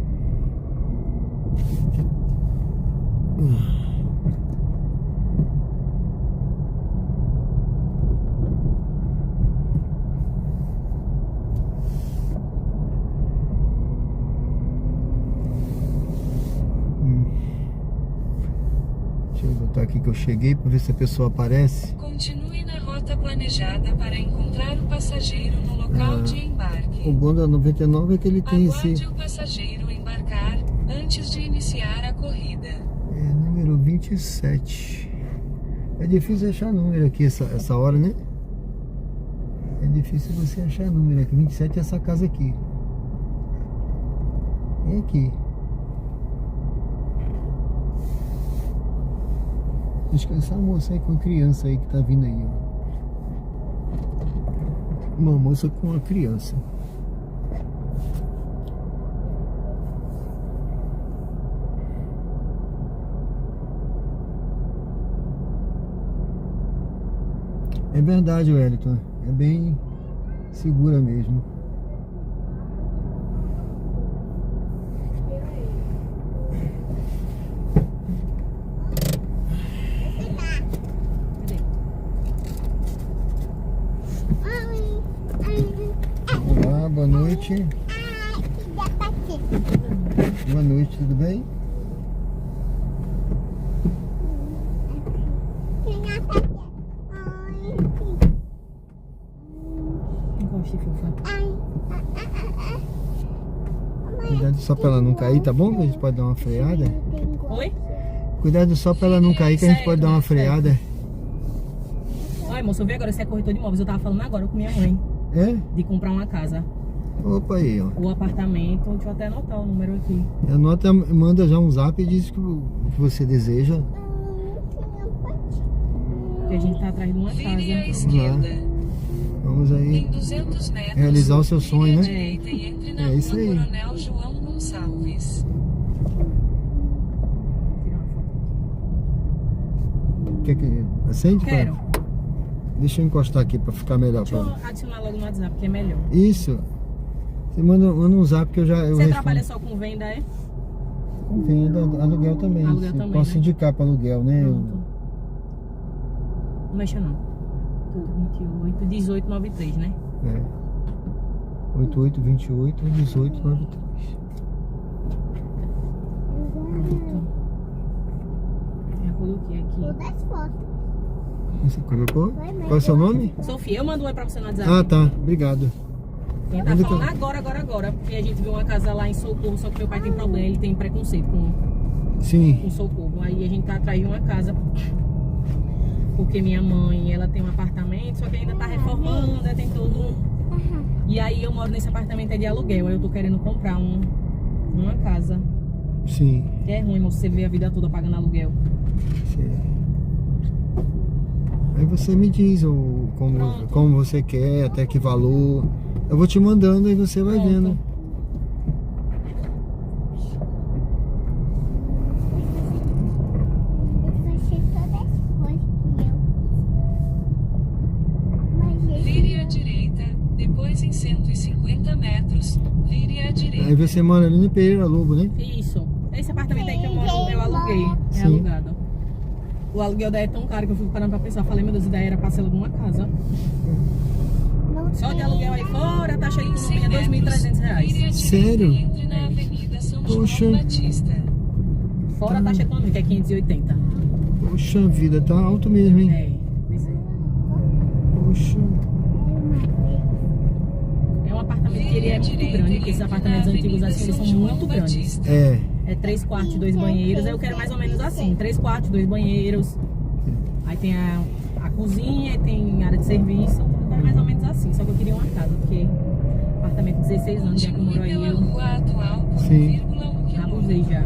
Deixa eu botar aqui que eu cheguei para ver se a pessoa aparece. Continue na rota planejada para encontrar o passageiro no local de embarque. O bom da 99 é que ele tem Aguarde o passageiro embarcar antes de iniciar a corrida. Número 27. É difícil achar número aqui essa hora, né? É difícil você achar número aqui. 27 é essa casa aqui. É aqui. Descansar a moça aí com a criança aí que tá vindo aí, ó. Uma moça com uma criança. É verdade, Wellington. É bem segura mesmo. Olá, boa noite. Boa noite, tudo bem? Encoste, fofa. Cuidado só pra ela não cair, tá bom? Que a gente pode dar uma freada. Oi? Cuidado só pra ela não cair, que a gente pode dar uma freada. Olha, moço, eu vi agora, você é corretor de imóveis. Eu tava falando agora com minha mãe É? de comprar uma casa. Opa aí, ó. O apartamento, deixa eu até anotar o número aqui. Anota, manda já um zap e diz que o que você deseja. Que a gente tá atrás de uma Vire à casa. esquerda. Vamos aí Em 200 metros. realizar o seu sonho, vire à né? direita e entre na É isso rua aí. Coronel João Gonçalves. Tirar uma foto. Quer que acende? Quero. Deixa eu encostar aqui pra ficar melhor. Deixa eu adicionar logo no WhatsApp, que é melhor. Isso. Você manda um zap que eu Você respondo. trabalha só com venda, é? Venda, aluguel também. Aluguel Você também, posso né? indicar para aluguel, né? Pronto. Não mexa não. Tudo 28, 1893, né? É. 8828 1893. Pronto. Já coloquei aqui. Você colocou? Qual é o seu nome? Sofia, eu mando um oi pra você no WhatsApp. Ah, tá. Obrigado. Quem tá Onde falando que agora, porque a gente viu uma casa lá em Socorro, só que meu pai tem problema, ele tem preconceito com Sim. Socorro. Aí a gente tá atrás de uma casa, porque minha mãe, ela tem um apartamento, só que ainda tá reformando, né, tem todo... E aí eu moro nesse apartamento é de aluguel, aí eu tô querendo comprar uma casa. Sim. É ruim você ver a vida toda pagando aluguel. Sim. Aí você me diz Pronto. como você quer, até que valor. Eu vou te mandando e você vai Pronto. vendo. Vire à direita, depois em 150 metros, vire à direita. Aí você mora ali no Pereira Lobo, né? Isso. Esse apartamento aí que eu moro, eu aluguei. É Sim. alugado. O aluguel daí é tão caro que eu fico parando pra pensar. Falei, meu Deus, daí era parcela de uma casa. Só de aluguel aí fora, a taxa de economia é R$ 2.300. Vire à direita Sério? e entre na Avenida São Poxa. João Batista. Fora a taxa econômica, que é 580. Poxa vida, tá alto mesmo, hein? É, pois é. Poxa. É um apartamento que ele é muito grande, porque esses apartamentos antigos assim, eles são muito grandes. É. É 3 quartos e 2 banheiros, aí eu quero mais ou menos assim, 3 quartos, 2 banheiros. Aí tem a cozinha, aí tem área de serviço, eu quero mais ou menos assim, só que eu queria uma casa, porque apartamento de 16 anos, já que eu moro aí, Pela eu rua atual por Sim. 1,1 abusei quilômetro. já.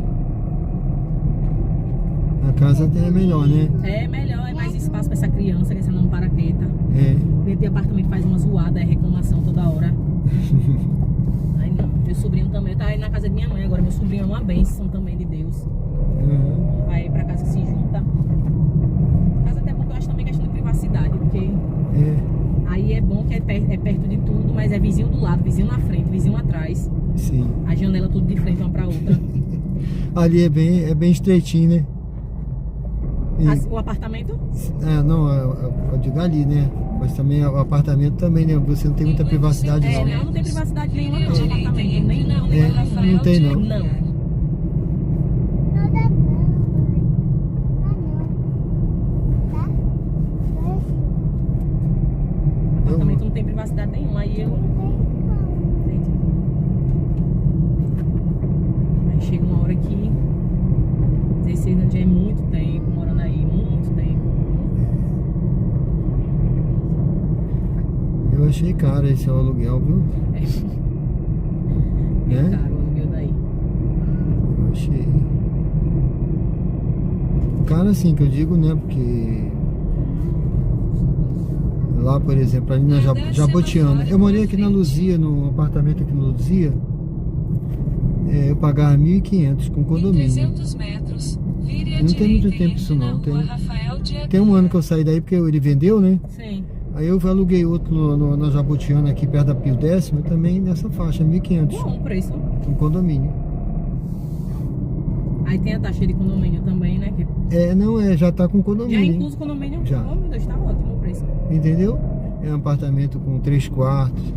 A casa até é melhor, né? É melhor, é mais espaço pra essa criança, que essa não paraqueta. É. Dentro do apartamento faz uma zoada, é reclamação toda hora. Aí não, meu sobrinho também, eu tava aí na casa de minha mãe agora, meu sobrinho é uma bênção também de Deus. Uhum. Vai pra casa que se junta. Casa até bom que eu acho também questão de privacidade, porque É. aí é bom que é perto de tudo, mas é vizinho do lado, vizinho na frente, vizinho atrás. Sim. A janela tudo de frente uma pra outra. Ali é bem estreitinho, né? E- O apartamento? não, eu digo ali, né? Mas também o apartamento também, né? Você não tem muita privacidade É, não. não tem privacidade nenhuma não, no apartamento, nem não. É, não tem não. Não. Apartamento não tem privacidade nenhuma, aí eu... Aí chega uma hora que 16 anos já é muito tempo morando aí, muito tempo. Eu achei caro esse aluguel, viu? É Né? caro o aluguel daí. Eu achei. Caro assim que eu digo, né? Porque lá, por exemplo, ali na Jabotiana. Eu morei aqui na Luzia, num apartamento aqui na Luzia. Eu pagava 1.500 com Em condomínio. 300 metros, vire à Não tem muito direita e tempo entre isso na não, rua tem- Rafael de Tem um ano que eu saí daí porque ele vendeu, né? Sim. Aí eu aluguei outro na Jabotiana, aqui perto da Pio Décimo, também nessa faixa, 1.500. Bom preço. Um condomínio. Aí tem a taxa de condomínio também, né? Que Já tá com já condomínio. incluso condomínio. Já. Oh, meu Deus, tá ótimo o preço. Entendeu? É um apartamento com 3 quartos,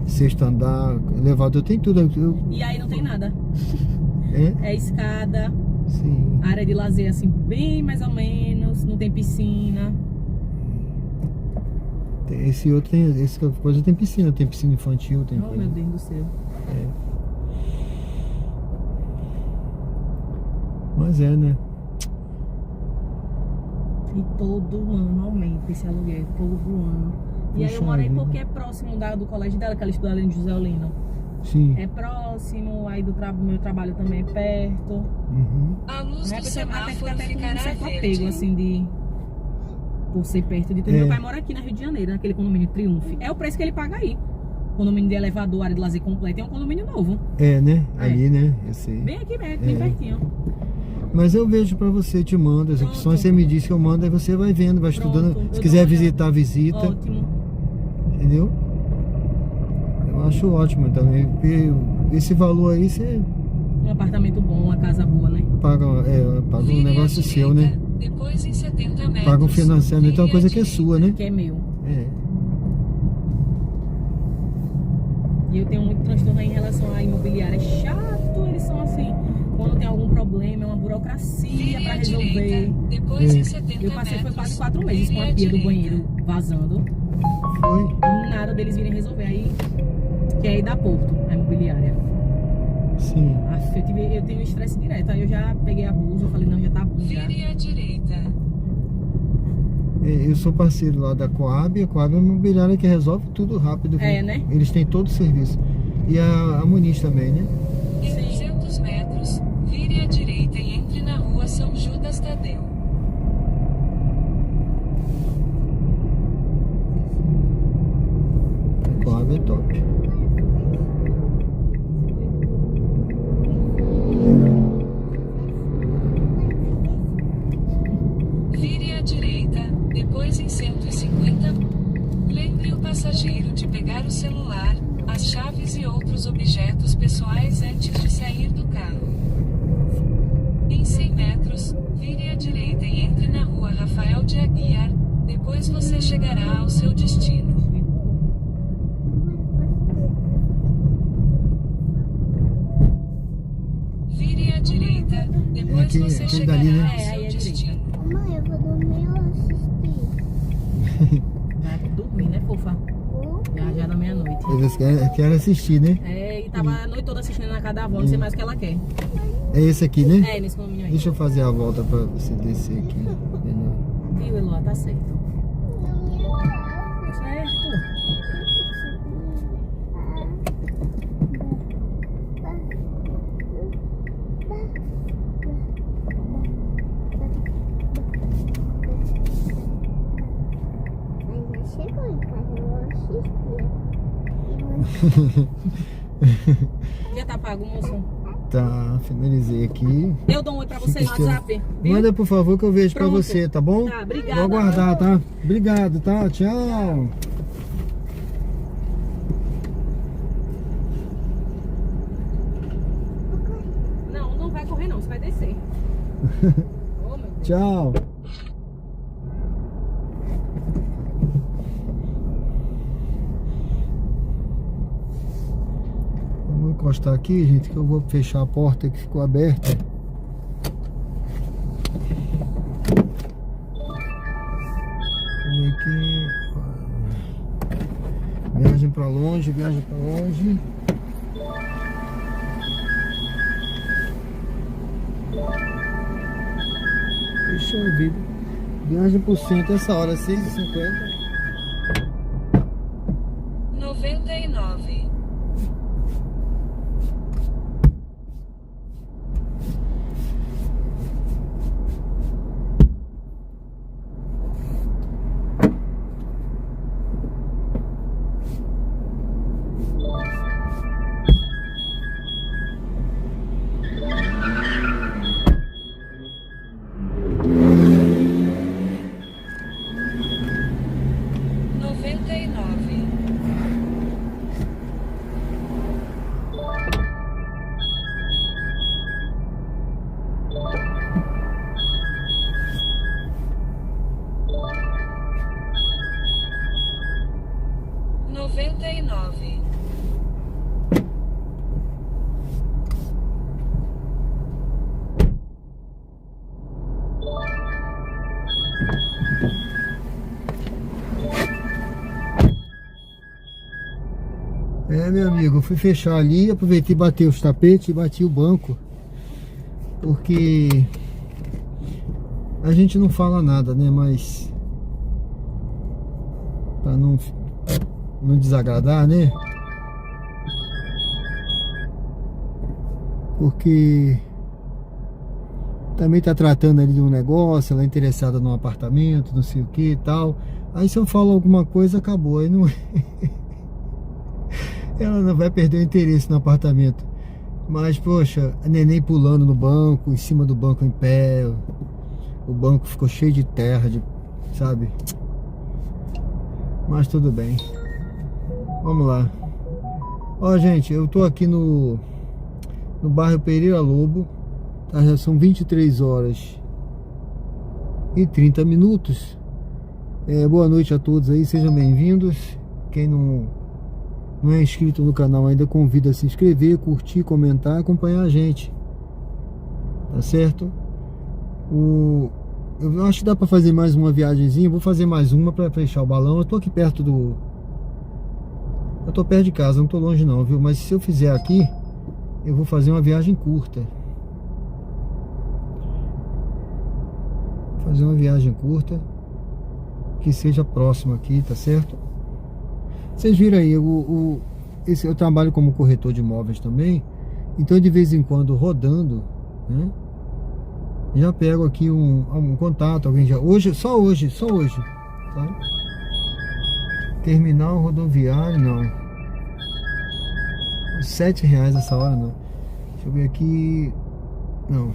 6º andar, elevador, tem tudo. E aí não tem nada. É? É escada, Sim. área de lazer assim, bem mais ou menos, não tem piscina. Esse outro tem, esse coisa tem piscina infantil, tem Oh, coisa. meu Deus do céu. Mas né? E todo ano aumenta esse aluguel, todo ano. E aí eu Puxa moro aí vida. porque é próximo do colégio dela, que ela estuda ali em José Olino. Sim. É próximo, aí do meu trabalho também é perto. Uhum. A luz Né? A do pessoa até fica semáforo até com um ficará certo apego, verde. assim, por ser perto de tudo. É. Meu pai mora aqui na Rio de Janeiro, naquele condomínio Triunfe. É o preço que ele paga aí. Condomínio de elevador, área de lazer completa, é um condomínio novo. Né? É. Ali, né? Eu sei. Bem aqui, bem pertinho. Mas eu vejo pra você, te mando as Pronto. opções, você me diz que eu mando, aí você vai vendo, vai Pronto, estudando. eu Se dou quiser uma olhada. visitar, visita. Ótimo. Entendeu? Eu acho ótimo também. Porque esse valor aí você Um apartamento bom, uma casa boa, né? paga um Vire à negócio direita, seu, né? Depois em 70 metros. Paga um financiamento, é uma vire coisa à que é direita. sua, né? Que é meu. É. E eu tenho muito transtorno aí em relação à imobiliária. É chato, eles são assim. Quando tem algum problema, é uma burocracia Vire pra à resolver. direita, depois É. em 70 Eu passei foi metros. quase 4 meses com vire a à pia do direita. banheiro vazando. Foi? E nada deles virem resolver. Aí, que é aí da Porto, a imobiliária. Sim. Eu tenho estresse direto. Aí eu já peguei abuso, eu falei, não, já tá bom já. Vire à direita. Eu sou parceiro lá da Coab. A Coab é uma imobiliária que resolve tudo rápido. É, viu? né? Eles têm todo o serviço. E a Muniz também, né? Em Sim. 200 metros, vire à direita e entre na rua São Judas Tadeu. A Coab é top. Vire à direita, depois em 150. Lembre o passageiro de pegar o celular, as chaves e outros objetos pessoais antes de sair do carro. Em 100 metros, vire à direita e entre na rua Rafael de Aguiar. Depois você chegará ao seu destino. Vire à direita, depois aqui- você aquele chegará dali, né? ao É, aí seu é destino. Mãe, eu vou dormir ou assistir? Vai dormir, né, fofa? Já da meia-noite. Eles querem assistir, né? É, e tava a noite toda assistindo na casa da avó, não sei mais o que ela quer. É esse aqui, né? É, nesse condomínio aí. Deixa eu fazer a volta pra você descer aqui. Melhor. Viu, Eloá? Tá certo. Certo. Mas já chegou em casa, eu vou assistir. Já tá pago, moço? Tá, finalizei aqui. Eu dou um oi pra você no Fica estranho. WhatsApp, viu? Manda, por favor, que eu vejo pra Pronto. você, tá bom? Tá, obrigada. Vou aguardar, tá? Obrigado, tá? Tchau. Não, não vai correr não, você vai descer. Oh, meu Deus. Tchau. Eu vou encostar aqui, gente, que eu vou fechar a porta que ficou aberta. Vem aqui. Viagem pra longe, viagem pra longe. Puxa vida. Viagem por cento essa hora, 6h50. 99. Meu amigo, eu fui fechar ali, aproveitei e bati os tapetes e bati o banco, porque a gente não fala nada, né? Mas para não desagradar, né? Porque também tá tratando ali de um negócio, ela é interessada num apartamento, não sei o que e tal. Aí se eu falo alguma coisa, acabou. Aí não... ela não vai perder o interesse no apartamento. Mas, poxa, a neném pulando no banco, em cima do banco em pé. O banco ficou cheio de terra, sabe? Mas tudo bem. Vamos lá. Ó, gente, eu tô aqui no bairro Pereira Lobo. Tá, já são 23 horas e 30 minutos. Boa noite a todos aí, sejam bem-vindos. Quem não é inscrito no canal ainda, convido a se inscrever, curtir, comentar, acompanhar a gente. Tá certo? Eu acho que dá pra fazer mais uma viagemzinha. Vou fazer mais uma pra fechar o balão. Eu tô aqui perto eu tô perto de casa, não tô longe não, viu? Mas se eu fizer aqui, eu vou fazer uma viagem curta. Fazer uma viagem curta que seja próxima aqui, tá certo? Vocês viram aí, eu trabalho como corretor de imóveis também. Então de vez em quando rodando, né, já pego aqui um contato, alguém já... Só hoje, tá? Terminal rodoviário, não. R$7 essa hora, não. Deixa eu ver aqui. Não.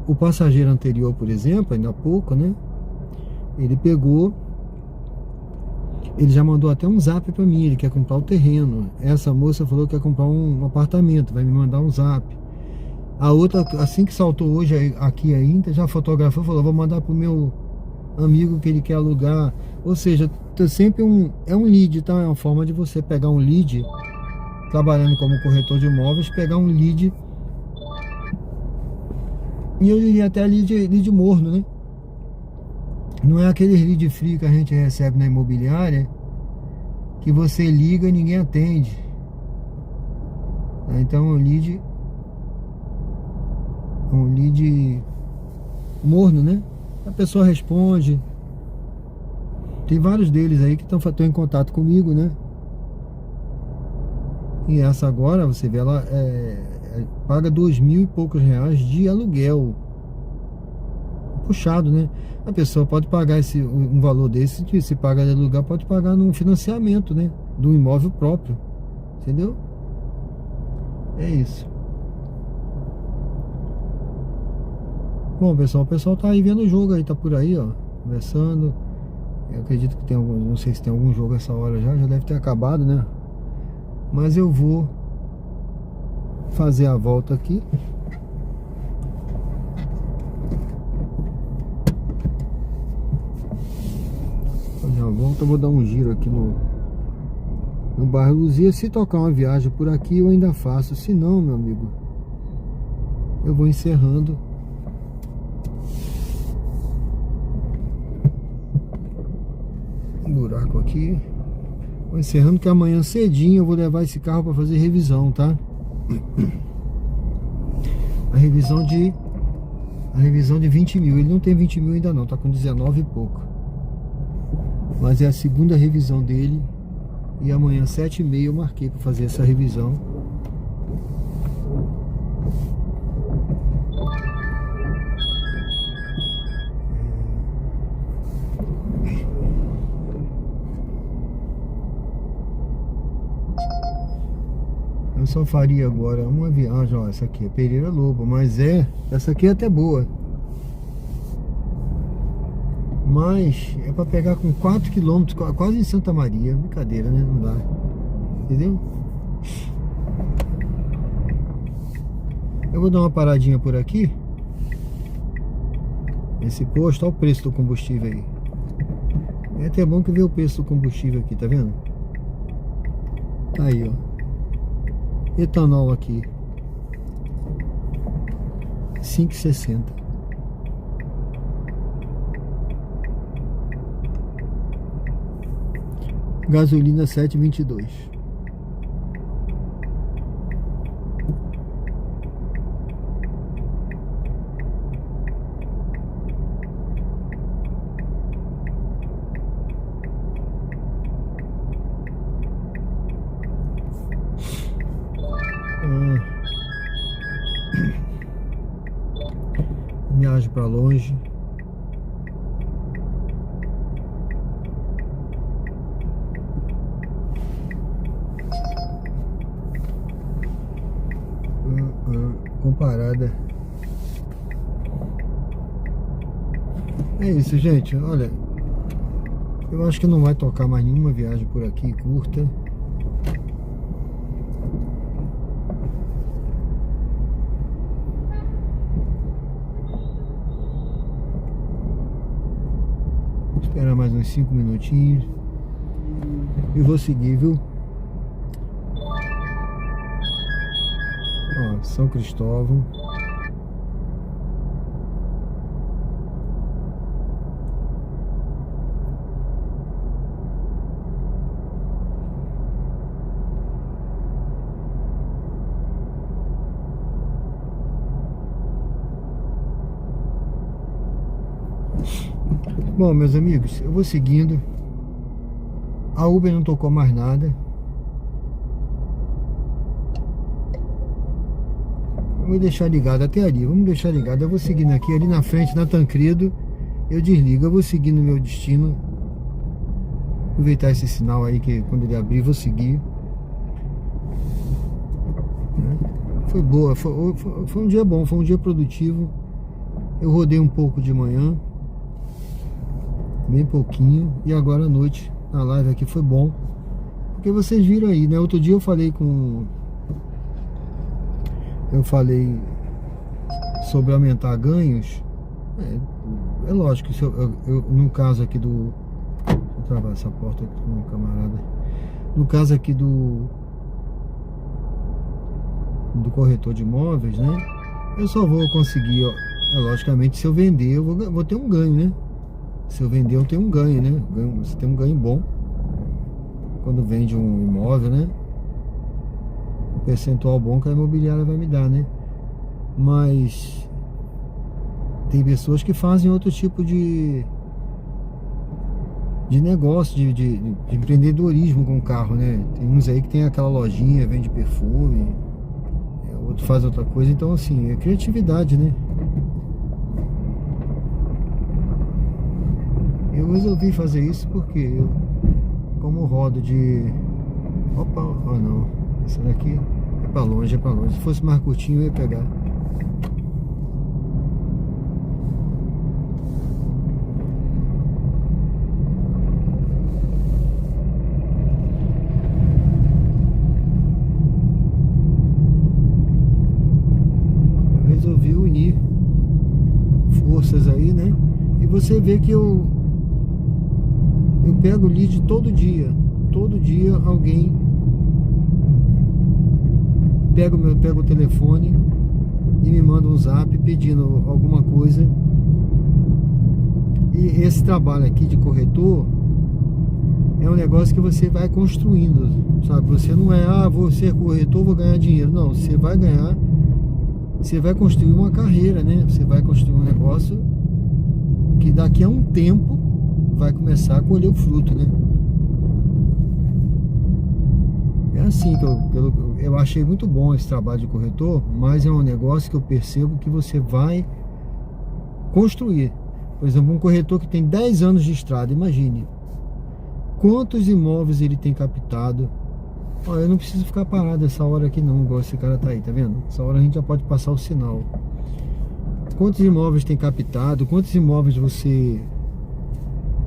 O passageiro anterior, por exemplo, ainda há pouco, né? Ele pegou, ele já mandou até um zap pra mim, ele quer comprar o terreno. Essa moça falou que quer comprar um apartamento, vai me mandar um zap. A outra, assim que saltou hoje aqui ainda, já fotografou, falou, vou mandar pro meu amigo que ele quer alugar. Ou seja, sempre é um lead, tá? É uma forma de você pegar um lead, trabalhando como corretor de imóveis, pegar um lead. E eu diria até lead morno, né? Não é aquele lead frio que a gente recebe na imobiliária, que você liga e ninguém atende. Então é um lead morno, né? A pessoa responde. Tem vários deles aí que estão em contato comigo, né? E essa agora, você vê, ela paga R$2.000 e poucos de aluguel. Puxado, né? A pessoa pode pagar um valor desse, se paga de aluguel, pode pagar num financiamento, né? Do imóvel próprio. Entendeu? É isso. Bom, pessoal, o pessoal tá aí vendo o jogo aí, tá por aí, ó, conversando. Eu acredito que tem não sei se tem algum jogo essa hora já deve ter acabado, né? Mas eu vou fazer a volta aqui. Fazer a volta, eu vou dar um giro aqui no bairro Luzia. Se tocar uma viagem por aqui, eu ainda faço. Se não, meu amigo, eu vou encerrando. Um buraco aqui. Vou encerrando, que amanhã cedinho eu vou levar esse carro para fazer revisão, tá? A revisão de 20.000. Ele não tem 20.000 ainda não, tá com 19 e pouco. Mas é a segunda revisão dele. E amanhã 7h30 eu marquei para fazer essa revisão. Eu só faria agora uma viagem, ó, essa aqui é Pereira Lobo, mas essa aqui é até boa. Mas é para pegar com 4 km, quase em Santa Maria, brincadeira, né? Não dá. Entendeu? Eu vou dar uma paradinha por aqui. Esse posto, olha o preço do combustível aí. É até bom que vê o preço do combustível aqui, tá vendo? Tá aí, ó. Etanol aqui 5,60. Gasolina 7,22. Viagem para longe. Comparada. É isso, gente. Olha, eu acho que não vai tocar mais nenhuma viagem por aqui curta. Esperar mais uns 5 minutinhos e vou seguir, viu? Ó, São Cristóvão. Bom, meus amigos, eu vou seguindo. A Uber não tocou mais nada. Eu vou deixar ligado até ali. Vamos deixar ligado. Eu vou seguindo aqui, ali na frente, na Tancredo. Eu desligo, eu vou seguir no meu destino. Aproveitar esse sinal aí, que quando ele abrir, eu vou seguir. Foi boa, foi um dia bom, foi um dia produtivo. Eu rodei um pouco de manhã, bem pouquinho, e agora à noite na live aqui foi bom, porque vocês viram aí, né? Outro dia eu falei sobre aumentar ganhos. É lógico, se eu no caso aqui do, deixa eu travar essa porta aqui com um camarada, no caso aqui do corretor de imóveis, né? Eu só vou conseguir, logicamente, se eu vender, eu vou ter um ganho, né? Se eu vender, eu tenho um ganho, né? Você tem um ganho bom quando vende um imóvel, né? Um percentual bom que a imobiliária vai me dar, né? Mas tem pessoas que fazem outro tipo de negócio, de empreendedorismo com o carro, né? Tem uns aí que tem aquela lojinha, vende perfume, outro faz outra coisa. Então, assim, é criatividade, né? Eu resolvi fazer isso porque eu, como rodo de... Opa, oh não, essa daqui é pra longe, é pra longe. Se fosse mais curtinho eu ia pegar. Eu resolvi unir forças aí, né? E você vê que eu pego lead todo dia alguém pega o telefone e me manda um zap pedindo alguma coisa. E esse trabalho aqui de corretor é um negócio que você vai construindo, sabe? Você não é, vou ser corretor, vou ganhar dinheiro. Não, você vai ganhar, você vai construir uma carreira, né? Você vai construir um negócio que daqui a um tempo vai começar a colher o fruto, né? É assim que eu achei muito bom esse trabalho de corretor, mas é um negócio que eu percebo que você vai construir. Por exemplo, um corretor que tem 10 anos de estrada, imagine quantos imóveis ele tem captado. Eu não preciso ficar parado essa hora aqui não, igual esse cara tá aí, tá vendo? Essa hora a gente já pode passar o sinal. Quantos imóveis tem captado, quantos imóveis você...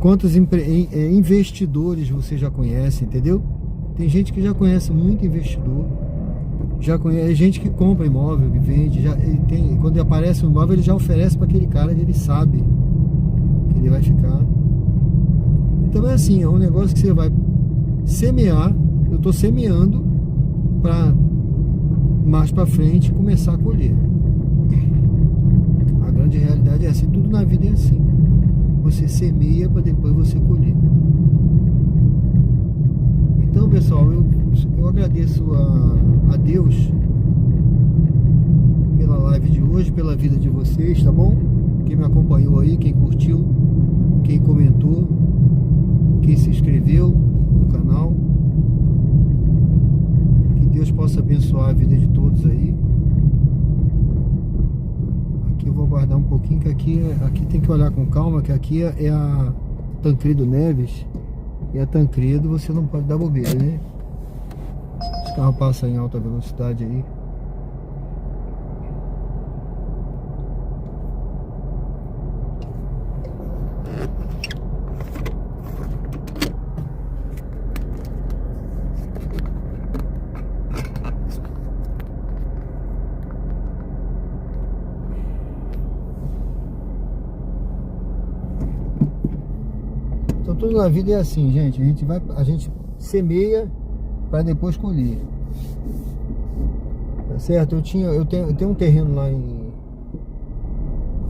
Quantos investidores você já conhece, entendeu? Tem gente que já conhece muito investidor, já conhece gente que compra imóvel, que vende, quando aparece um imóvel ele já oferece para aquele cara que ele sabe que ele vai ficar. Então é assim, é um negócio que você vai semear. Eu estou semeando para mais para frente começar a colher. A grande realidade é assim, tudo na vida é assim. Você semeia para depois você colher. Então, pessoal, eu agradeço a Deus pela live de hoje, pela vida de vocês, tá bom? Quem me acompanhou aí, quem curtiu, quem comentou, quem se inscreveu no canal. Que Deus possa abençoar a vida de todos aí. Aqui eu vou aguardar um pouquinho, que aqui tem que olhar com calma, que aqui é a Tancredo Neves. E a Tancredo você não pode dar bobeira, né? Os carros passam em alta velocidade aí. Então tudo na vida é assim, gente. A gente semeia para depois colher. Tá certo? Eu tenho um terreno lá em...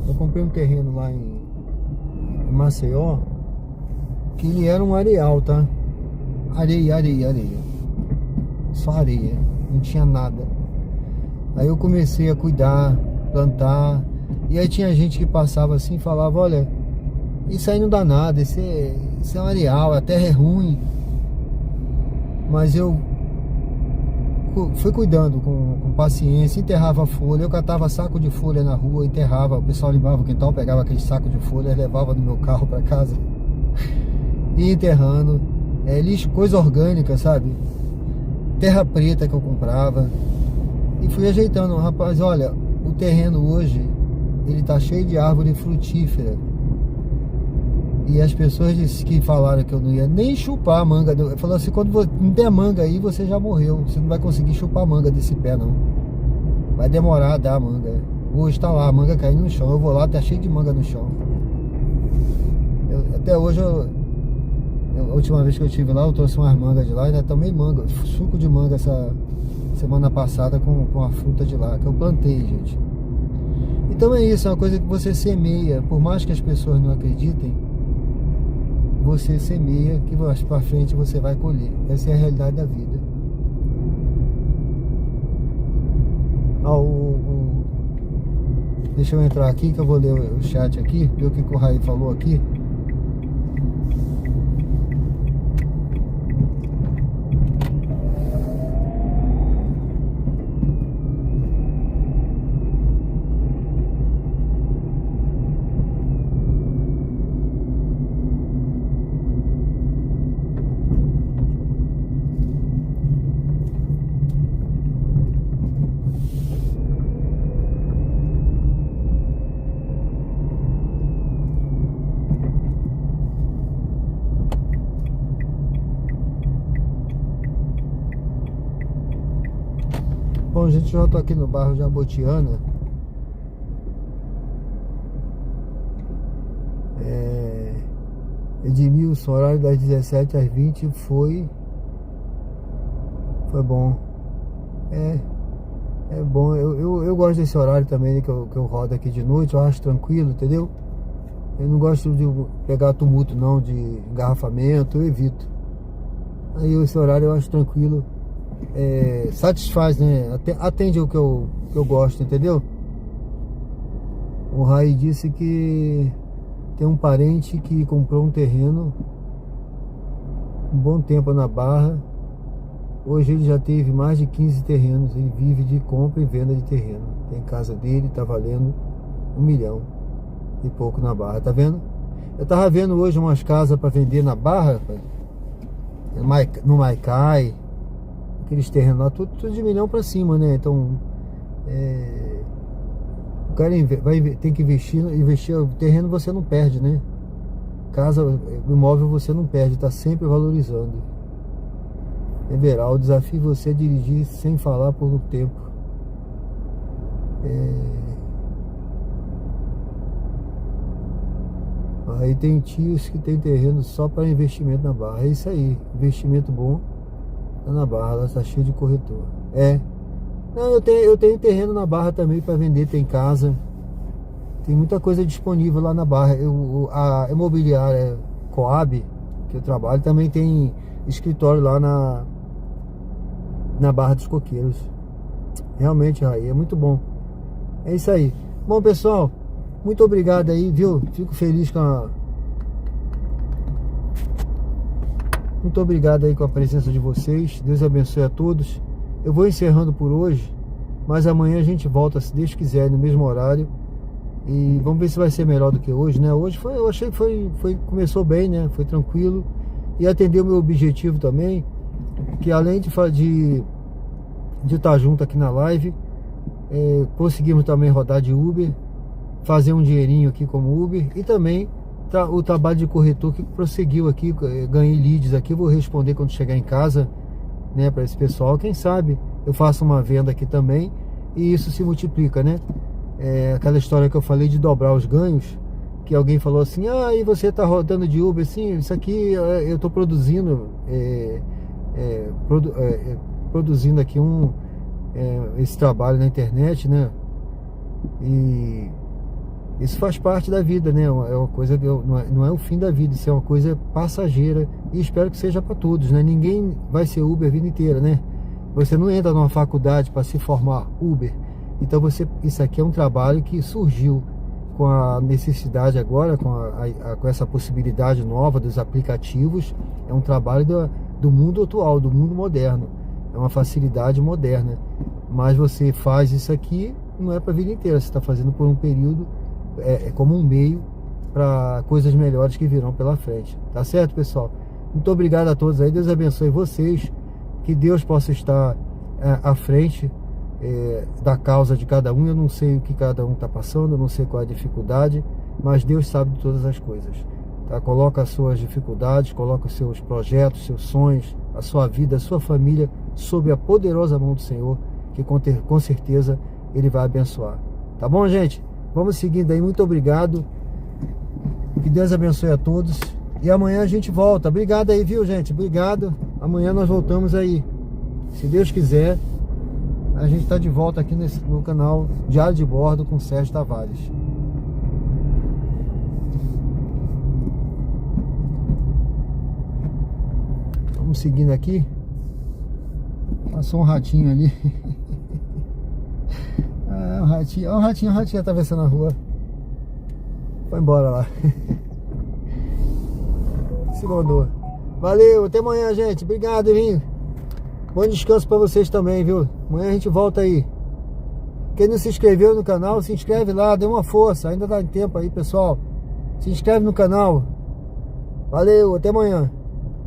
Eu comprei um terreno lá em Maceió, que ele era um areal, tá? Areia. Só areia. Não tinha nada. Aí eu comecei a cuidar, plantar. E aí tinha gente que passava assim e falava, olha, isso aí não dá nada, isso é um areal, a terra é ruim. Mas eu fui cuidando com paciência, enterrava folha, eu catava saco de folha na rua, enterrava, o pessoal limpava o quintal, pegava aquele saco de folha, levava no meu carro para casa, ia enterrando, lixo, coisa orgânica, sabe? Terra preta que eu comprava, e fui ajeitando. Rapaz, olha, o terreno hoje, ele tá cheio de árvore frutífera. E as pessoas que falaram que eu não ia nem chupar a manga, falou assim, quando não der manga aí, você já morreu, você não vai conseguir chupar a manga desse pé não, vai demorar a dar a manga. Hoje tá lá, a manga caindo no chão, eu vou lá, tá cheio de manga no chão. Até hoje, a última vez que eu estive lá, eu trouxe umas mangas de lá, ainda tomei manga, suco de manga essa semana passada com a fruta de lá, que eu plantei, gente. Então é isso, é uma coisa que você semeia, por mais que as pessoas não acreditem, você semeia, que mais pra frente você vai colher. Essa é a realidade da vida. Deixa eu entrar aqui que eu vou ler o chat aqui, ver o que o Raí falou aqui. Bom, gente, já tô aqui no bairro Jabotiana. Edmilson, horário das 17 às 20 foi bom. É bom, eu gosto desse horário também, né, que eu rodo aqui de noite, eu acho tranquilo, entendeu? Eu não gosto de pegar tumulto não, de engarrafamento, eu evito. Aí esse horário eu acho tranquilo. Satisfaz, né? Atende o que eu gosto, entendeu? O Rai disse que tem um parente que comprou um terreno um bom tempo na Barra. Hoje ele já teve mais de 15 terrenos. Ele vive de compra e venda de terreno. Tem casa dele, tá valendo 1 milhão e pouco na Barra, tá vendo? Eu tava vendo hoje umas casas para vender na Barra, no Maicai, aqueles terrenos lá, tudo de 1 milhão para cima, né? Então, o cara tem que investir o terreno, você não perde, né? Casa, imóvel você não perde, tá sempre valorizando. Everal, desafio você a dirigir sem falar por um tempo. Aí tem tios que tem terreno só para investimento na Barra. É isso aí, investimento bom tá na Barra, ela está cheia de corretor. Não, eu tenho terreno na Barra também para vender, tem casa. Tem muita coisa disponível lá na Barra. A imobiliária Coab, que eu trabalho, também tem escritório lá na Barra dos Coqueiros. Realmente, Raí, é muito bom. É isso aí. Bom, pessoal, muito obrigado aí, viu? Fico feliz Muito obrigado aí com a presença de vocês. Deus abençoe a todos. Eu vou encerrando por hoje, mas amanhã a gente volta, se Deus quiser, no mesmo horário. E vamos ver se vai ser melhor do que hoje, né? Hoje eu achei que começou bem, né? Foi tranquilo. E atendeu o meu objetivo também, que além de estar junto aqui na live, conseguimos também rodar de Uber, fazer um dinheirinho aqui como Uber, e também o trabalho de corretor que prosseguiu aqui. Ganhei leads aqui, vou responder quando chegar em casa, né, para esse pessoal. Quem sabe eu faço uma venda aqui também e isso se multiplica, né? Aquela história que eu falei de dobrar os ganhos, que alguém falou assim: e você tá rodando de Uber? Sim, isso aqui eu tô produzindo produzindo aqui esse trabalho na internet, né? E isso faz parte da vida, né? É uma coisa que não é o fim da vida, isso é uma coisa passageira, e espero que seja para todos, né? Ninguém vai ser Uber a vida inteira, né? Você não entra numa faculdade para se formar Uber. Então isso aqui é um trabalho que surgiu com a necessidade agora, com essa possibilidade nova dos aplicativos. É um trabalho do mundo atual, do mundo moderno. É uma facilidade moderna. Mas você faz isso aqui, não é para a vida inteira. Você está fazendo por um período, como um meio para coisas melhores que virão pela frente. Tá certo, pessoal? Muito obrigado a todos aí. Deus abençoe vocês. Que Deus possa estar à frente da causa de cada um. Eu não sei o que cada um está passando, eu não sei qual é a dificuldade, mas Deus sabe de todas as coisas, tá? Coloca as suas dificuldades, coloca os seus projetos, seus sonhos, a sua vida, a sua família sob a poderosa mão do Senhor, que com certeza Ele vai abençoar. Tá bom, gente? Vamos seguindo aí. Muito obrigado, que Deus abençoe a todos, e amanhã a gente volta. Obrigado aí, viu, gente? Obrigado. Amanhã nós voltamos aí, se Deus quiser. A gente está de volta aqui no canal Diário de Bordo com Sérgio Tavares. Vamos seguindo aqui. Passou um ratinho ali. Um ratinho. Olha o ratinho atravessando a rua. Foi embora lá. Se mandou. Valeu, até amanhã, gente. Obrigado, Elinho. Bom descanso pra vocês também, viu? Amanhã a gente volta aí. Quem não se inscreveu no canal, se inscreve lá, dê uma força. Ainda dá tempo aí, pessoal. Se inscreve no canal. Valeu, até amanhã.